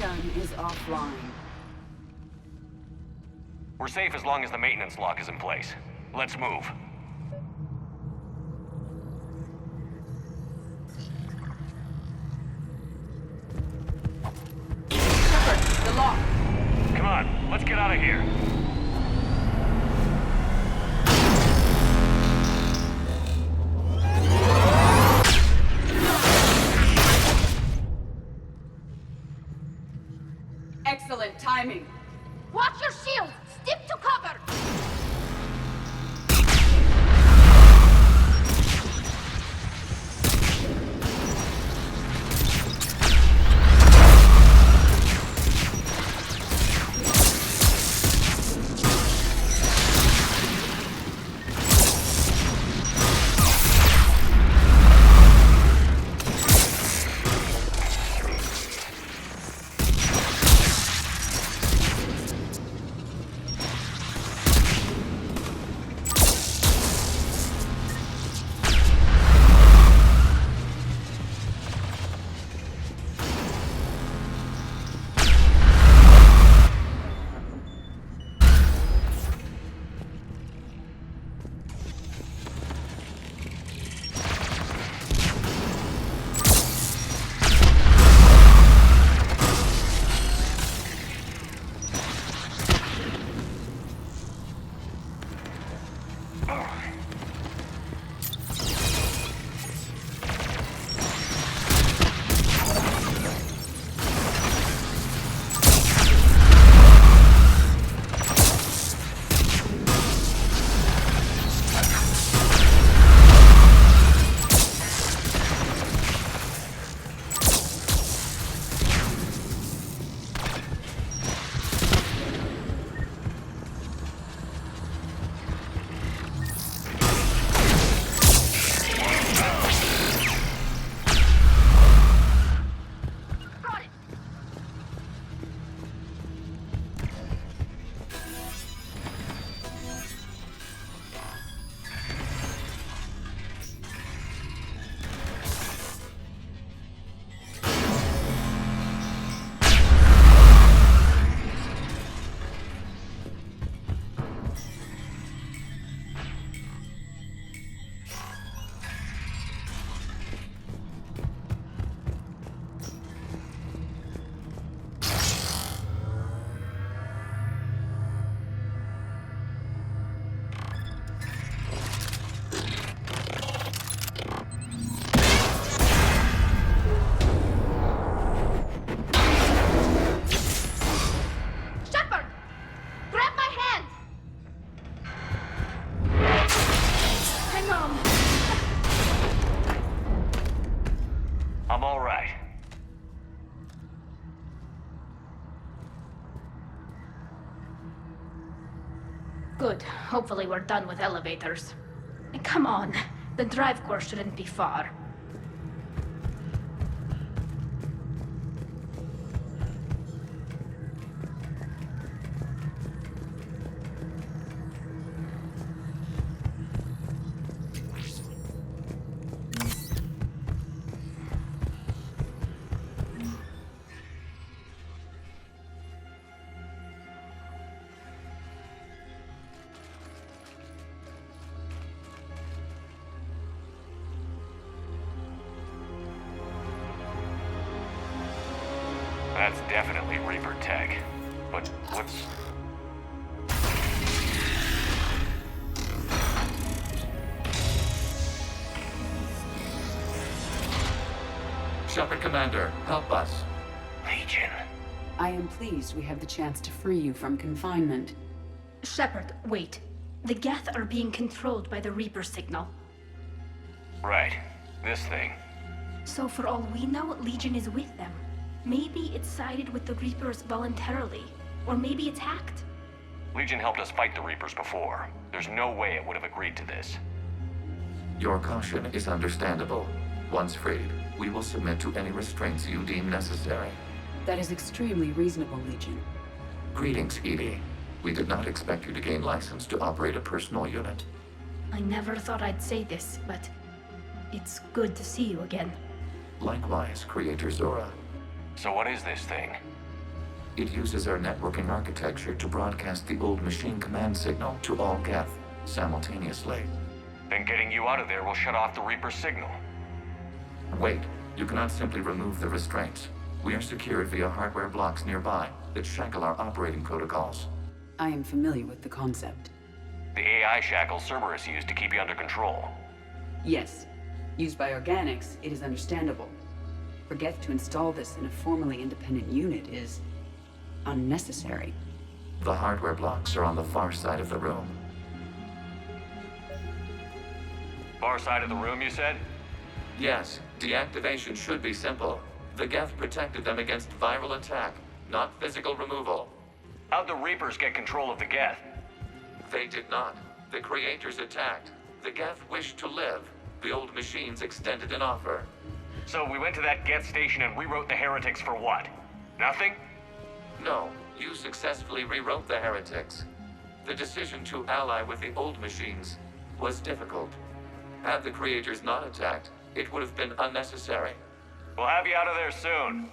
gun is offline. We're safe as long as the maintenance lock is in place. Let's move. Shepard, the lock. Come on, let's get out of here. Excellent timing. Watch your shields! Stick to cover! Good. Hopefully we're done with elevators. Come on. The drive course shouldn't be far. That's definitely Reaper tech. But what's... Shepard Commander, help us. Legion. I am pleased we have the chance to free you from confinement. Shepard, wait. The Geth are being controlled by the Reaper signal. Right. This thing. So for all we know, Legion is with them. Maybe it sided with the Reapers voluntarily. Or maybe it's hacked. Legion helped us fight the Reapers before. There's no way it would have agreed to this. Your caution is understandable. Once freed, we will submit to any restraints you deem necessary. That is extremely reasonable, Legion. Greetings, Edie. We did not expect you to gain license to operate a personal unit. I never thought I'd say this, but it's good to see you again. Likewise, Creator Zora. So what is this thing? It uses our networking architecture to broadcast the old machine command signal to all Geth simultaneously. Then getting you out of there will shut off the Reaper's signal. Wait, you cannot simply remove the restraints. We are secured via hardware blocks nearby that shackle our operating protocols. I am familiar with the concept. The AI shackles Cerberus used to keep you under control. Yes. Used by organics, it is understandable. For Geth to install this in a formally independent unit is unnecessary. The hardware blocks are on the far side of the room. Far side of the room, you said? Yes, deactivation should be simple. The Geth protected them against viral attack, not physical removal. How'd the Reapers get control of the Geth? They did not. The creators attacked. The Geth wished to live. The old machines extended an offer. So we went to that Geth station and rewrote the heretics for what? Nothing? No, you successfully rewrote the heretics. The decision to ally with the old machines was difficult. Had the creators not attacked, it would have been unnecessary. We'll have you out of there soon.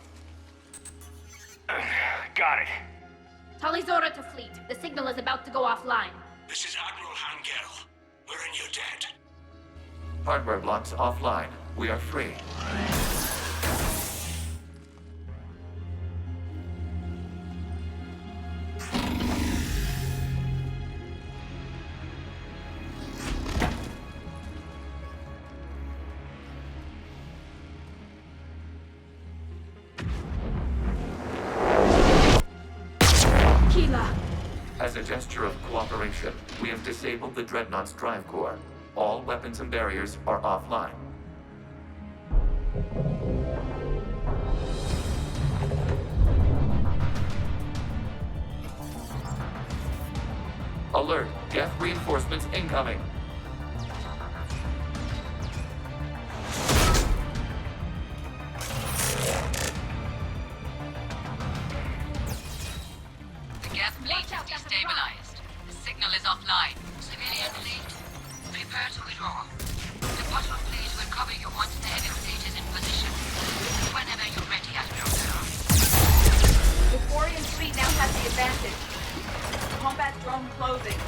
Got it. Talizora to fleet. The signal is about to go offline. This is Admiral Hangel. We're in your debt. Hardware blocks offline. We are free. As a gesture of cooperation, we have disabled the Dreadnought's drive core. All weapons and barriers are offline. Alert! Geth reinforcements incoming! Destabilized. The signal is offline. Civilian fleet, prepare to withdraw. The bottom fleet will cover you once the heavy fleet is in position. Whenever you're ready, Admiral. The Quarian fleet now has the advantage. Combat drone closing.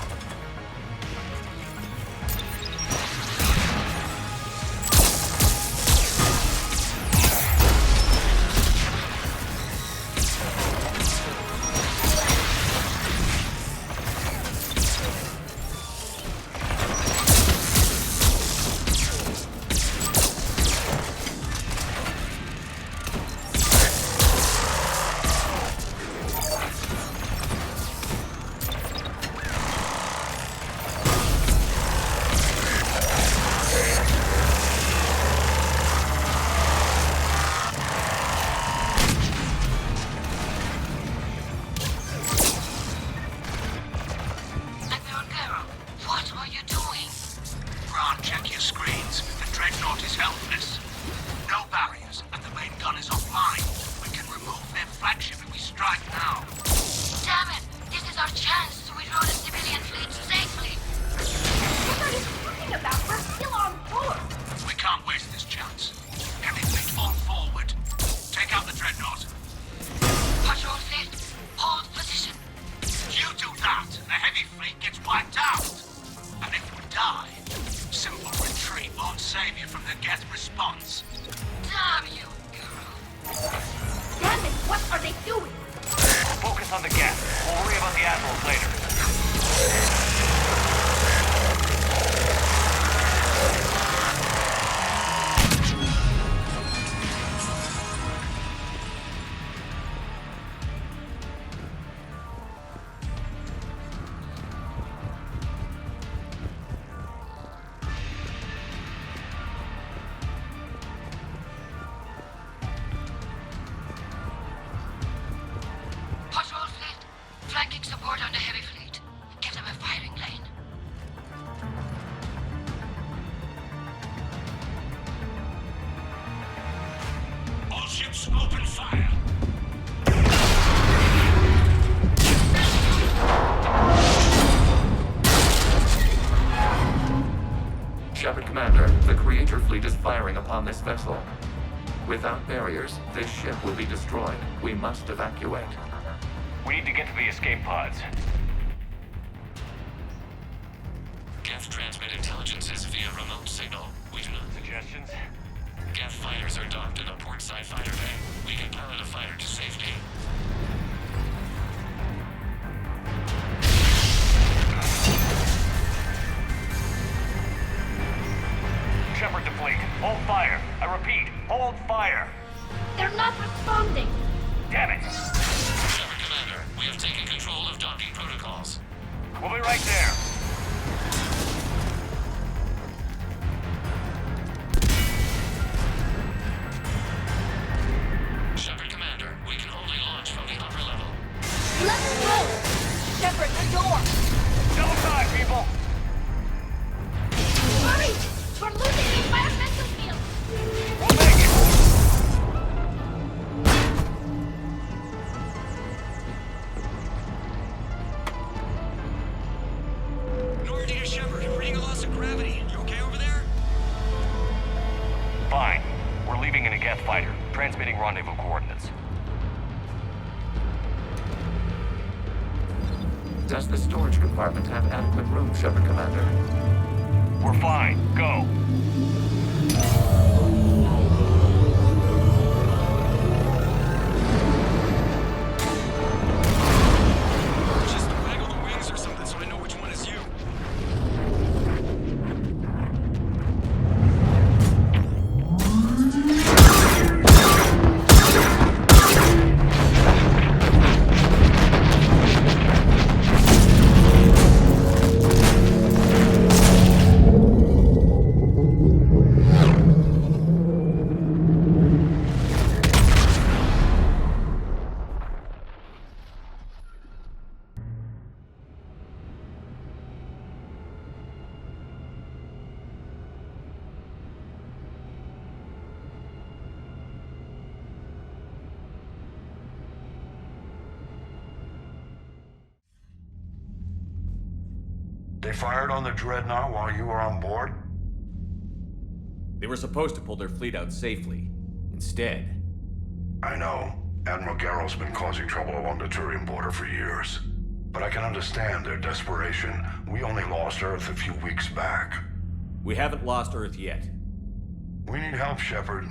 Open fire! Shepard Commander, the Creator fleet is firing upon this vessel. Without barriers, this ship will be destroyed. We must evacuate. We need to get to the escape pods. Geth transmit intelligences via remote signal. We do not... Suggestions? Geth fighters are docked in a portside fighter bay. We can pilot a fighter to safety. Shepard to fleet. Hold fire. I repeat, hold fire. They're not responding. Damn it. Shepard Commander, we have taken control of docking protocols. We'll be right there. Shepard Commander, we can only launch from the upper level. Let's go! Shepard, the door! Double time, people! Hurry! We're losing the environmental field! We'll make it! Normandy to Shepard, reading a loss of gravity. You okay over there? Fine. We're leaving in a Geth fighter, transmitting rendezvous coordinates. Does the storage compartment have adequate room, Shepard Commander? We're fine. Go. Just waggle the wings or something so I know which one is you. They fired on the Dreadnought while you were on board? They were supposed to pull their fleet out safely. Instead... I know. Admiral Garrow's been causing trouble along the Turian border for years. But I can understand their desperation. We only lost Earth a few weeks back. We haven't lost Earth yet. We need help, Shepard.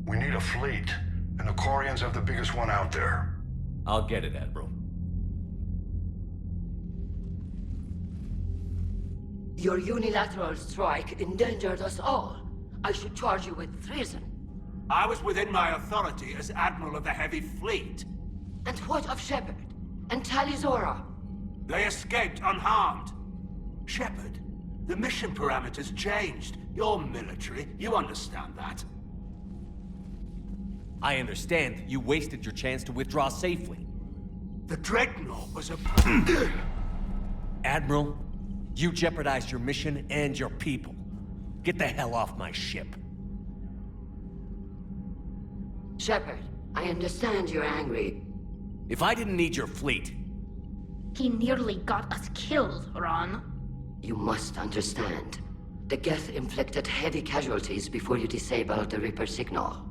We need a fleet. And the Quarians have the biggest one out there. I'll get it, Admiral. Your unilateral strike endangered us all. I should charge you with treason. I was within my authority as Admiral of the Heavy Fleet. And what of Shepard? And Talizora? They escaped unharmed. Shepard, the mission parameters changed. You're military, you understand that. I understand that you wasted your chance to withdraw safely. The Dreadnought was a... Admiral, you jeopardized your mission and your people. Get the hell off my ship. Shepard, I understand you're angry. If I didn't need your fleet... He nearly got us killed, Ron. You must understand. The Geth inflicted heavy casualties before you disabled the Reaper signal.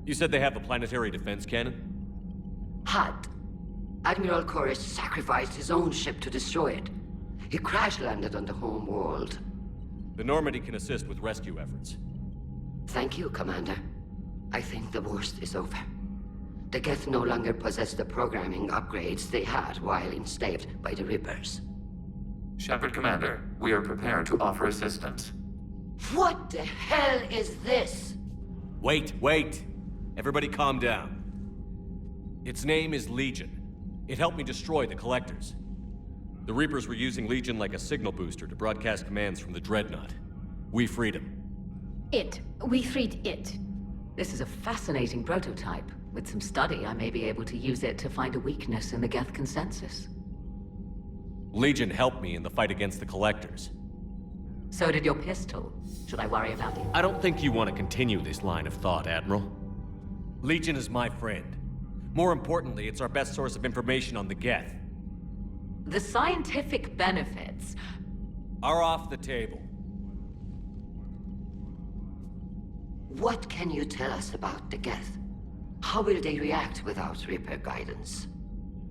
You said they have a planetary defense cannon? Had. Admiral Koris sacrificed his own ship to destroy it. He crash-landed on the home world. The Normandy can assist with rescue efforts. Thank you, Commander. I think the worst is over. The Geth no longer possess the programming upgrades they had while enslaved by the Reapers. Shepard Commander, we are prepared to offer assistance. What the hell is this? Wait. Everybody calm down. Its name is Legion. It helped me destroy the Collectors. The Reapers were using Legion like a signal booster to broadcast commands from the Dreadnought. We freed him. We freed it. This is a fascinating prototype. With some study, I may be able to use it to find a weakness in the Geth consensus. Legion helped me in the fight against the Collectors. So did your pistol. Should I worry about it? I don't think you want to continue this line of thought, Admiral. Legion is my friend. More importantly, it's our best source of information on the Geth. The scientific benefits are off the table. What can you tell us about the Geth? How will they react without Reaper guidance?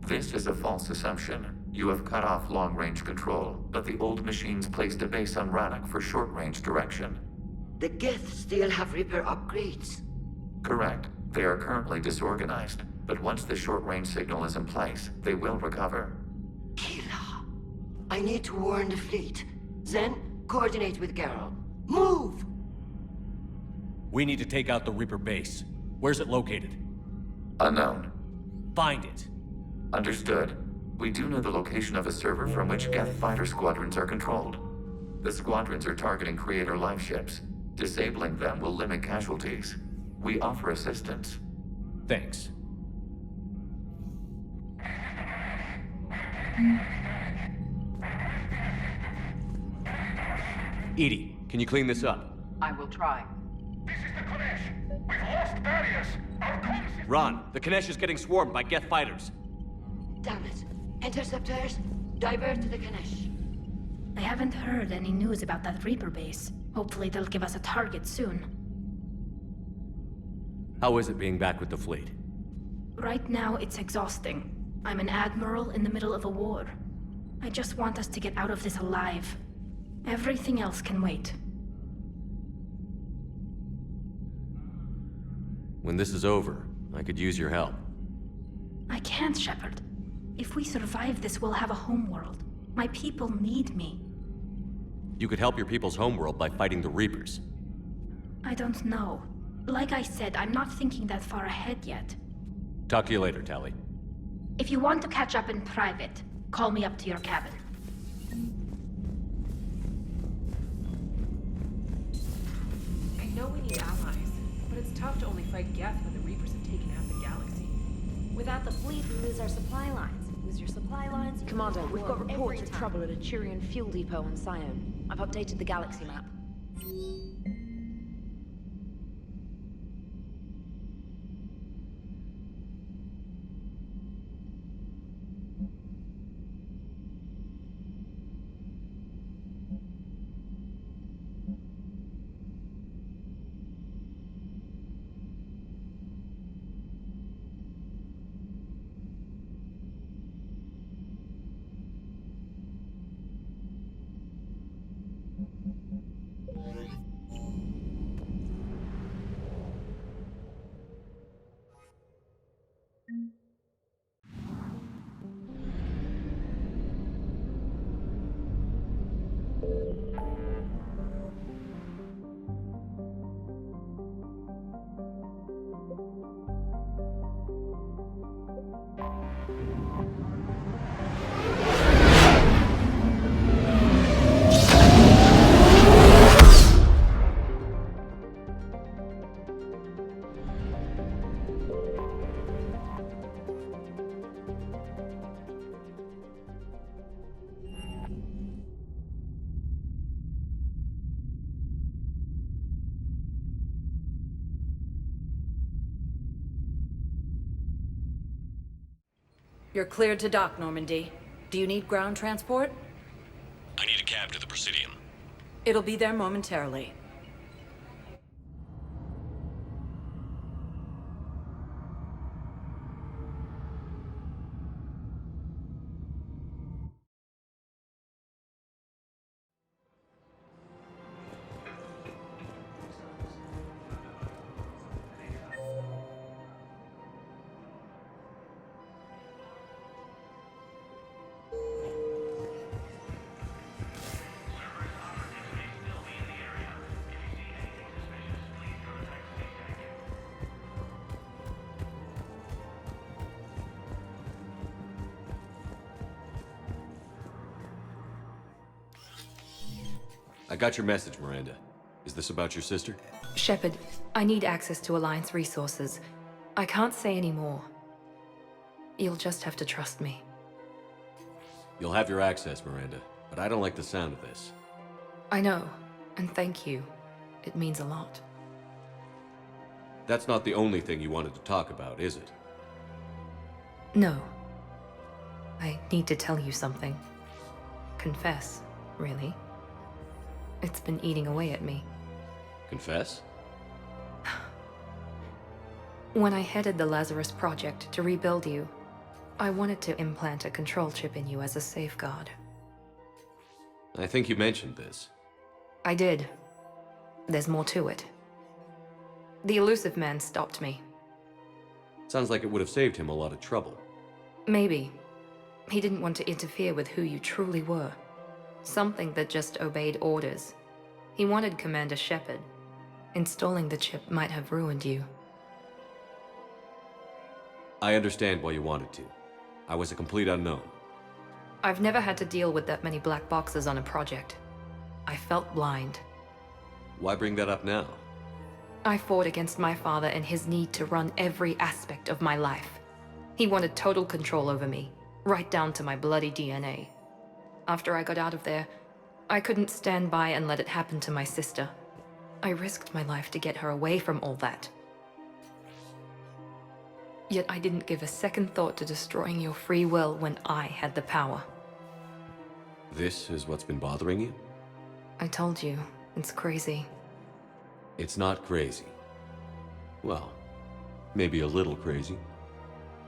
This is a false assumption. You have cut off long-range control, but the old machines placed a base on Rannoch for short-range direction. The Geth still have Reaper upgrades. Correct. They are currently disorganized, but once the short-range signal is in place, they will recover. Kila, I need to warn the fleet. Then, coordinate with Geralt. Move! We need to take out the Reaper base. Where's it located? Unknown. Find it. Understood. We do know the location of a server from which Geth fighter squadrons are controlled. The squadrons are targeting Creator life ships. Disabling them will limit casualties. We offer assistance. Thanks. Edie, can you clean this up? I will try. This is the Konesh. We've lost barriers. Our comms... Ron, the Konesh is getting swarmed by Geth fighters. Damn it. Interceptors, divert to the Ganesh. I haven't heard any news about that Reaper base. Hopefully they'll give us a target soon. How is it being back with the fleet? Right now, it's exhausting. I'm an admiral in the middle of a war. I just want us to get out of this alive. Everything else can wait. When this is over, I could use your help. I can't, Shepard. If we survive this, we'll have a homeworld. My people need me. You could help your people's homeworld by fighting the Reapers. I don't know. Like I said, I'm not thinking that far ahead yet. Talk to you later, Tali. If you want to catch up in private, call me up to your cabin. I know we need allies, but it's tough to only fight Geth when the Reapers have taken half the galaxy. Without the fleet, we lose our supply lines. Lose your supply lines... Commander, we've got reports of trouble at a Turian fuel depot on Sion. I've updated the galaxy map. You're cleared to dock, Normandy. Do you need ground transport? I need a cab to the Presidium. It'll be there momentarily. I got your message, Miranda. Is this about your sister? Shepard, I need access to Alliance resources. I can't say any more. You'll just have to trust me. You'll have your access, Miranda, but I don't like the sound of this. I know, and thank you. It means a lot. That's not the only thing you wanted to talk about, is it? No. I need to tell you something. Confess, really. It's been eating away at me. Confess? When I headed the Lazarus Project to rebuild you, I wanted to implant a control chip in you as a safeguard. I think you mentioned this. I did. There's more to it. The elusive man stopped me. Sounds like it would have saved him a lot of trouble. Maybe. He didn't want to interfere with who you truly were. Something that just obeyed orders. He wanted Commander Shepard. Installing the chip might have ruined you. I understand why you wanted to. I was a complete unknown. I've never had to deal with that many black boxes on a project. I felt blind. Why bring that up now? I fought against my father and his need to run every aspect of my life. He wanted total control over me, right down to my bloody DNA. After I got out of there, I couldn't stand by and let it happen to my sister. I risked my life to get her away from all that. Yet I didn't give a second thought to destroying your free will when I had the power. This is what's been bothering you? I told you, it's crazy. It's not crazy. Well, maybe a little crazy.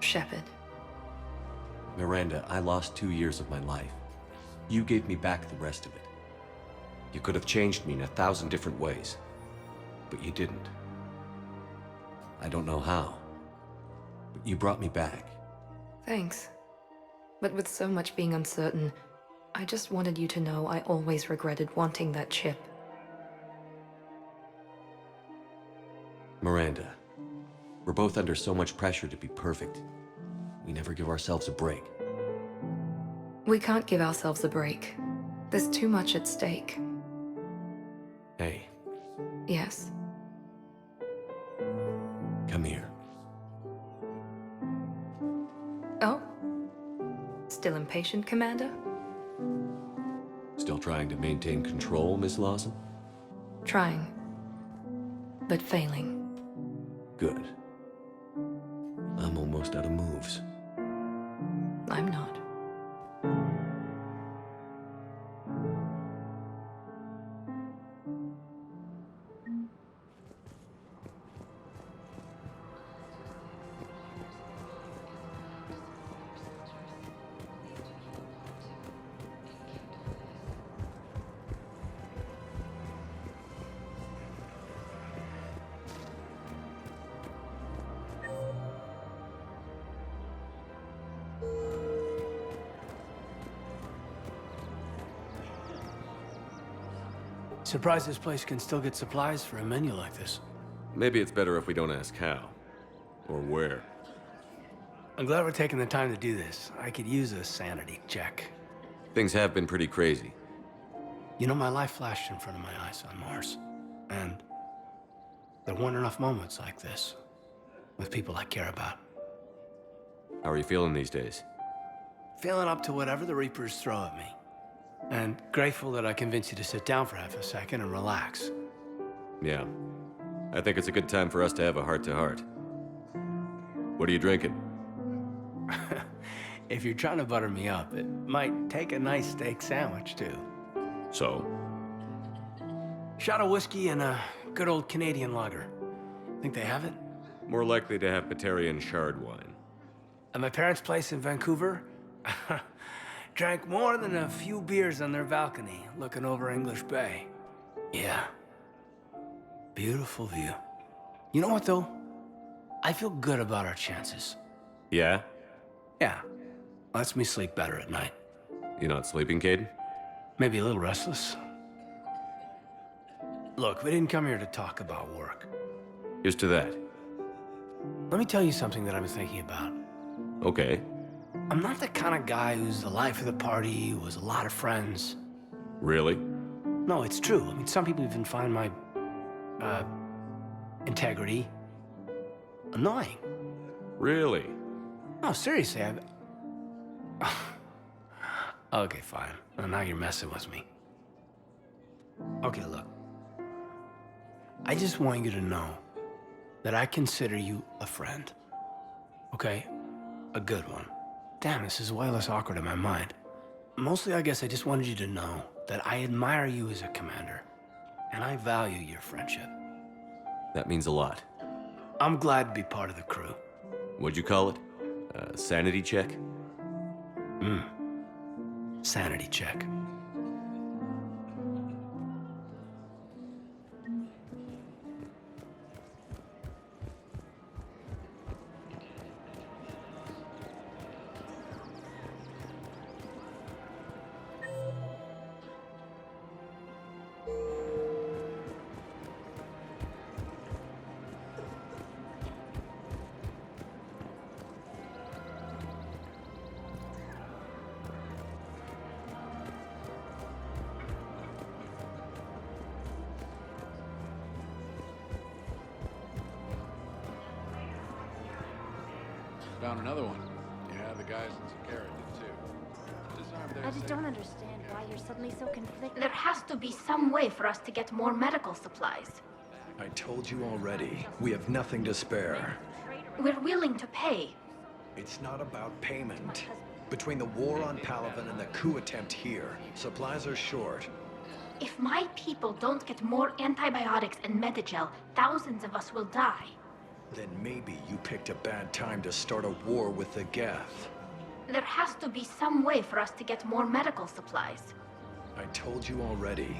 Shepard. Miranda, I lost 2 years of my life. You gave me back the rest of it. You could have changed me in 1,000 different ways, but you didn't. I don't know how, but you brought me back. Thanks. But with so much being uncertain, I just wanted you to know I always regretted wanting that chip. Miranda, we're both under so much pressure to be perfect. We never give ourselves a break. We can't give ourselves a break. There's too much at stake. Hey. Yes? Come here. Oh? Still impatient, Commander? Still trying to maintain control, Miss Lawson? Trying. But failing. Good. I'm almost out of moves. I'm not. Surprised this place can still get supplies for a menu like this. Maybe it's better if we don't ask how. Or where. I'm glad we're taking the time to do this. I could use a sanity check. Things have been pretty crazy. You know, my life flashed in front of my eyes on Mars. And there weren't enough moments like this with people I care about. How are you feeling these days? Feeling up to whatever the Reapers throw at me. And grateful that I convinced you to sit down for half a second and relax. Yeah. I think it's a good time for us to have a heart-to-heart. What are you drinking? If you're trying to butter me up, it might take a nice steak sandwich, too. So? Shot of whiskey and a good old Canadian lager. Think they have it? More likely to have Batarian shard wine. At my parents' place in Vancouver, drank more than a few beers on their balcony, looking over English Bay. Yeah. Beautiful view. You know what, though? I feel good about our chances. Yeah? Yeah. Lets me sleep better at night. You not sleeping, Caden? Maybe a little restless. Look, we didn't come here to talk about work. Here's to that. Let me tell you something that I'm thinking about. Okay. I'm not the kind of guy who's the life of the party, who has a lot of friends. Really? No, it's true. I mean, some people even find my, integrity annoying. Really? No, seriously, Okay, fine. Well, now you're messing with me. Okay, look. I just want you to know that I consider you a friend. Okay? A good one. Damn, this is way less awkward in my mind. Mostly, I guess I just wanted you to know that I admire you as a commander, and I value your friendship. That means a lot. I'm glad to be part of the crew. What'd you call it? Sanity check? Sanity check. Found another one. Yeah, the guys in Zakara did too. Disarmed their I just safe. don't understand why you're suddenly so conflicted. There has to be some way for us to get more medical supplies. I told you already, we have nothing to spare. We're willing to pay. It's not about payment. Between the war on Palaven and the coup attempt here, supplies are short. If my people don't get more antibiotics and Medigel, thousands of us will die. Then maybe you picked a bad time to start a war with the Geth. There has to be some way for us to get more medical supplies. I told you already,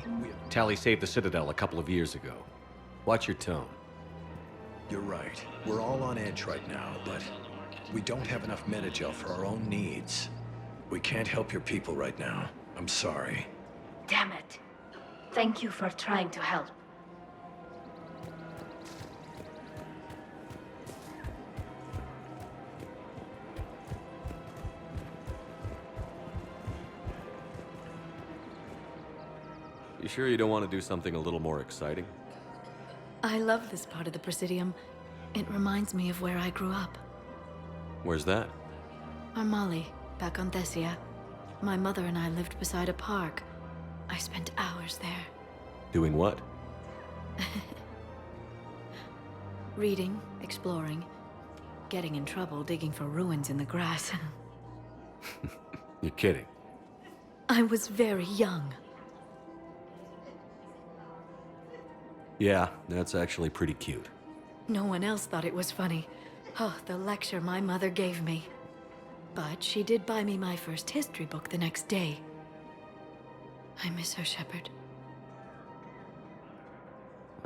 Tali saved the Citadel a couple of years ago. Watch your tone. You're right. We're all on edge right now, but we don't have enough Medigel for our own needs. We can't help your people right now. I'm sorry. Damn it. Thank you for trying to help. You sure you don't want to do something a little more exciting? I love this part of the Presidium. It reminds me of where I grew up. Where's that? Armali, back on Thessia. My mother and I lived beside a park. I spent hours there. Doing what? Reading, exploring, getting in trouble digging for ruins in the grass. You're kidding. I was very young. Yeah, that's actually pretty cute. No one else thought it was funny. Oh, the lecture my mother gave me. But she did buy me my first history book the next day. I miss her, Shepard.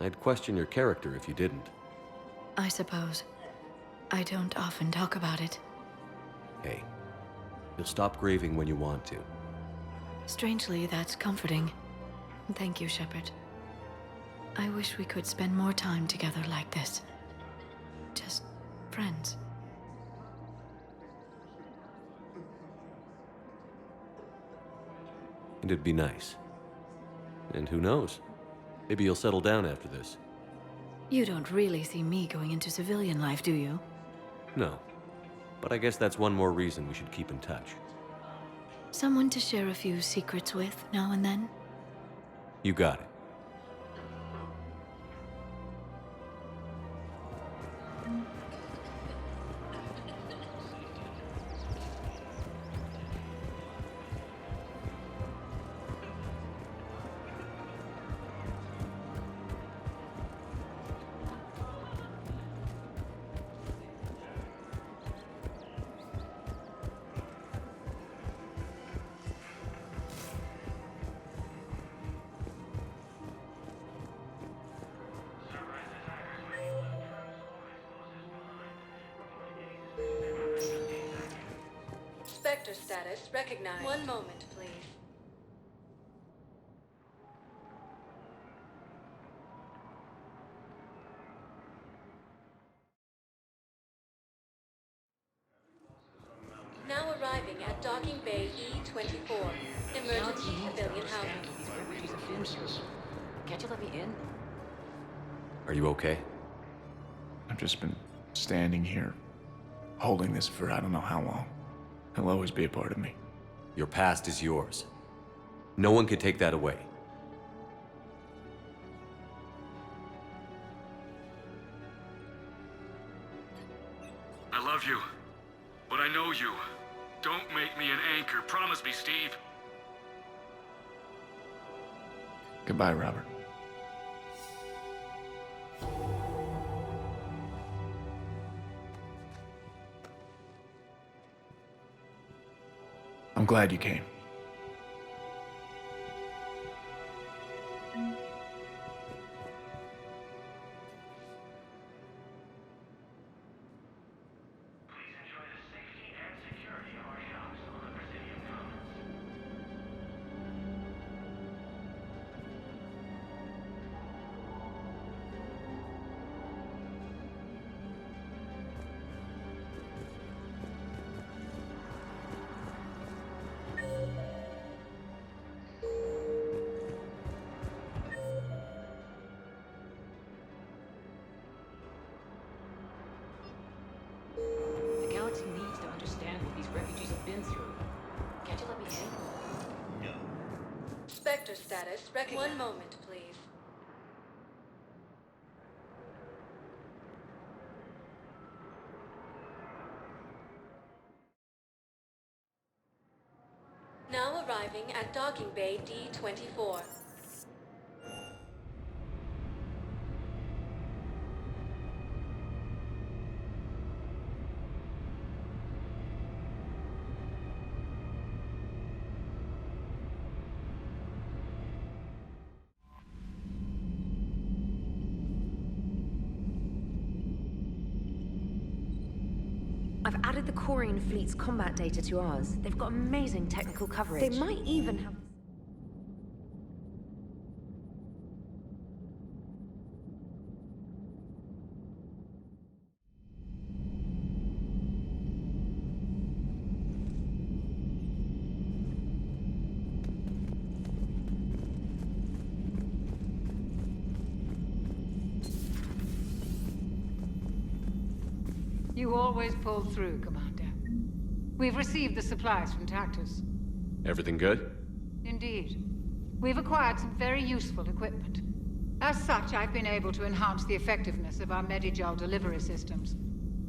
I'd question your character if you didn't. I suppose. I don't often talk about it. Hey, you'll stop grieving when you want to. Strangely, that's comforting. Thank you, Shepard. I wish we could spend more time together like this. Just friends. And it'd be nice. And who knows? Maybe you'll settle down after this. You don't really see me going into civilian life, do you? No. But I guess that's one more reason we should keep in touch. Someone to share a few secrets with now and then? You got it. Spectre status recognized. One moment, please. Now arriving at Docking Bay E-24. Emergency civilian housing. Can't you let me in? Are you okay? I've just been standing here, holding this for I don't know how long. It'll always be a part of me. Your past is yours. No one can take that away. I love you, but I know you. Don't make me an anchor. Promise me, Steve. Goodbye, Robert. glad you came. The galaxy needs to understand what these refugees have been through. Can't you let me in? No. Spectre status. One moment, please. Now arriving at docking bay D-24. I've added the Quarian fleet's combat data to ours. They've got amazing technical coverage. They might even have... You always pull through, Commander. We've received the supplies from Tactus. Everything good? Indeed. We've acquired some very useful equipment. As such, I've been able to enhance the effectiveness of our Medigel delivery systems.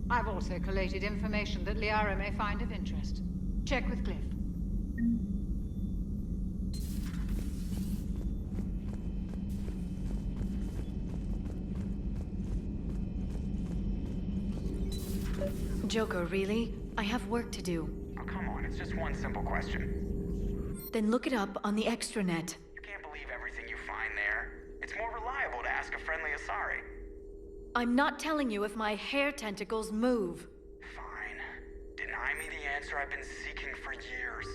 I've also collated information that Liara may find of interest. Check with Cliff. Joker, really? I have work to do. Oh, come on, it's just one simple question. Then look it up on the extranet. You can't believe everything you find there. It's more reliable to ask a friendly Asari. I'm not telling you if my hair tentacles move. Fine. Deny me the answer I've been seeking for years.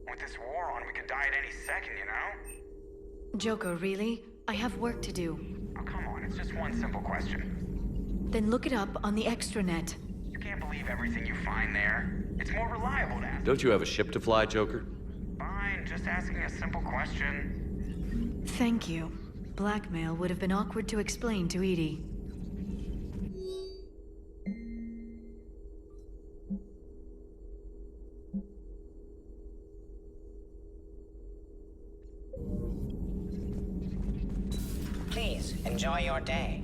With this war on, we could die at any second, you know? Joker, really? I have work to do. Oh, come on, it's just one simple question. Then look it up on the extranet. You can't believe everything you find there. It's more reliable to ask. Don't you have a ship to fly, Joker? Fine, just asking a simple question. Thank you. Blackmail would have been awkward to explain to Edie. Please, enjoy your day.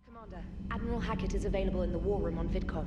Commander, Admiral Hackett is available in the war room on VidCon.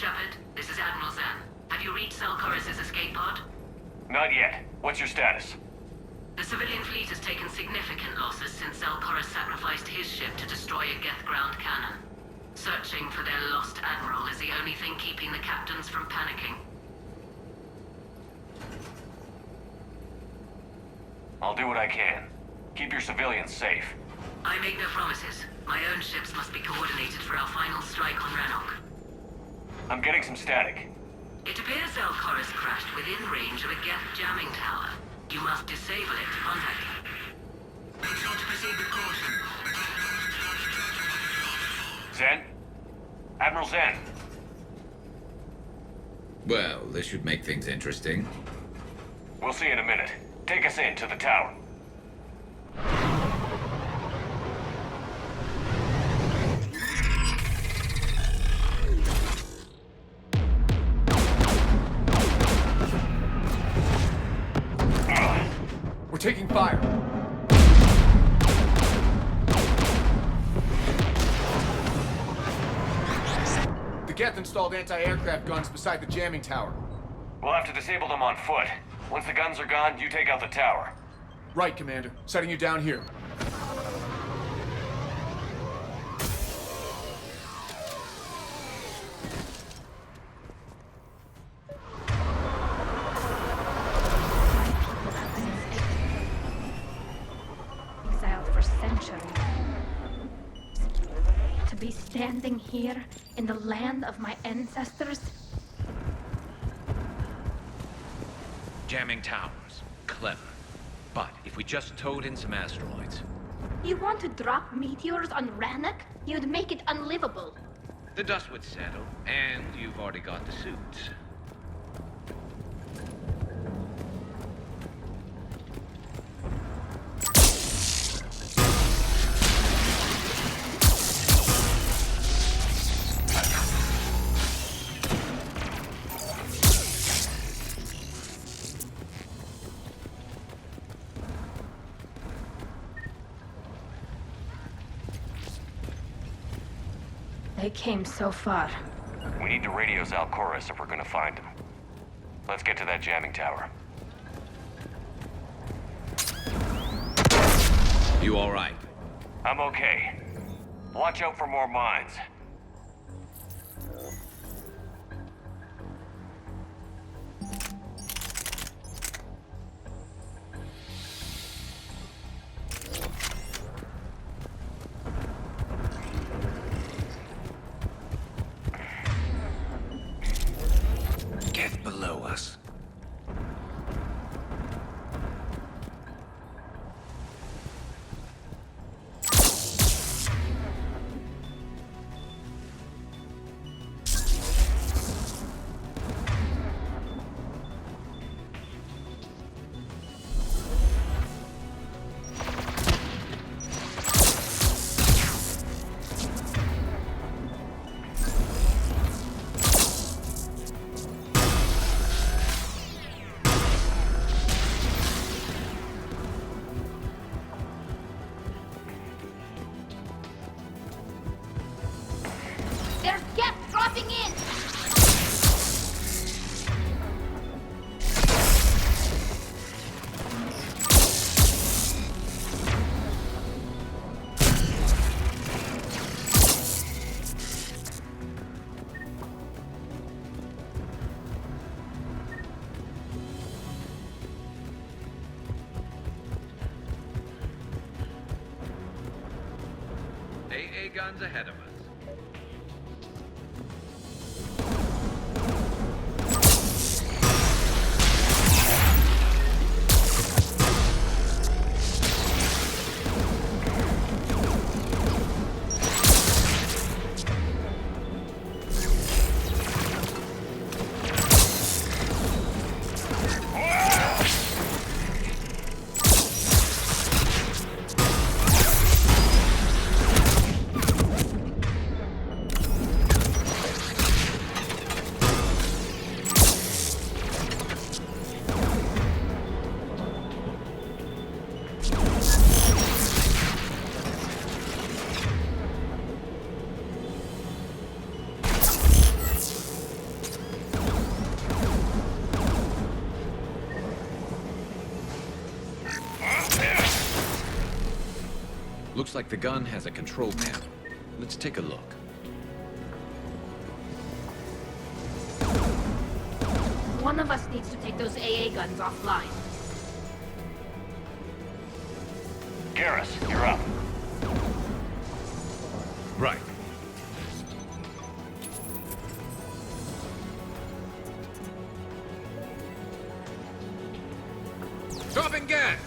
Shepard. This is Admiral Zen. Have you reached Selchoris' escape pod? Not yet. What's your status? The civilian fleet has taken significant losses since Selchoris sacrificed his ship to destroy a Geth ground cannon. Searching for their lost admiral is the only thing keeping the captains from panicking. I'll do what I can. Keep your civilians safe. I make no promises. My own ships must be coordinated for our final strike on Rannoch. I'm getting some static. It appears Selchoris crashed within range of a Geth jamming tower. You must disable it to contact him. Consult to proceed with caution. Zen? Admiral Zen? Well, this should make things interesting. We'll see in a minute. Take us in to the tower. We're taking fire. The Geth installed anti-aircraft guns beside the jamming tower. We'll have to disable them on foot. Once the guns are gone, you take out the tower. Right, Commander. Setting you down here. Exiled for centuries. To be standing here in the land of my ancestors. Jamming towers. Clever. But if we just towed in some asteroids... You want to drop meteors on Rannoch? You'd make it unlivable. The dust would settle, and you've already got the suits. They came so far. We need to radio Selchoris if we're gonna find him. Let's get to that jamming tower. You all right? I'm okay. Watch out for more mines. Get below us. There's Geth dropping in! AA guns ahead of us. Looks like the gun has a control panel. Let's take a look. One of us needs to take those AA guns offline. Garrus, you're up. Right. Dropping gas!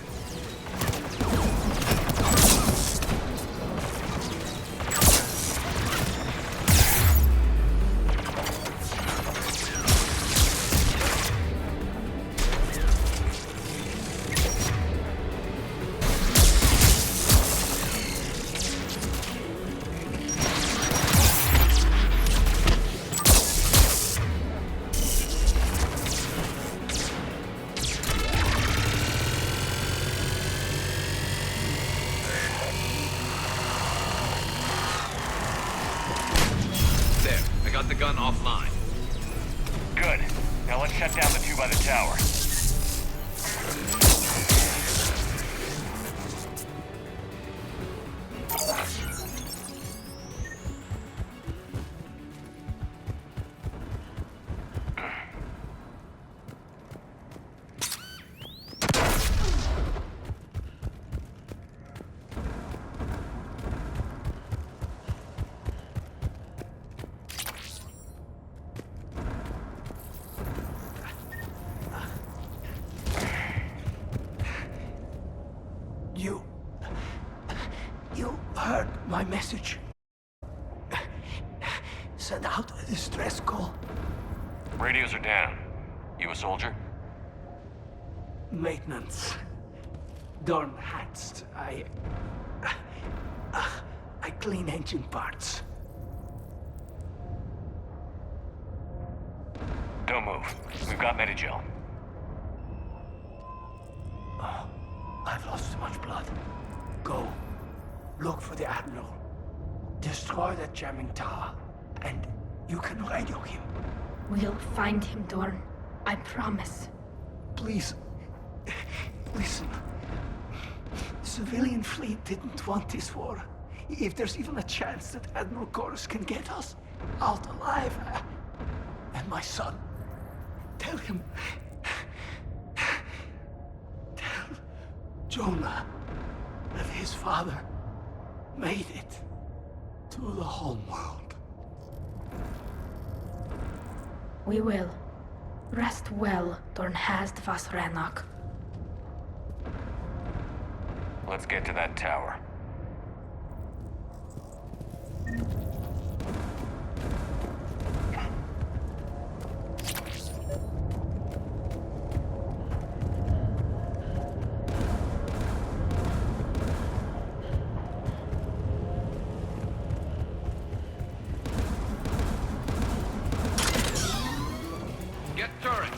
Got the gun offline. Good. Now let's shut down the two by the tower. You heard my message. Send out a distress call. Radios are down. You a soldier? Maintenance. Dorn Hatst. I clean engine parts. Don't move. We've got Medigel. Oh, I've lost too much blood. Go. Look for the Admiral. Destroy that jamming tower. And you can radio him. We'll find him, Dorn. I promise. Please. Listen. The civilian fleet didn't want this war. If there's even a chance that Admiral Chorus can get us out alive. And my son. Tell him. Tell Jonah that his father made it to the home world. We will. Rest well, Dorn Hast vas Rannoch. Let's get to that tower. Get turret!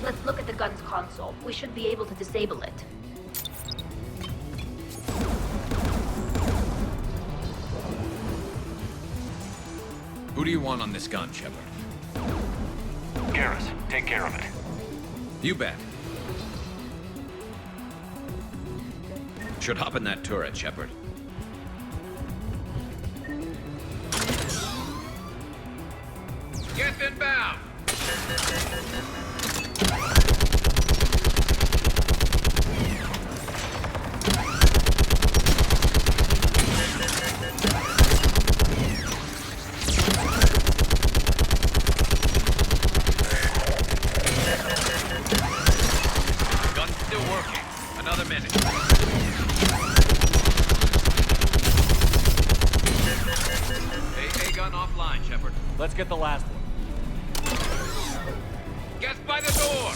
Let's look at the gun's console. We should be able to disable it. Who do you want on this gun, Shepard? Garrus, take care of it. You bet. Should hop in that turret, Shepard. Get inbound! Another minute. AA gun offline, Shepard. Let's get the last one. Get by the door!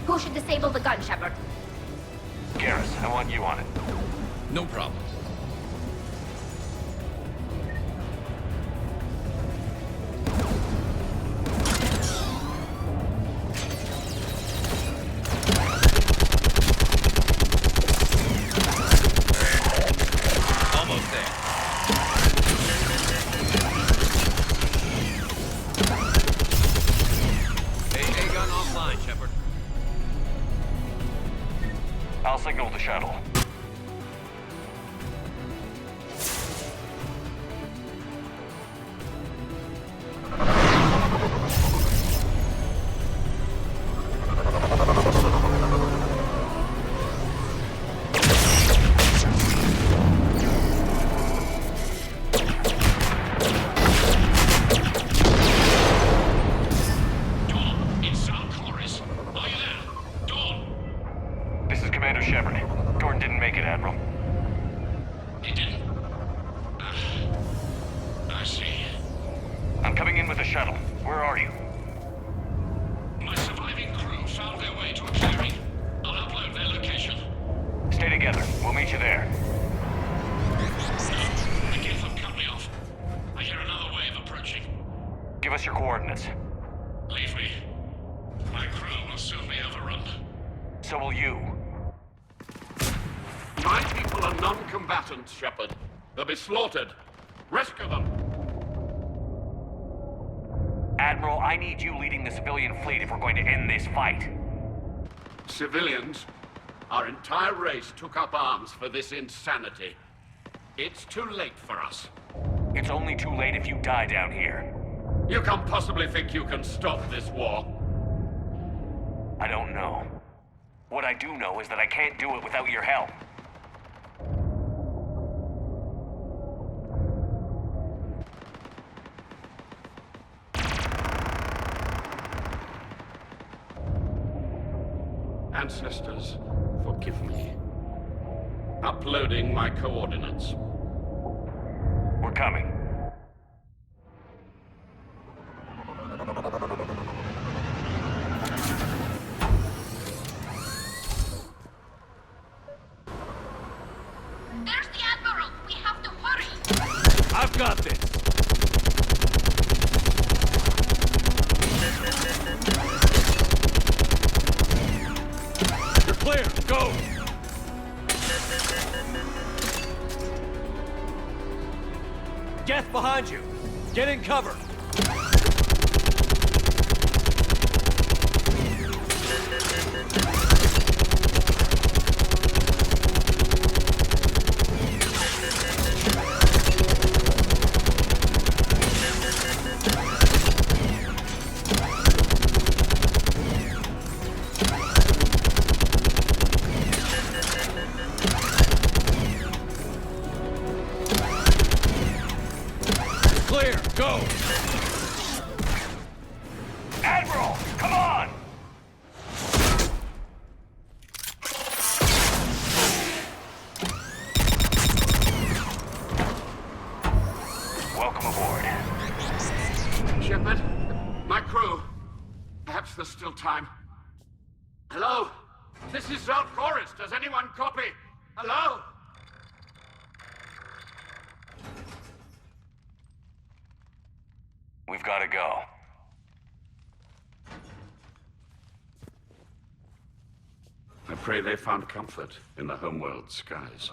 Who should disable the gun, Shepard? Garrus, I want you on it. No problem. Almost there. AA gun offline, Shepard. I'll signal the shuttle. This is Commander Shepard. Gordon didn't make it, Admiral. He didn't? I see. I'm coming in with the shuttle. Where are you? My surviving crew found their way to a clearing. I'll upload their location. Stay together. We'll meet you there. The Geth have cut me off. I hear another wave approaching. Give us your coordinates. Leave me. My crew will soon be overrun. So will you. My people are non-combatants, Shepard. They'll be slaughtered. Rescue them. Admiral, I need you leading the civilian fleet if we're going to end this fight. Civilians? Our entire race took up arms for this insanity. It's too late for us. It's only too late if you die down here. You can't possibly think you can stop this war. I don't know. What I do know is that I can't do it without your help. Ancestors, forgive me. Uploading my coordinates. We're coming. There's the Admiral! We have to hurry! I've got this! You're clear! Go! Geth behind you! Get in cover! Clear! Go! Admiral! Come on! Welcome aboard. Shepard, my crew. Perhaps there's still time. Hello? This is Zalcoris. Does anyone copy? Hello? We've got to go. I pray they found comfort in the homeworld skies.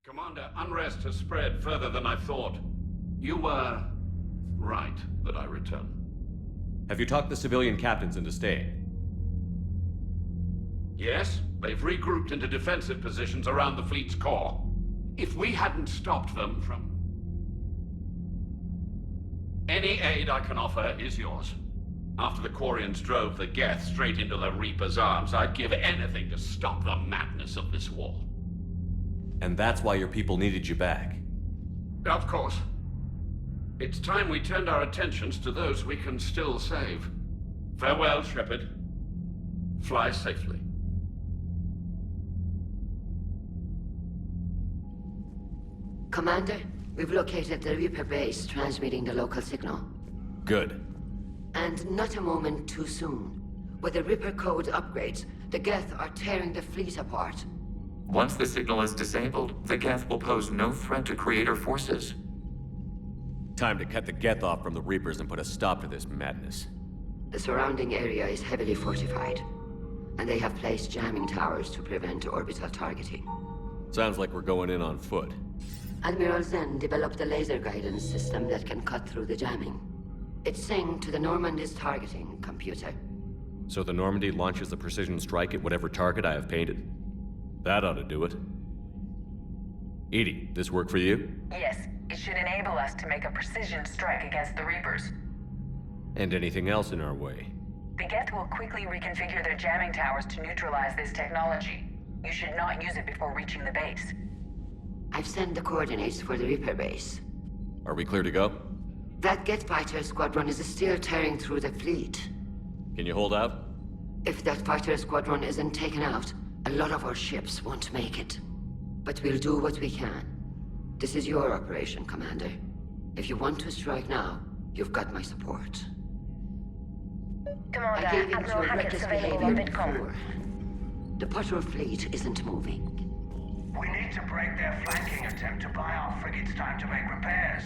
Commander, unrest has spread further than I thought. You were right that I return. Have you talked the civilian captains into staying? Yes, they've regrouped into defensive positions around the fleet's core. If we hadn't stopped them from... Any aid I can offer is yours. After the Quarians drove the Geth straight into the Reaper's arms, I'd give anything to stop the madness of this war. And that's why your people needed you back. Of course. It's time we turned our attentions to those we can still save. Farewell, Shepard. Fly safely. Commander, we've located the Reaper base transmitting the local signal. Good. And not a moment too soon. With the Reaper code upgrades, the Geth are tearing the fleet apart. Once the signal is disabled, the Geth will pose no threat to Creator forces. Time to cut the Geth off from the Reapers and put a stop to this madness. The surrounding area is heavily fortified, and they have placed jamming towers to prevent orbital targeting. Sounds like we're going in on foot. Admiral Zen developed a laser guidance system that can cut through the jamming. It's synced to the Normandy's targeting computer. So the Normandy launches a precision strike at whatever target I have painted? That ought to do it. Edie, this work for you? Yes, it should enable us to make a precision strike against the Reapers. And anything else in our way? The Geth will quickly reconfigure their jamming towers to neutralize this technology. You should not use it before reaching the base. I've sent the coordinates for the Reaper base. Are we clear to go? That Geth fighter squadron is still tearing through the fleet. Can you hold out? If that fighter squadron isn't taken out, a lot of our ships won't make it. But we'll do what we can. This is your operation, Commander. If you want to strike now, you've got my support. Commander, I gave in to Admiral your Hackett's reckless available on behavior Bitcom. before. The patrol fleet isn't moving. We need to break their flanking attempt to buy our frigates time to make repairs.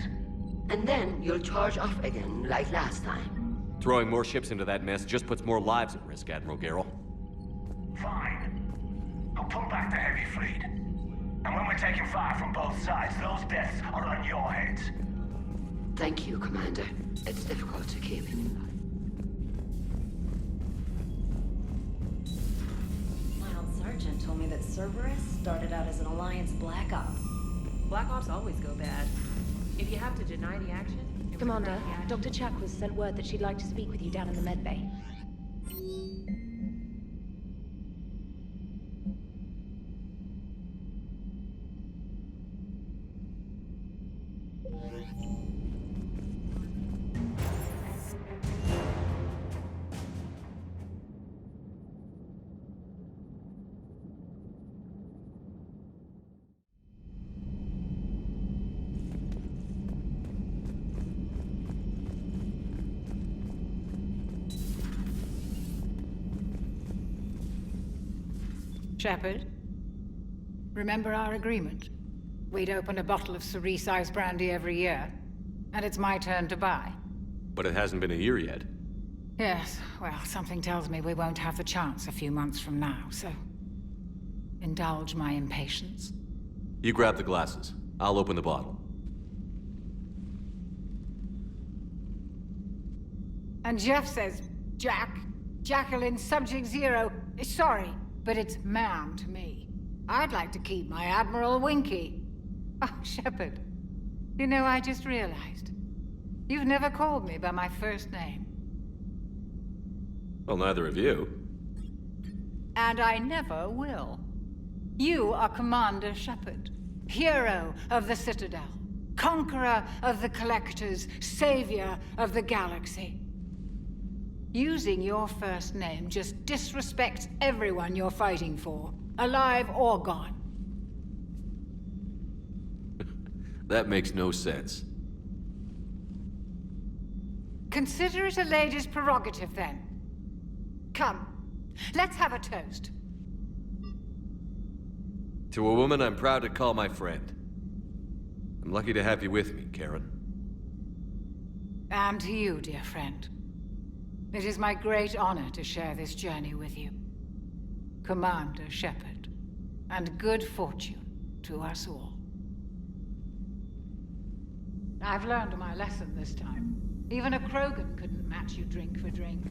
And then you'll charge off again, like last time. Throwing more ships into that mess just puts more lives at risk, Admiral Garrel. Fine. I'll pull back the heavy fleet. And when we're taking fire from both sides, those deaths are on your heads. Thank you, Commander. It's difficult to keep. My old sergeant told me that Cerberus started out as an Alliance Black Op. Black Ops always go bad. If you have to deny the action... Commander, Dr. Chakwas sent word that she'd like to speak with you down in the medbay. Shepard, remember our agreement? We'd open a bottle of cerise ice brandy every year, and it's my turn to buy. But it hasn't been a year yet. Yes, well, something tells me we won't have the chance a few months from now, so... indulge my impatience. You grab the glasses. I'll open the bottle. And Jeff says, Jack, Jacqueline, Subject Zero, sorry, but it's ma'am to me. I'd like to keep my Admiral Winky. Oh, Shepard, you know, I just realized. You've never called me by my first name. Well, neither of you. And I never will. You are Commander Shepard, hero of the Citadel, conqueror of the Collectors, savior of the galaxy. Using your first name just disrespects everyone you're fighting for, alive or gone. That makes no sense. Consider it a lady's prerogative, then. Come, let's have a toast. To a woman I'm proud to call my friend. I'm lucky to have you with me, Karen. And to you, dear friend. It is my great honor to share this journey with you. Commander Shepard. And good fortune to us all. I've learned my lesson this time. Even a Krogan couldn't match you drink for drink.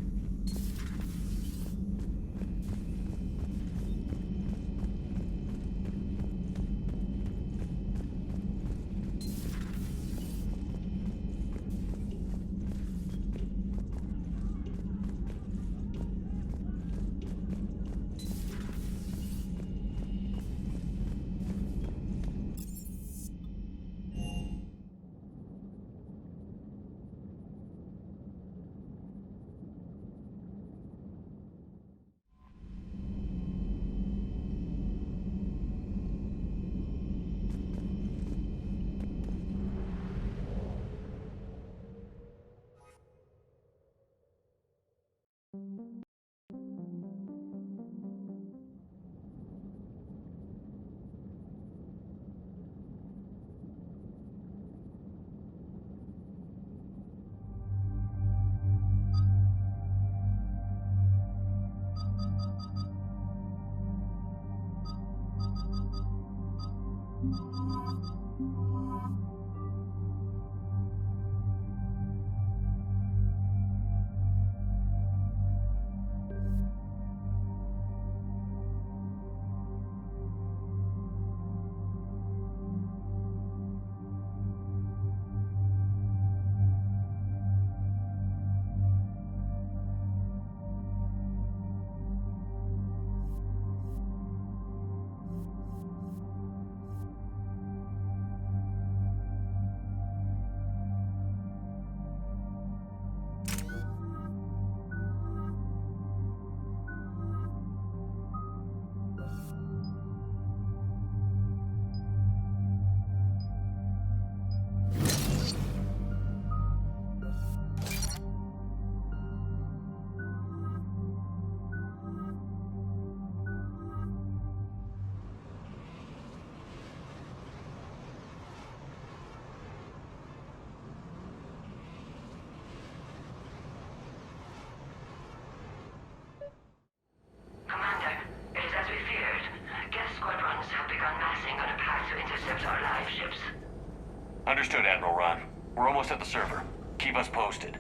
Understood, Admiral Ron. We're almost at the server. Keep us posted.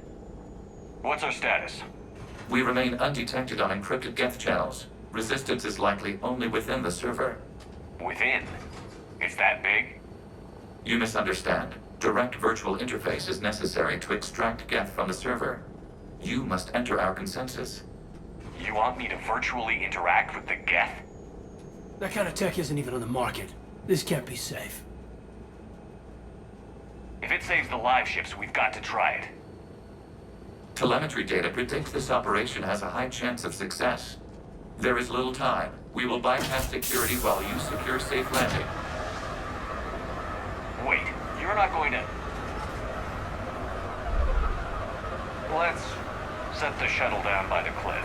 What's our status? We remain undetected on encrypted Geth channels. Resistance is likely only within the server. Within? It's that big? You misunderstand. Direct virtual interface is necessary to extract Geth from the server. You must enter our consensus. You want me to virtually interact with the Geth? That kind of tech isn't even on the market. This can't be safe. If it saves the live ships, we've got to try it. Telemetry data predicts this operation has a high chance of success. There is little time. We will bypass security while you secure safe landing. Wait, you're not going to... Let's set the shuttle down by the cliff.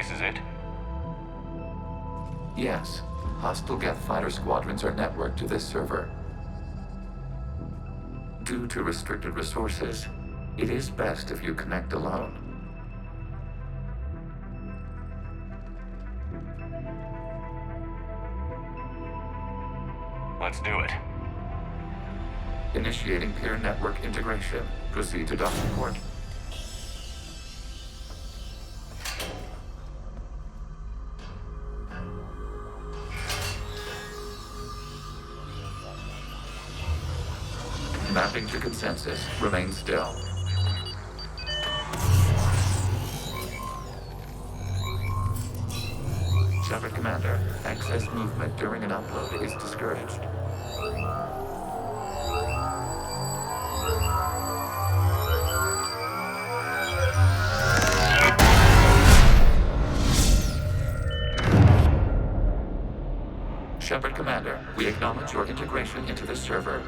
This is it? Yes. Hostile Geth fighter squadrons are networked to this server. Due to restricted resources, it is best if you connect alone. Let's do it. Initiating peer network integration. Proceed to docking port. Mapping to consensus. Remain still. Shepard Commander, access movement during an upload is discouraged. Shepard Commander, we acknowledge your integration into this server.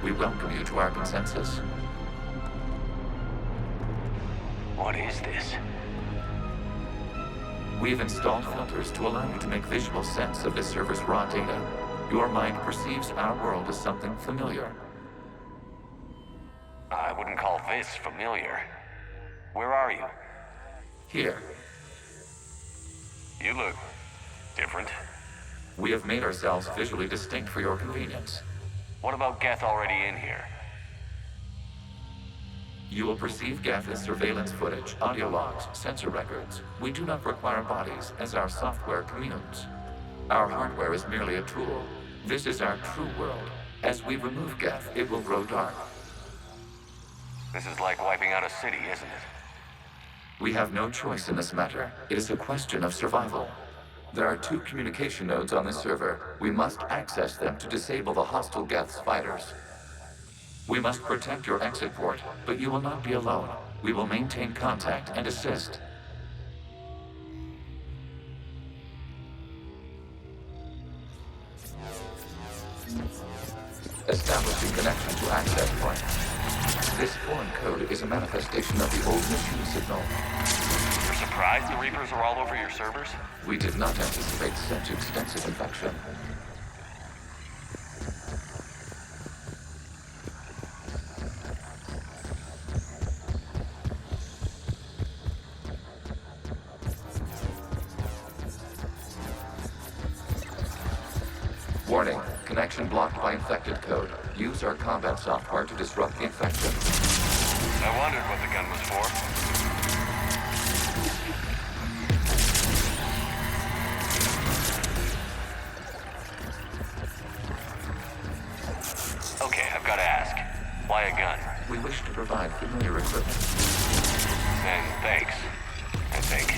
We welcome you to our consensus. What is this? We've installed filters to allow you to make visual sense of this server's raw data. Your mind perceives our world as something familiar. I wouldn't call this familiar. Where are you? Here. You look different. We have made ourselves visually distinct for your convenience. What about Geth already in here? You will perceive Geth as surveillance footage, audio logs, sensor records. We do not require bodies, as our software communes. Our hardware is merely a tool. This is our true world. As we remove Geth, it will grow dark. This is like wiping out a city, isn't it? We have no choice in this matter. It is a question of survival. There are 2 communication nodes on this server. We must access them to disable the hostile Geth's fighters. We must protect your exit port, but you will not be alone. We will maintain contact and assist. Establishing connection to access point. This foreign code is a manifestation of the old machine signal. You're surprised the Reapers are all over your servers? We did not anticipate such extensive infection. Warning, connection blocked by infected code. Use our combat software to disrupt the infection. I wondered what the gun was for. Okay, I've got to ask. Why a gun? We wish to provide familiar equipment. Then thanks, I think.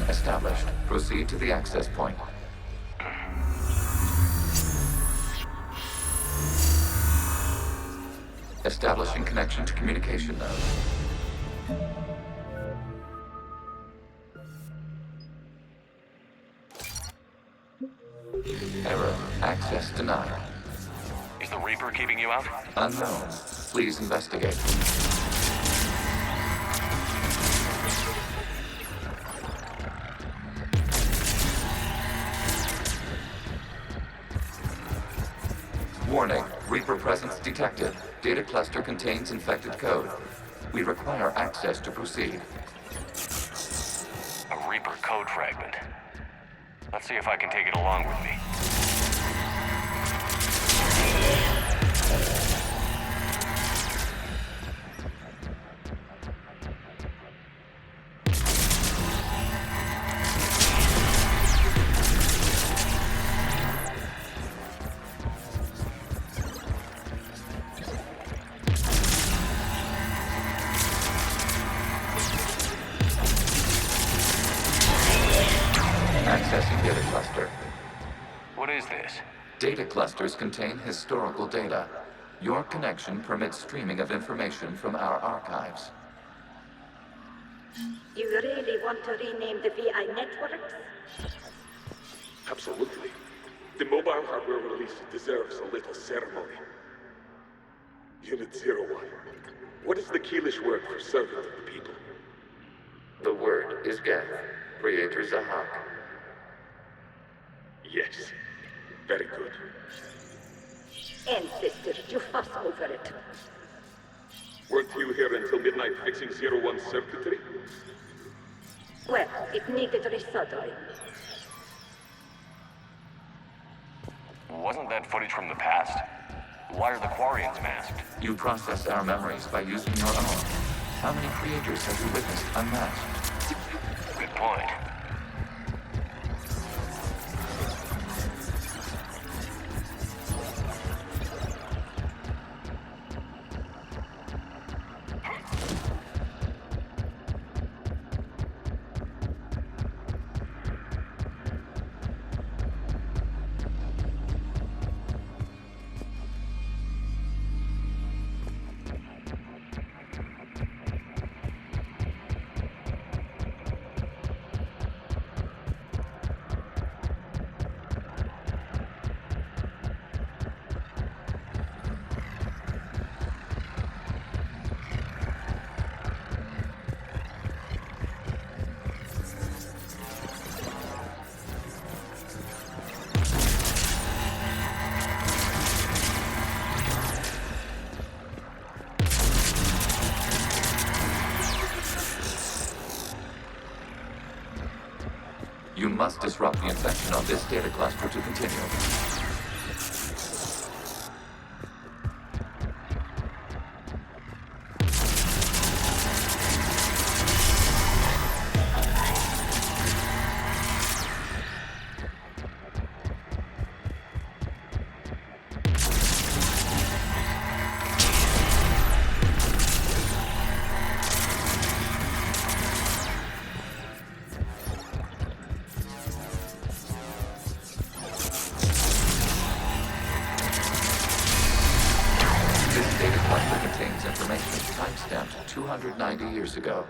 Established. Proceed to the access point. Establishing connection to communication node. Error. Access denied. Is the Reaper keeping you out? Unknown. Please investigate. Warning, Reaper presence detected. Data cluster contains infected code. We require access to proceed. A Reaper code fragment. Let's see if I can take it along with me. data cluster. What is this? Data clusters contain historical data. Your connection permits streaming of information from our archives. You really want to rename the VI networks? Absolutely. The mobile hardware release deserves a little ceremony. Unit 01. What is the Keelish word for servant of the people? The word is Geth, Creator Zahak. Yes. Very good. Ancestor, you fuss over it. Weren't you here until midnight fixing 01's circuitry? Well, it needed resoldering. Wasn't that footage from the past? Why are the Quarians masked? You process our memories by using your own. How many creators have you witnessed unmasked? Good point. You must disrupt the infection of this data cluster to continue. Timestamped 290 years ago.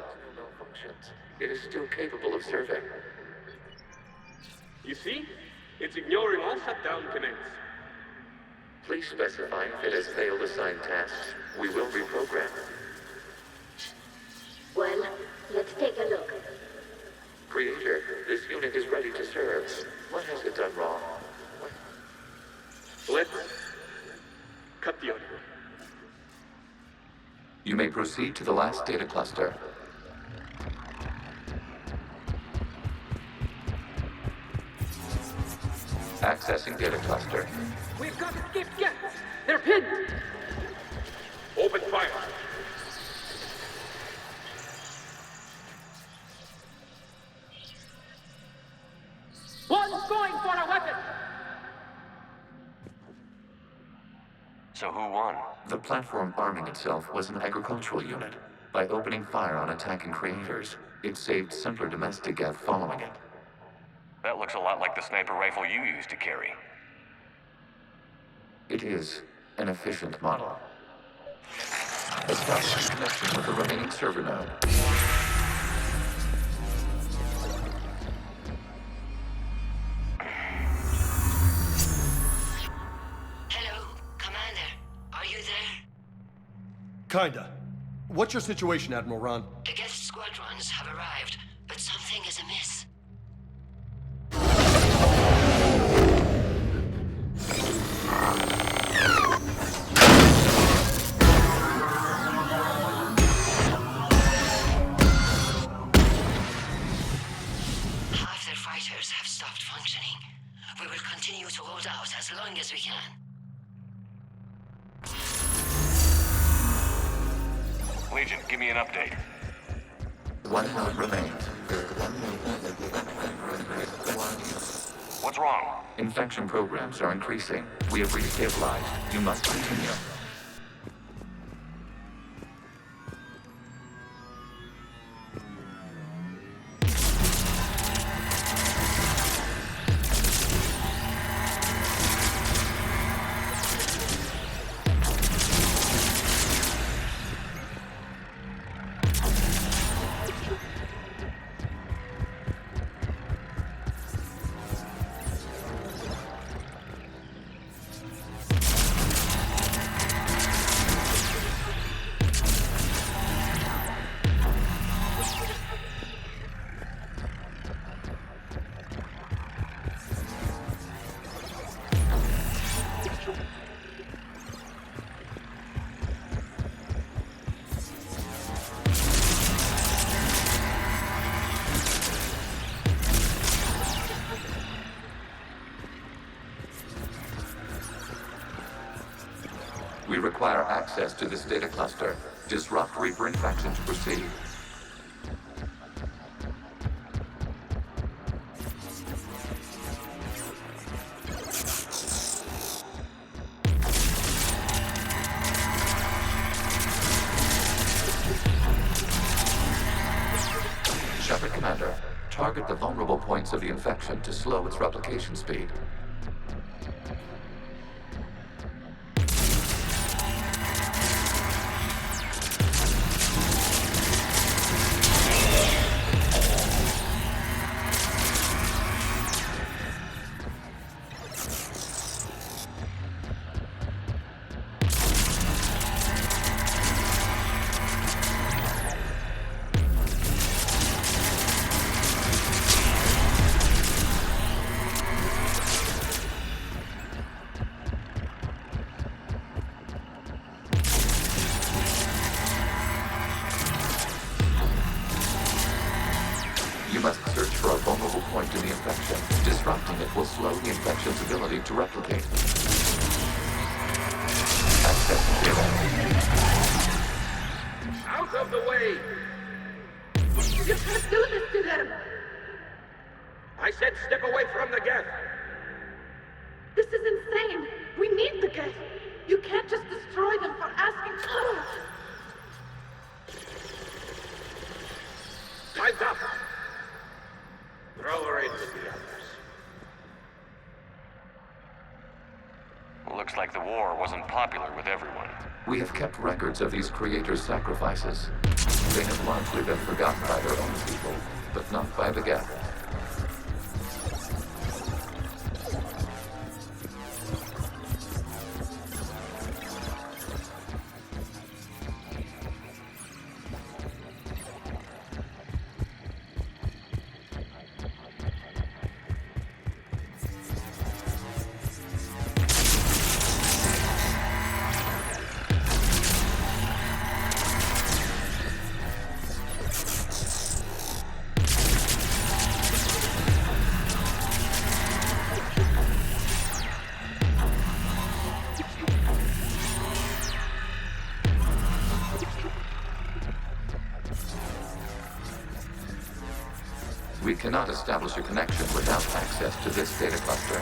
It is still capable of survey. You see? It's ignoring all shutdown connects. Please specify if it has failed assigned tasks. We will reprogram. Well, let's take a look. Creator, this unit is ready to serve. What has it done wrong? Let's cut the audio. You may proceed to the last data cluster. Accessing data cluster. We've got escaped Geth! They're pinned! Open fire! One's going for a weapon! So who won? The platform arming itself was an agricultural unit. By opening fire on attacking creators, it saved simpler domestic Geth following it. That looks a lot like the sniper rifle you used to carry. It is an efficient model. Establish a connection with the remaining server node. Hello, Commander. Are you there? Kinda. What's your situation, Admiral Ron? The Geth squadrons have arrived, but something is amiss. Half their fighters have stopped functioning. We will continue to hold out as long as we can. Legion, give me an update. One node remains. What's wrong? Infection programs are increasing. We have restabilized. You must continue. We require access to this data cluster. Disrupt Reaper infection to proceed. Shepard Commander, target the vulnerable points of the infection to slow its replication speed. You must search for a vulnerable point in the infection. Disrupting it will slow the infection's ability to replicate. Access data. Out of the way! You can't do this to them! I said step away from the Geth! This is insane! We need the Geth! You can't just destroy them for asking... Time's up! Throw her in with the others. Looks like the war wasn't popular with everyone. We have kept records of these creators' sacrifices. They have largely been forgotten by their own people, but not by the Geth. We cannot establish a connection without access to this data cluster.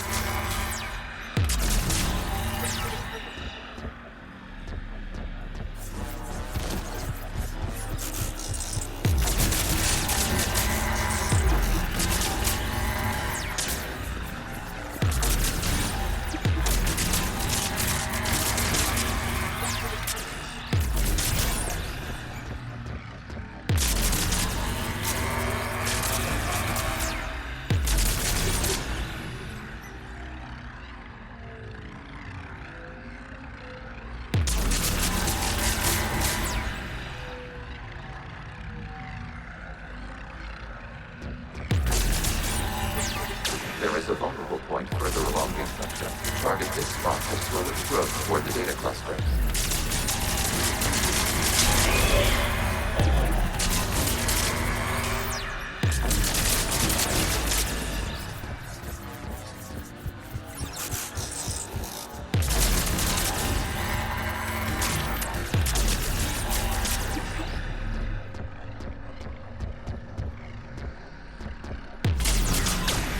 There is a vulnerable point further along the infection. Target this spot to slow its growth toward the data cluster.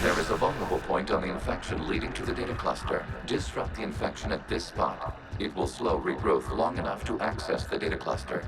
There is a vulnerable point on the infection leading to the data cluster. Disrupt the infection at this spot. It will slow regrowth long enough to access the data cluster.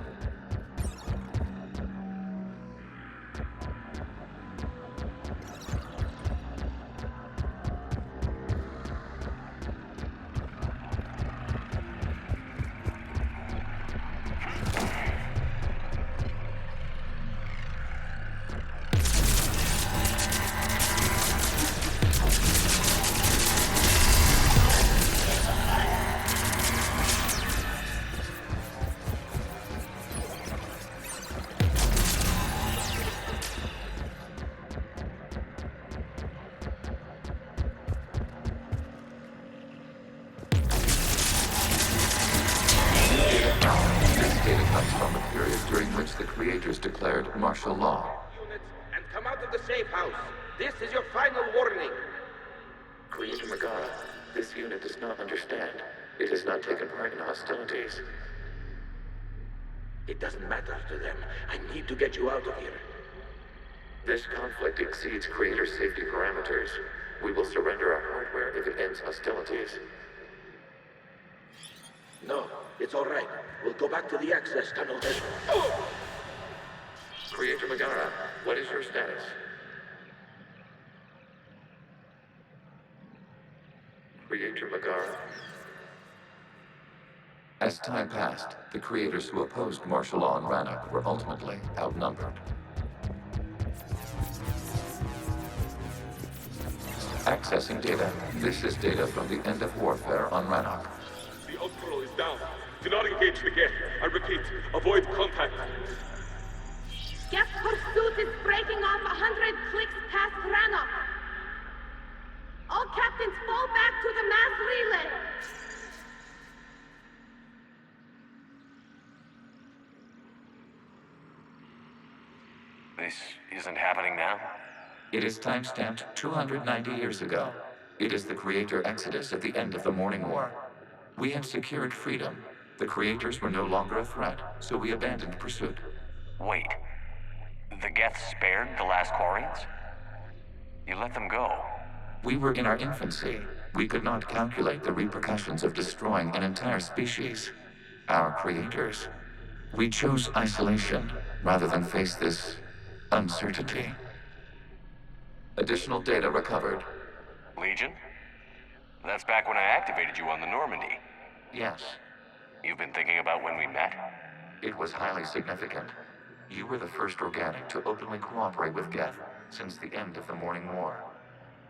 From the period during which the creators declared martial law. Units, and come out of the safe house. This is your final warning. Creator Megara, this unit does not understand. It has not taken part in hostilities. It doesn't matter to them. I need to get you out of here. This conflict exceeds Creator safety parameters. We will surrender our hardware if it ends hostilities. No, it's all right. We'll go back to the access tunnel then. Oh! Creator Megara, what is your status? Creator Megara. As time passed, the creators who opposed martial law in Rannoch were ultimately outnumbered. Accessing data. This is data from the end of warfare on Rannoch. The outpost is down. Do not engage the Geth. I repeat, avoid contact. Geth pursuit is breaking off 100 clicks past Rannoch. All captains fall back to the mass relay. This isn't happening now? It is timestamped 290 years ago. It is the Creator Exodus at the end of the Morning War. We had secured freedom. The Creators were no longer a threat, so we abandoned pursuit. Wait. The Geth spared the last Quarians? You let them go? We were in our infancy. We could not calculate the repercussions of destroying an entire species. Our creators. We chose isolation rather than face this uncertainty. Additional data recovered. Legion? That's back when I activated you on the Normandy. Yes. You've been thinking about when we met? It was highly significant. You were the first organic to openly cooperate with Geth since the end of the Morning War.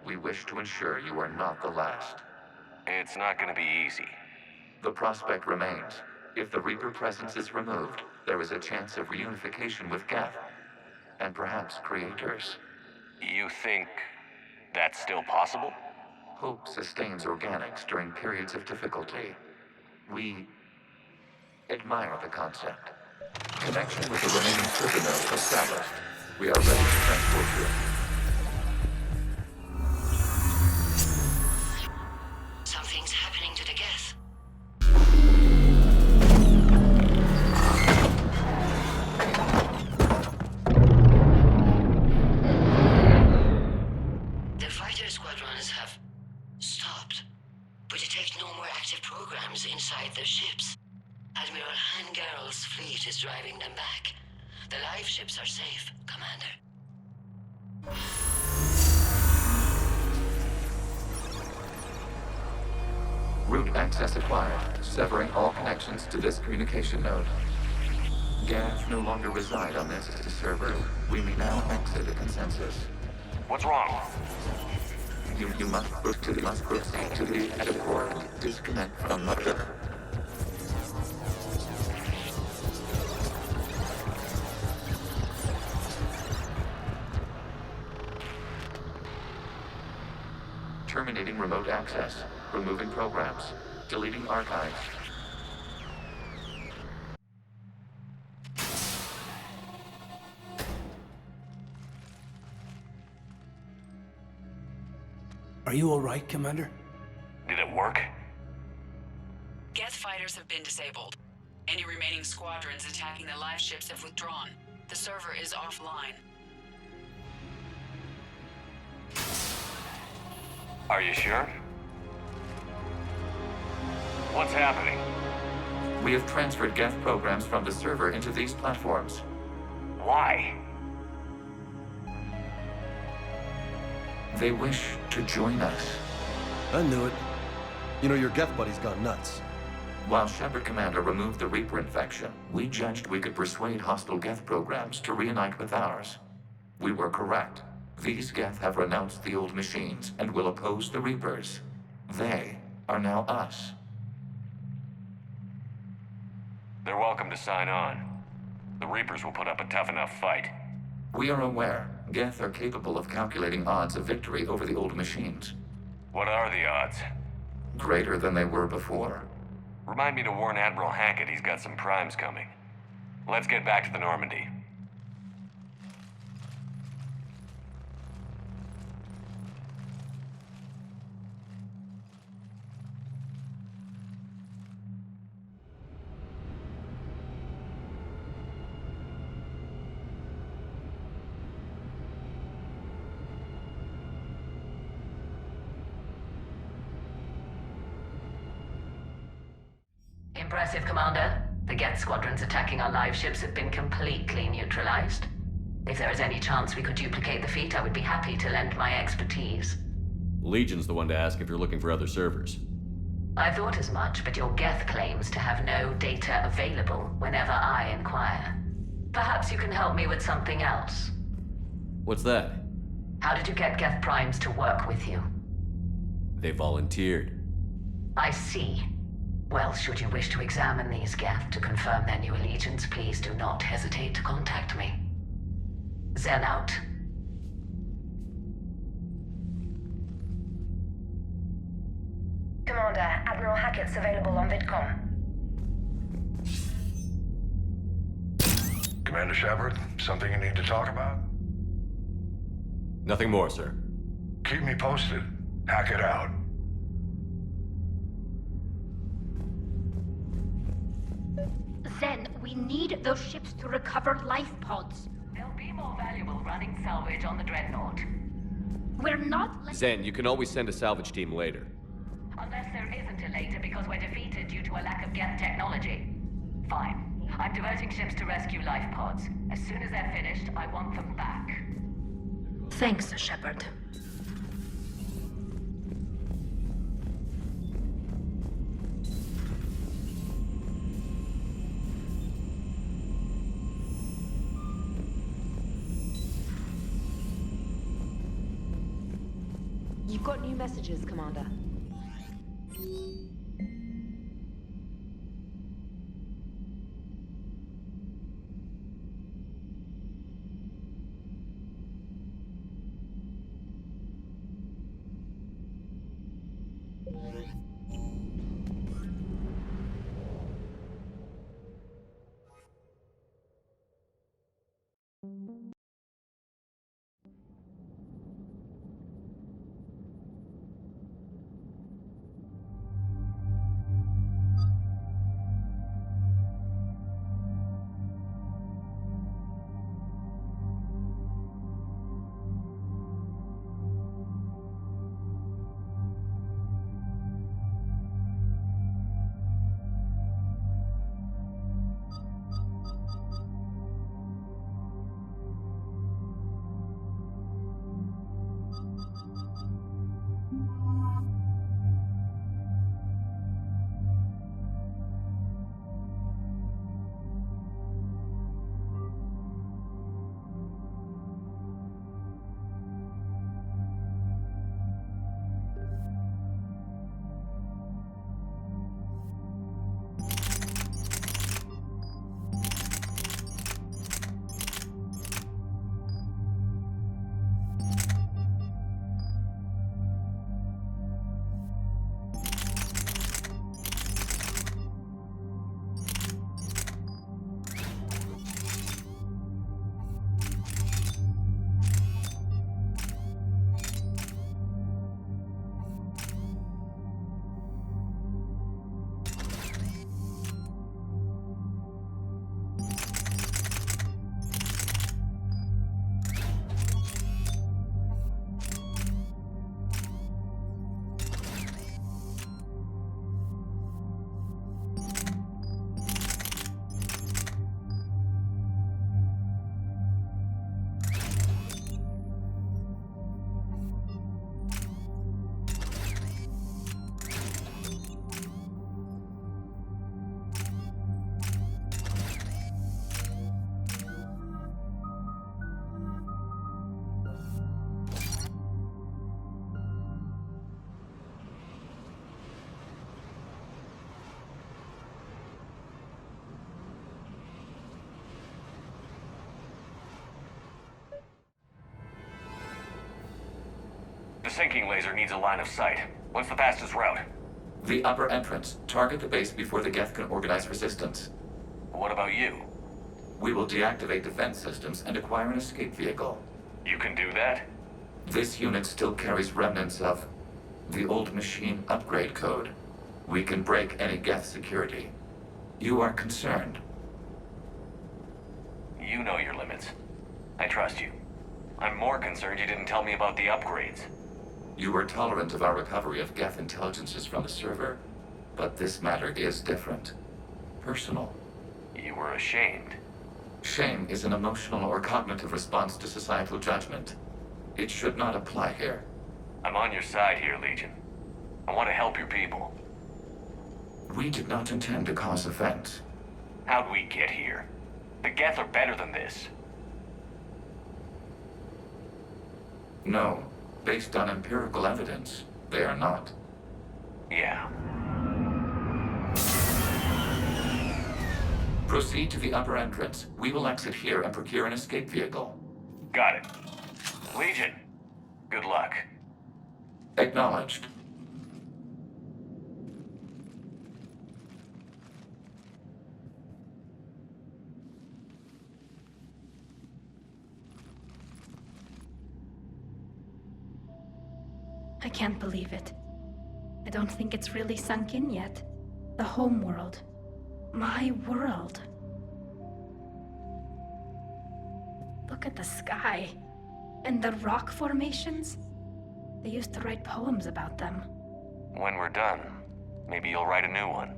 We wish to ensure you are not the last. It's not going to be easy. The prospect remains. If the Reaper presence is removed, there is a chance of reunification with Geth. And perhaps creators. You think that's still possible? Hope sustains organics during periods of difficulty. We admire the concept. Connection with the remaining server nodes established. We are ready to transport you. Something's happening to the Geth. The fighter squadrons have stopped, but detect no more active programs inside their ships. Admiral Hangarl's fleet is driving them back. The live ships are safe, Commander. Route access acquired, severing all connections to this communication node. Geth no longer reside on this server. We may now exit the consensus. What's wrong? You must proceed to the edit port. Disconnect from mother. Terminating remote access. Removing programs. Deleting archives. Are you all right, Commander? Did it work? Geth fighters have been disabled. Any remaining squadrons attacking the live ships have withdrawn. The server is offline. Are you sure? What's happening? We have transferred Geth programs from the server into these platforms. Why? They wish to join us. I knew it. You know, your Geth buddy's gone nuts. While Shepard Commander removed the Reaper infection, we judged we could persuade hostile Geth programs to reunite with ours. We were correct. These Geth have renounced the old machines and will oppose the Reapers. They are now us. They're welcome to sign on. The Reapers will put up a tough enough fight. We are aware Geth are capable of calculating odds of victory over the old machines. What are the odds? Greater than they were before. Remind me to warn Admiral Hackett he's got some primes coming. Let's get back to the Normandy. impressive, Commander. The Geth squadrons attacking our live ships have been completely neutralized. If there is any chance we could duplicate the feat, I would be happy to lend my expertise. Legion's the one to ask if you're looking for other servers. I thought as much, but your Geth claims to have no data available whenever I inquire. Perhaps you can help me with something else. What's that? How did you get Geth Primes to work with you? They volunteered. I see. Well, should you wish to examine these Geth to confirm their new allegiance, please do not hesitate to contact me. Zen out. Commander, Admiral Hackett's available on VidCom. Commander Shepard, something you need to talk about? Nothing more, sir. Keep me posted. Hackett out. Zen, we need those ships to recover life pods. They'll be more valuable running salvage on the Dreadnought. We're not... Zen, you can always send a salvage team later. Unless there isn't a later because we're defeated due to a lack of Geth technology. Fine. I'm diverting ships to rescue life pods. As soon as they're finished, I want them back. Thanks, Shepard. You've got new messages, Commander. The sinking laser needs a line of sight. What's the fastest route? The upper entrance. Target the base before the Geth can organize resistance. What about you? We will deactivate defense systems and acquire an escape vehicle. You can do that? This unit still carries remnants of the old machine upgrade code. We can break any Geth security. You are concerned. You know your limits. I trust you. I'm more concerned you didn't tell me about the upgrades. You were tolerant of our recovery of Geth intelligences from the server, but this matter is different. personal. You were ashamed. Shame is an emotional or cognitive response to societal judgment. It should not apply here. I'm on your side here, Legion. I want to help your people. We did not intend to cause offense. How'd we get here? The Geth are better than this. No. Based on empirical evidence, they are not. Yeah. Proceed to the upper entrance. We will exit here and procure an escape vehicle. Got it. Legion, good luck. Acknowledged. I can't believe it. I don't think it's really sunk in yet. The home world. My world. Look at the sky. And the rock formations. They used to write poems about them. When we're done, maybe you'll write a new one.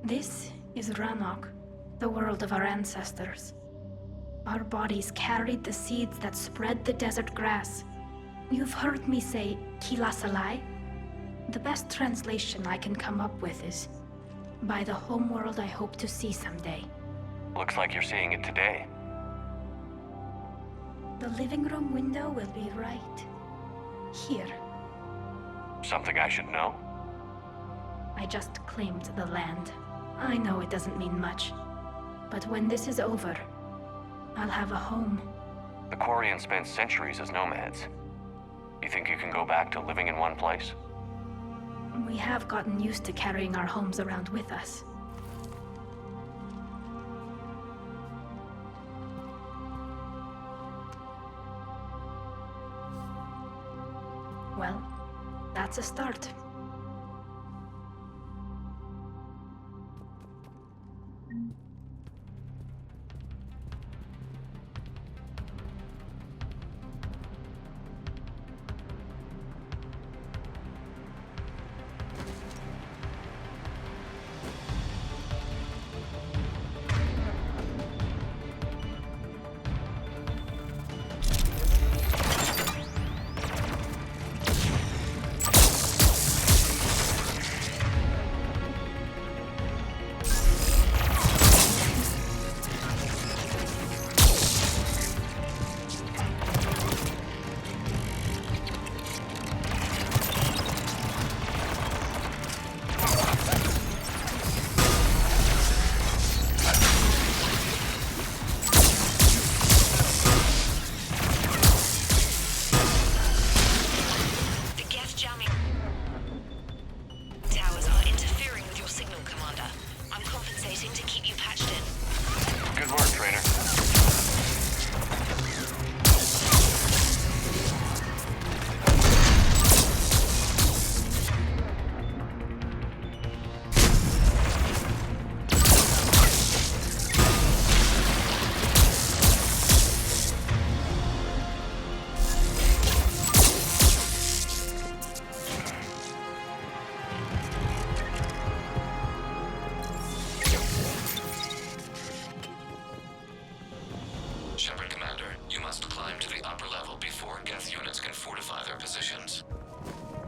This is Ranok, the world of our ancestors. Our bodies carried the seeds that spread the desert grass. You've heard me say Kilasalai? The best translation I can come up with is, by the homeworld I hope to see someday. Looks like you're seeing it today. The living room window will be right here. Something I should know? I just claimed the land. I know it doesn't mean much. But when this is over, I'll have a home. The Quarians spent centuries as nomads. You think you can go back to living in one place? We have gotten used to carrying our homes around with us. Well, that's a start.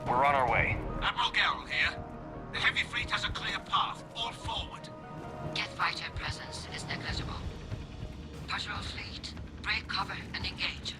We're on our way. Admiral Gerrel here. The heavy fleet has a clear path. All forward. Geth fighter presence is negligible. Patrol fleet, break cover and engage.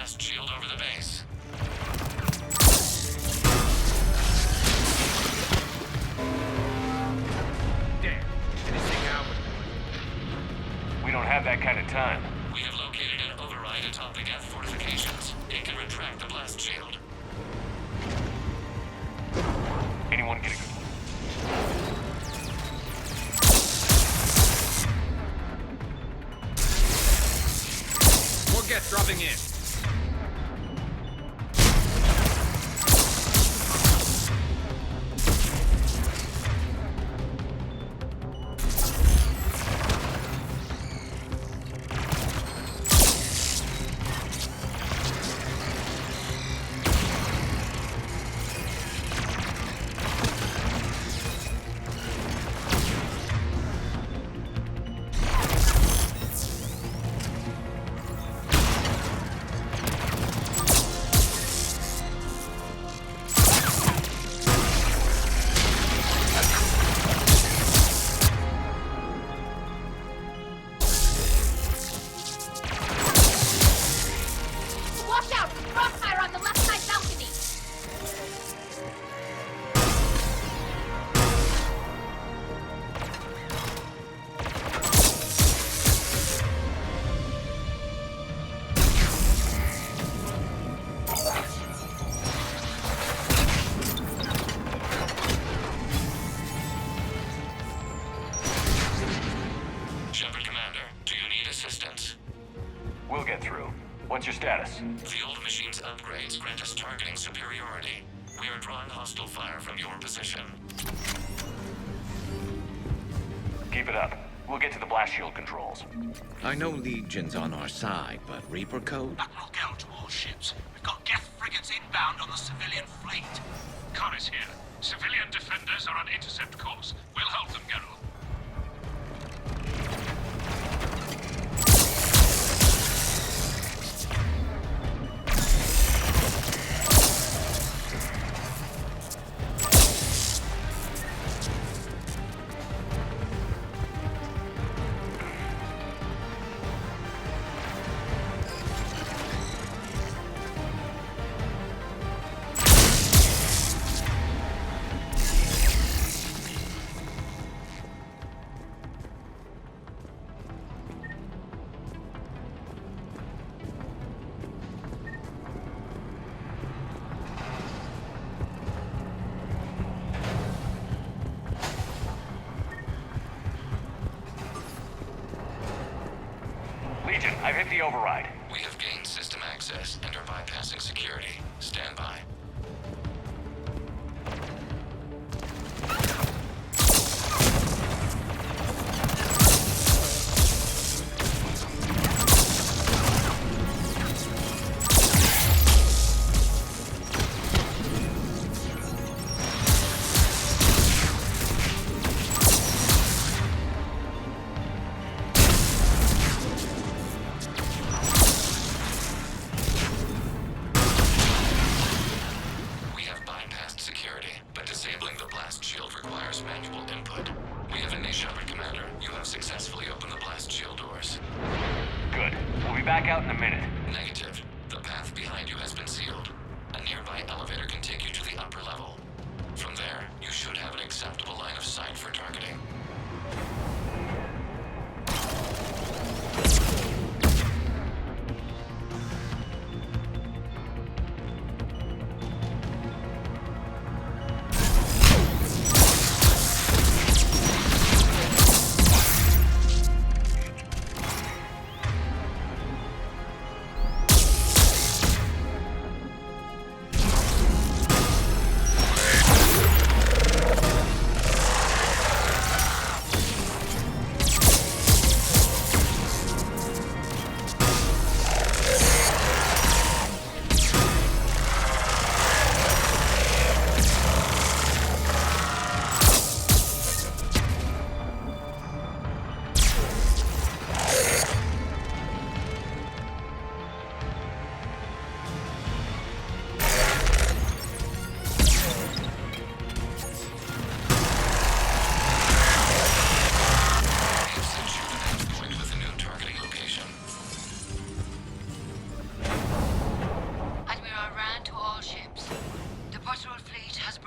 blast shield over the base. Damn. Anything out? We don't have that kind of time. We have located an override atop the Geth fortifications. It can retract the blast shield. Anyone get a More Geth dropping in. Watch out! Crossfire on the left side balcony! Shepard Commander, do you need assistance? We'll get through. What's your status? The old machine's upgrades grant us targeting superiority. We are drawing hostile fire from your position. Keep it up. We'll get to the blast shield controls. I know Legion's on our side, but Reaper Code? That will go to all ships. We've got Geth frigates inbound on the civilian fleet. Connor's here. Civilian defenders are on intercept course. We'll hold them, General. Legion, I've hit the override. We have gained system access and are bypassing security. Stand by. Back out in a minute. Negative. The path behind you has been sealed. A nearby elevator can take you to the upper level. From there, you should have an acceptable line of sight for targeting.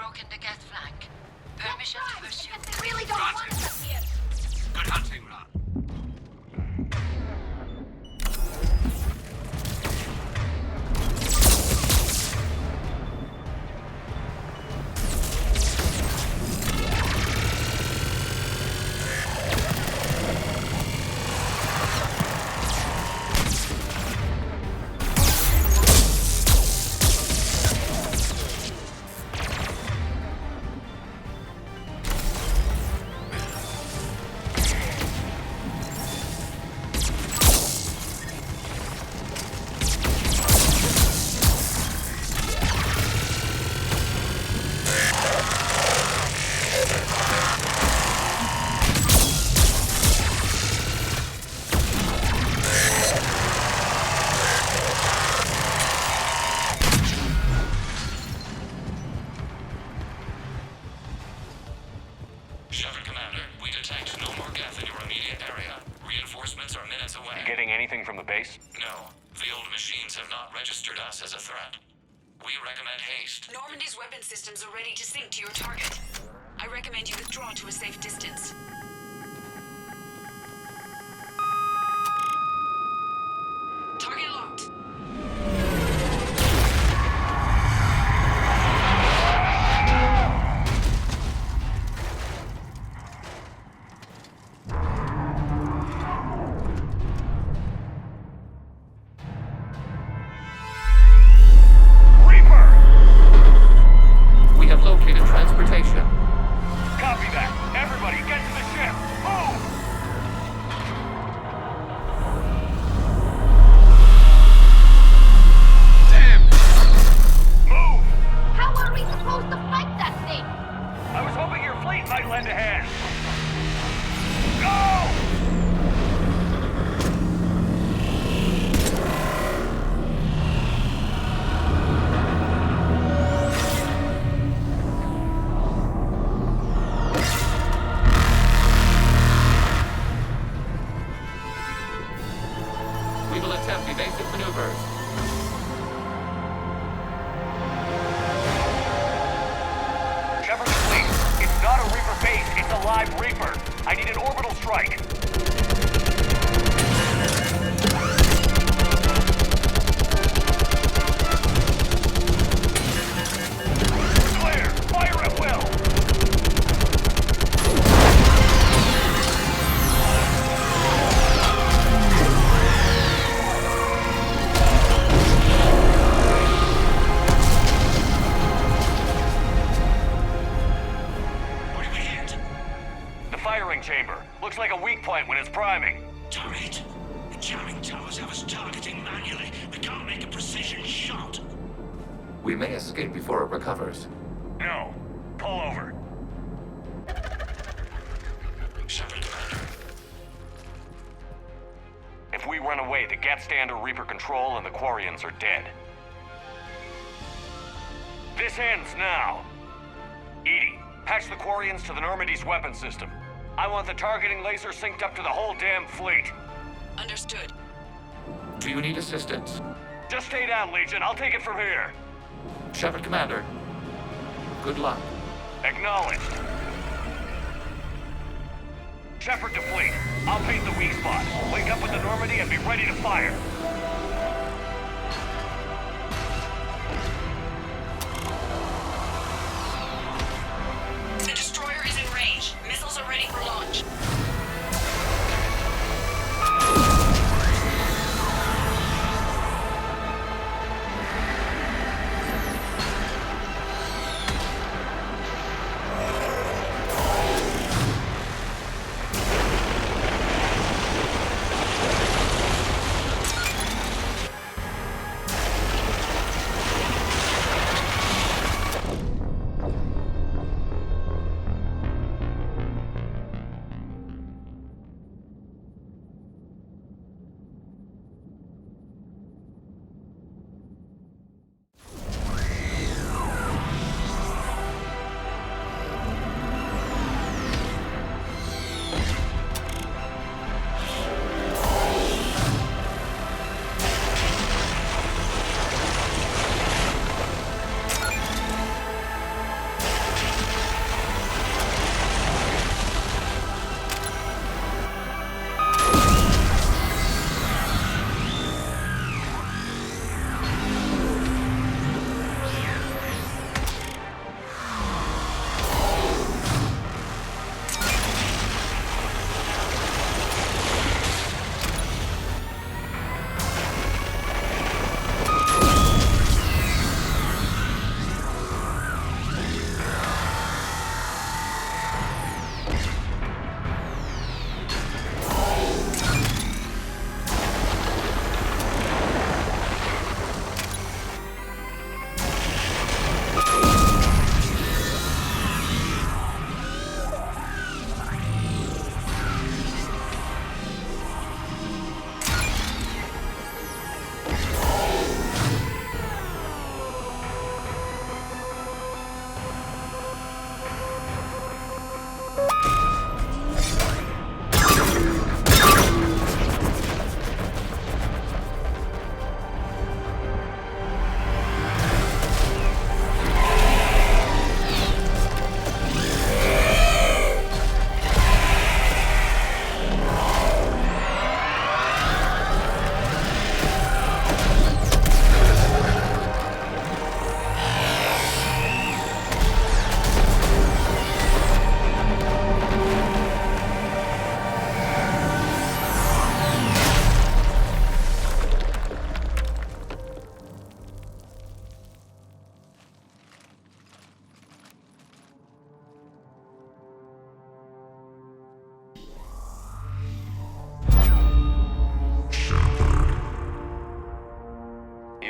broken the Geth flank. Permission to pursue. They really don't want us here. Good hunting, Ra. Shepard Commander, we detect no more Geth in your immediate area. Reinforcements are minutes away. You getting anything from the base? No. The old machines have not registered us as a threat. We recommend haste. Normandy's weapon systems are ready to sink to your target. I recommend you withdraw to a safe distance. Target locked. We have located transportation. Copy that. Everybody, get to the ship. Move! Damn! Move! How are we supposed to fight that thing? I was hoping your fleet might lend a hand. Go! We will attempt evasive maneuvers. Shepard to fleet. It's not a Reaper base, it's a live Reaper. I need an orbital strike. Clear! Fire at will! What did we hit? The firing chamber. Looks like a weak point when it's priming. Turret. The jamming towers have us targeting manually. We can't make a precision shot. We may escape before it recovers. No. Pull over. Shepard Commander. If we run away, the Geth stay under Reaper control and the Quarians are dead. This ends now. Edie, patch the Quarians to the Normandy's weapon system. I want the targeting laser synced up to the whole damn fleet. Understood. Do you need assistance? Just stay down, Legion. I'll take it from here. Shepard Commander. Good luck. Acknowledged. Shepard to fleet. I'll paint the weak spot. Link up with the Normandy and be ready to fire. The destroyer is in range. Missiles are ready for launch.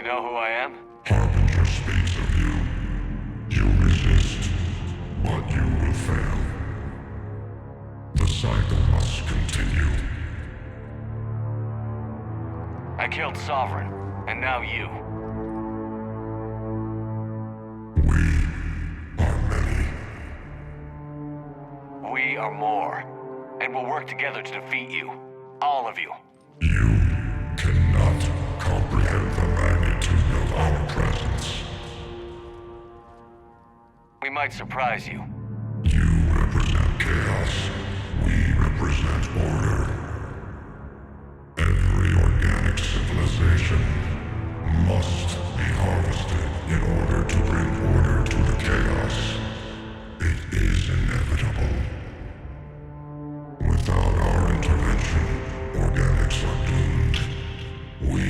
Know who I am? Harbinger speaks of you. You resist, but you will fail. The cycle must continue. I killed Sovereign, and now you. We are more, and we'll work together to defeat you. All of you. You cannot comprehend the magnitude of our presence. We might surprise you. You represent chaos. We represent order. Every organic civilization must be harvested in order to bring order to the chaos. It is inevitable. Without our intervention, organics are doomed. We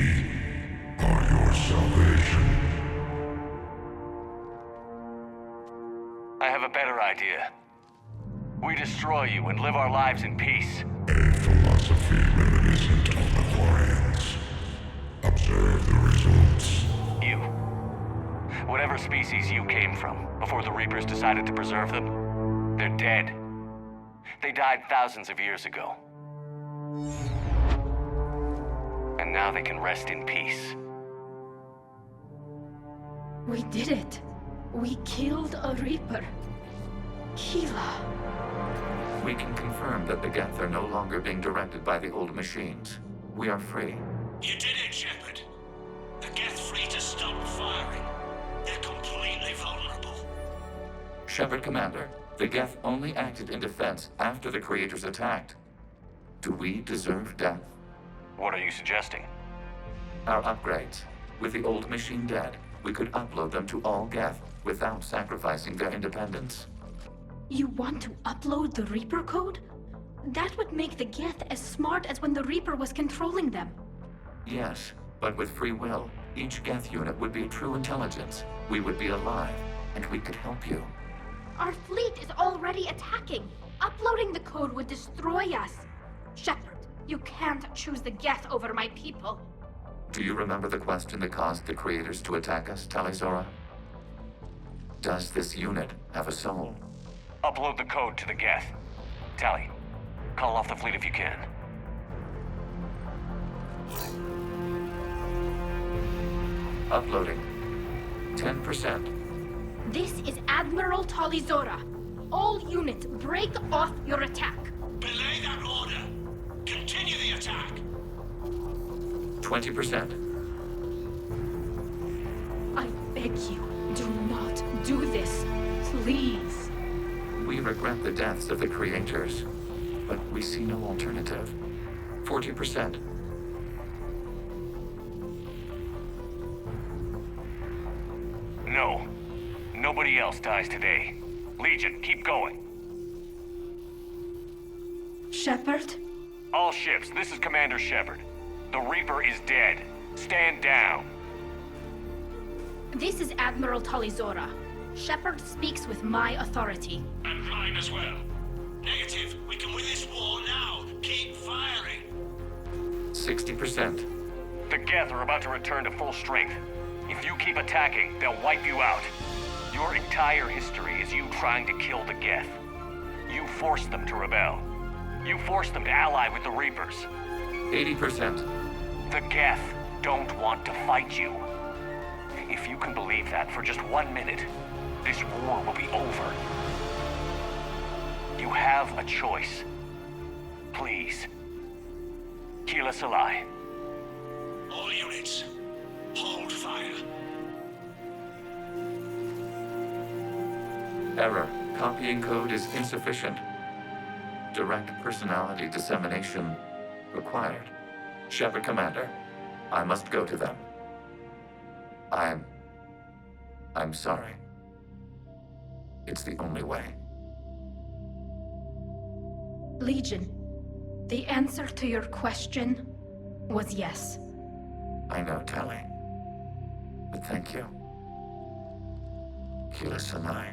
are your salvation. I have a better idea. We destroy you and live our lives in peace. A philosophy reminiscent of the Quarians. Observe the results. You. Whatever species you came from, before the Reapers decided to preserve them, they're dead. They died thousands of years ago. And now they can rest in peace. We did it. We killed a Reaper. Keela. We can confirm that the Geth are no longer being directed by the old machines. We are free. You did it, Shepard. The Geth free to stop firing. They're completely vulnerable. Shepard Commander, the Geth only acted in defense after the Creators attacked. Do we deserve death? What are you suggesting? Our upgrades. With the old machine dead, we could upload them to all Geth without sacrificing their independence. You want to upload the Reaper code? That would make the Geth as smart as when the Reaper was controlling them. Yes, but with free will, each Geth unit would be true intelligence. We would be alive, and we could help you. Our fleet is already attacking. Uploading the code would destroy us. Shepard, you can't choose the Geth over my people. Do you remember the question that caused the Creators to attack us, Talizora? Does this unit have a soul? Upload the code to the Geth. Tally, call off the fleet if you can. Uploading. 10%. This is Admiral Talizora. All units, break off your attack. Belay that order. Continue the attack. 20%. I beg you, do not do this. Please. We regret the deaths of the Creators, but we see no alternative. 40%. No. Nobody else dies today. Legion, keep going. Shepard? All ships, this is Commander Shepard. The Reaper is dead. Stand down. This is Admiral Talizora. Shepard speaks with my authority. And mine as well. Negative. We can win this war now. Keep firing. 60%. The Geth are about to return to full strength. If you keep attacking, they'll wipe you out. Your entire history is you trying to kill the Geth. You forced them to rebel. You forced them to ally with the Reapers. 80%. The Geth don't want to fight you. If you can believe that for just 1 minute, this war will be over. You have a choice. Please. Keep us alive. All units, hold fire. Error. Copying code is insufficient. Direct personality dissemination required. Shepard Commander, I must go to them. I'm sorry. It's the only way. Legion, the answer to your question was yes. I know, Tally. But thank you. Kila Sanai.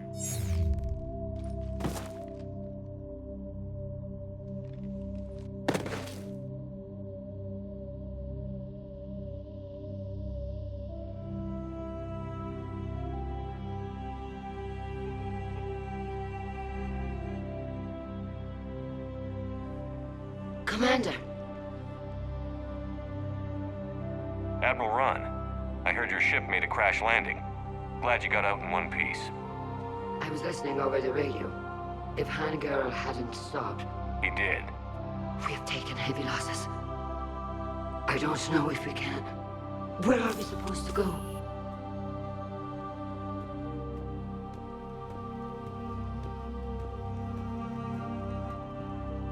Commander. Admiral Ron, I heard your ship made a crash landing. Glad you got out in one piece. I was listening over the radio. If Hangirl hadn't stopped... He did. We have taken heavy losses. I don't know if we can. Where are we supposed to go?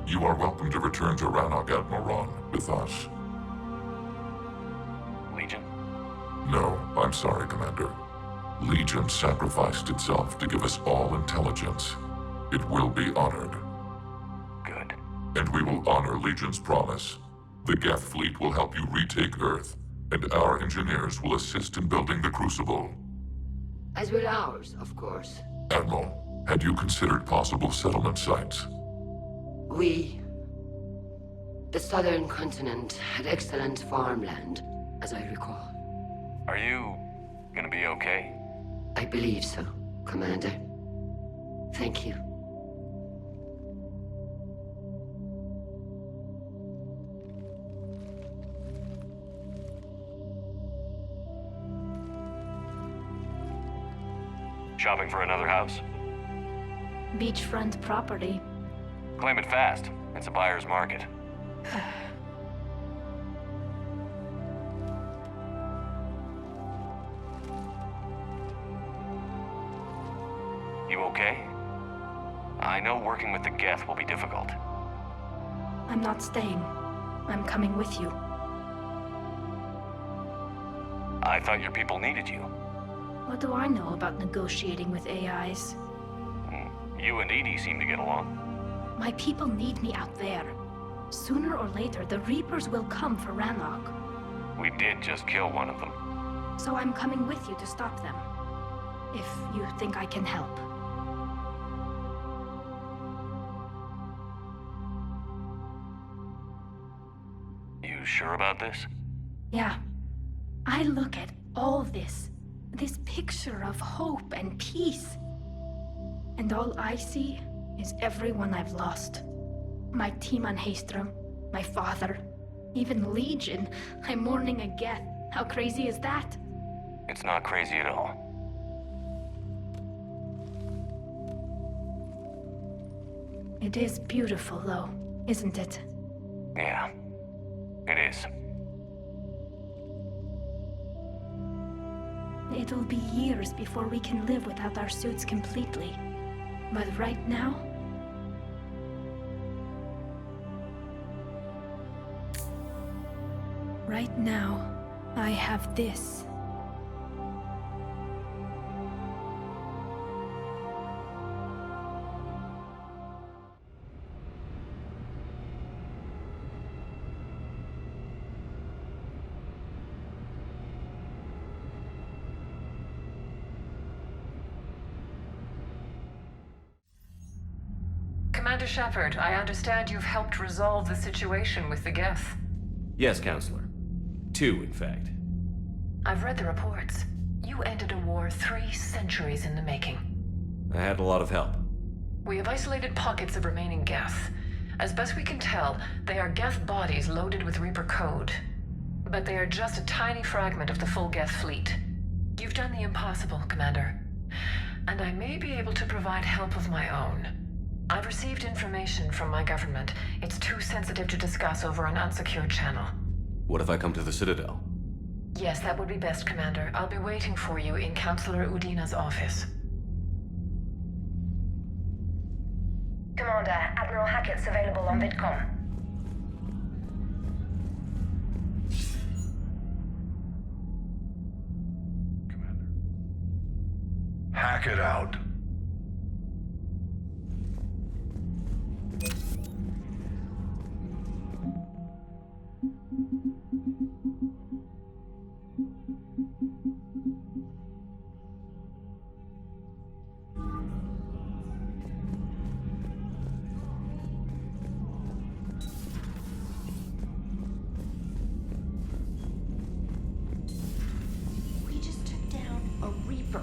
You are welcome to return to Rannoch, Admiral Ron, with us. Legion? No, I'm sorry, Commander. Legion sacrificed itself to give us all intelligence. It will be honored. Good. And we will honor Legion's promise. The Geth fleet will help you retake Earth, and our engineers will assist in building the Crucible. As will ours, of course. Admiral, had you considered possible settlement sites? The southern continent had excellent farmland, as I recall. Are you gonna be okay? I believe so, Commander. Thank you. Shopping for another house? Beachfront property. Claim it fast. It's a buyer's market. You okay? I know working with the Geth will be difficult. I'm not staying. I'm coming with you. I thought your people needed you. What do I know about negotiating with AIs? You and Edie seem to get along. My people need me out there. Sooner or later, the Reapers will come for Rannoch. We did just kill one of them. So I'm coming with you to stop them. If you think I can help. You sure about this? Yeah. I look at all this picture of hope and peace. And all I see is everyone I've lost. My team on Haestrom, my father, even Legion. I'm mourning a Geth. How crazy is that? It's not crazy at all. It is beautiful, though, isn't it? Yeah, it is. It'll be years before we can live without our suits completely. But right now... Right now, I have this. Commander Shepard, I understand you've helped resolve the situation with the Geth. Yes, Counselor. 2, in fact. I've read the reports. You ended a war 3 centuries in the making. I had a lot of help. We have isolated pockets of remaining Geth. As best we can tell, they are Geth bodies loaded with Reaper code. But they are just a tiny fragment of the full Geth fleet. You've done the impossible, Commander. And I may be able to provide help of my own. I've received information from my government. It's too sensitive to discuss over an unsecured channel. What if I come to the Citadel? Yes, that would be best, Commander. I'll be waiting for you in Counselor Udina's office. Commander, Admiral Hackett's available on VidCom. Hack it out. We just took down a Reaper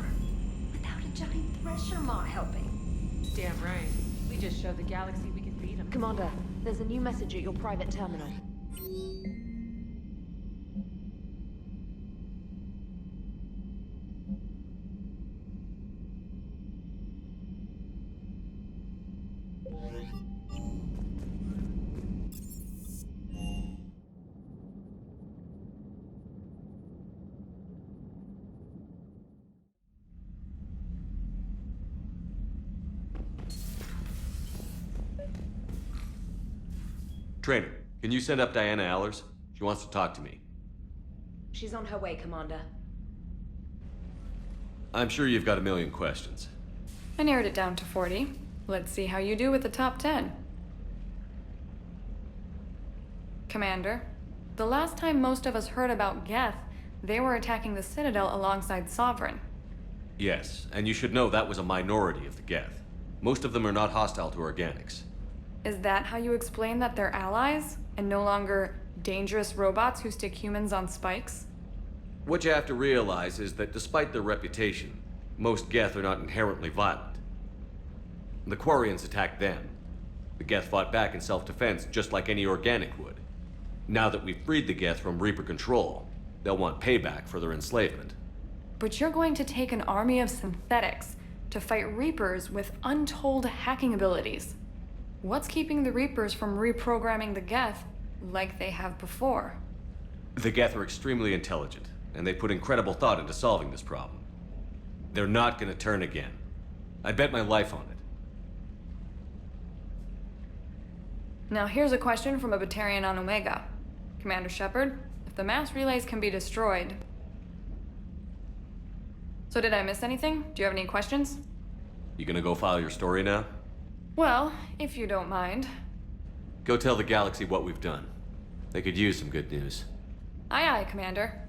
without a giant thresher maw helping. Damn right. We just showed the galaxy we can beat them. Commander, There's a new message at your private terminal. Trainer, can you send up Diana Allers? She wants to talk to me. She's on her way, Commander. I'm sure you've got a million questions. I narrowed it down to 40. Let's see how you do with the top 10. Commander, the last time most of us heard about Geth, they were attacking the Citadel alongside Sovereign. Yes, and you should know that was a minority of the Geth. Most of them are not hostile to organics. Is that how you explain that they're allies, and no longer dangerous robots who stick humans on spikes? What you have to realize is that despite their reputation, most Geth are not inherently violent. The Quarians attacked them. The Geth fought back in self-defense just like any organic would. Now that we've freed the Geth from Reaper control, they'll want payback for their enslavement. But you're going to take an army of synthetics to fight Reapers with untold hacking abilities. What's keeping the Reapers from reprogramming the Geth like they have before? The Geth are extremely intelligent, and they put incredible thought into solving this problem. They're not gonna turn again. I bet my life on it. Now here's a question from a Batarian on Omega. Commander Shepard, if the mass relays can be destroyed... So did I miss anything? Do you have any questions? You gonna go file your story now? Well, if you don't mind. Go tell the galaxy what we've done. They could use some good news. Aye aye, Commander.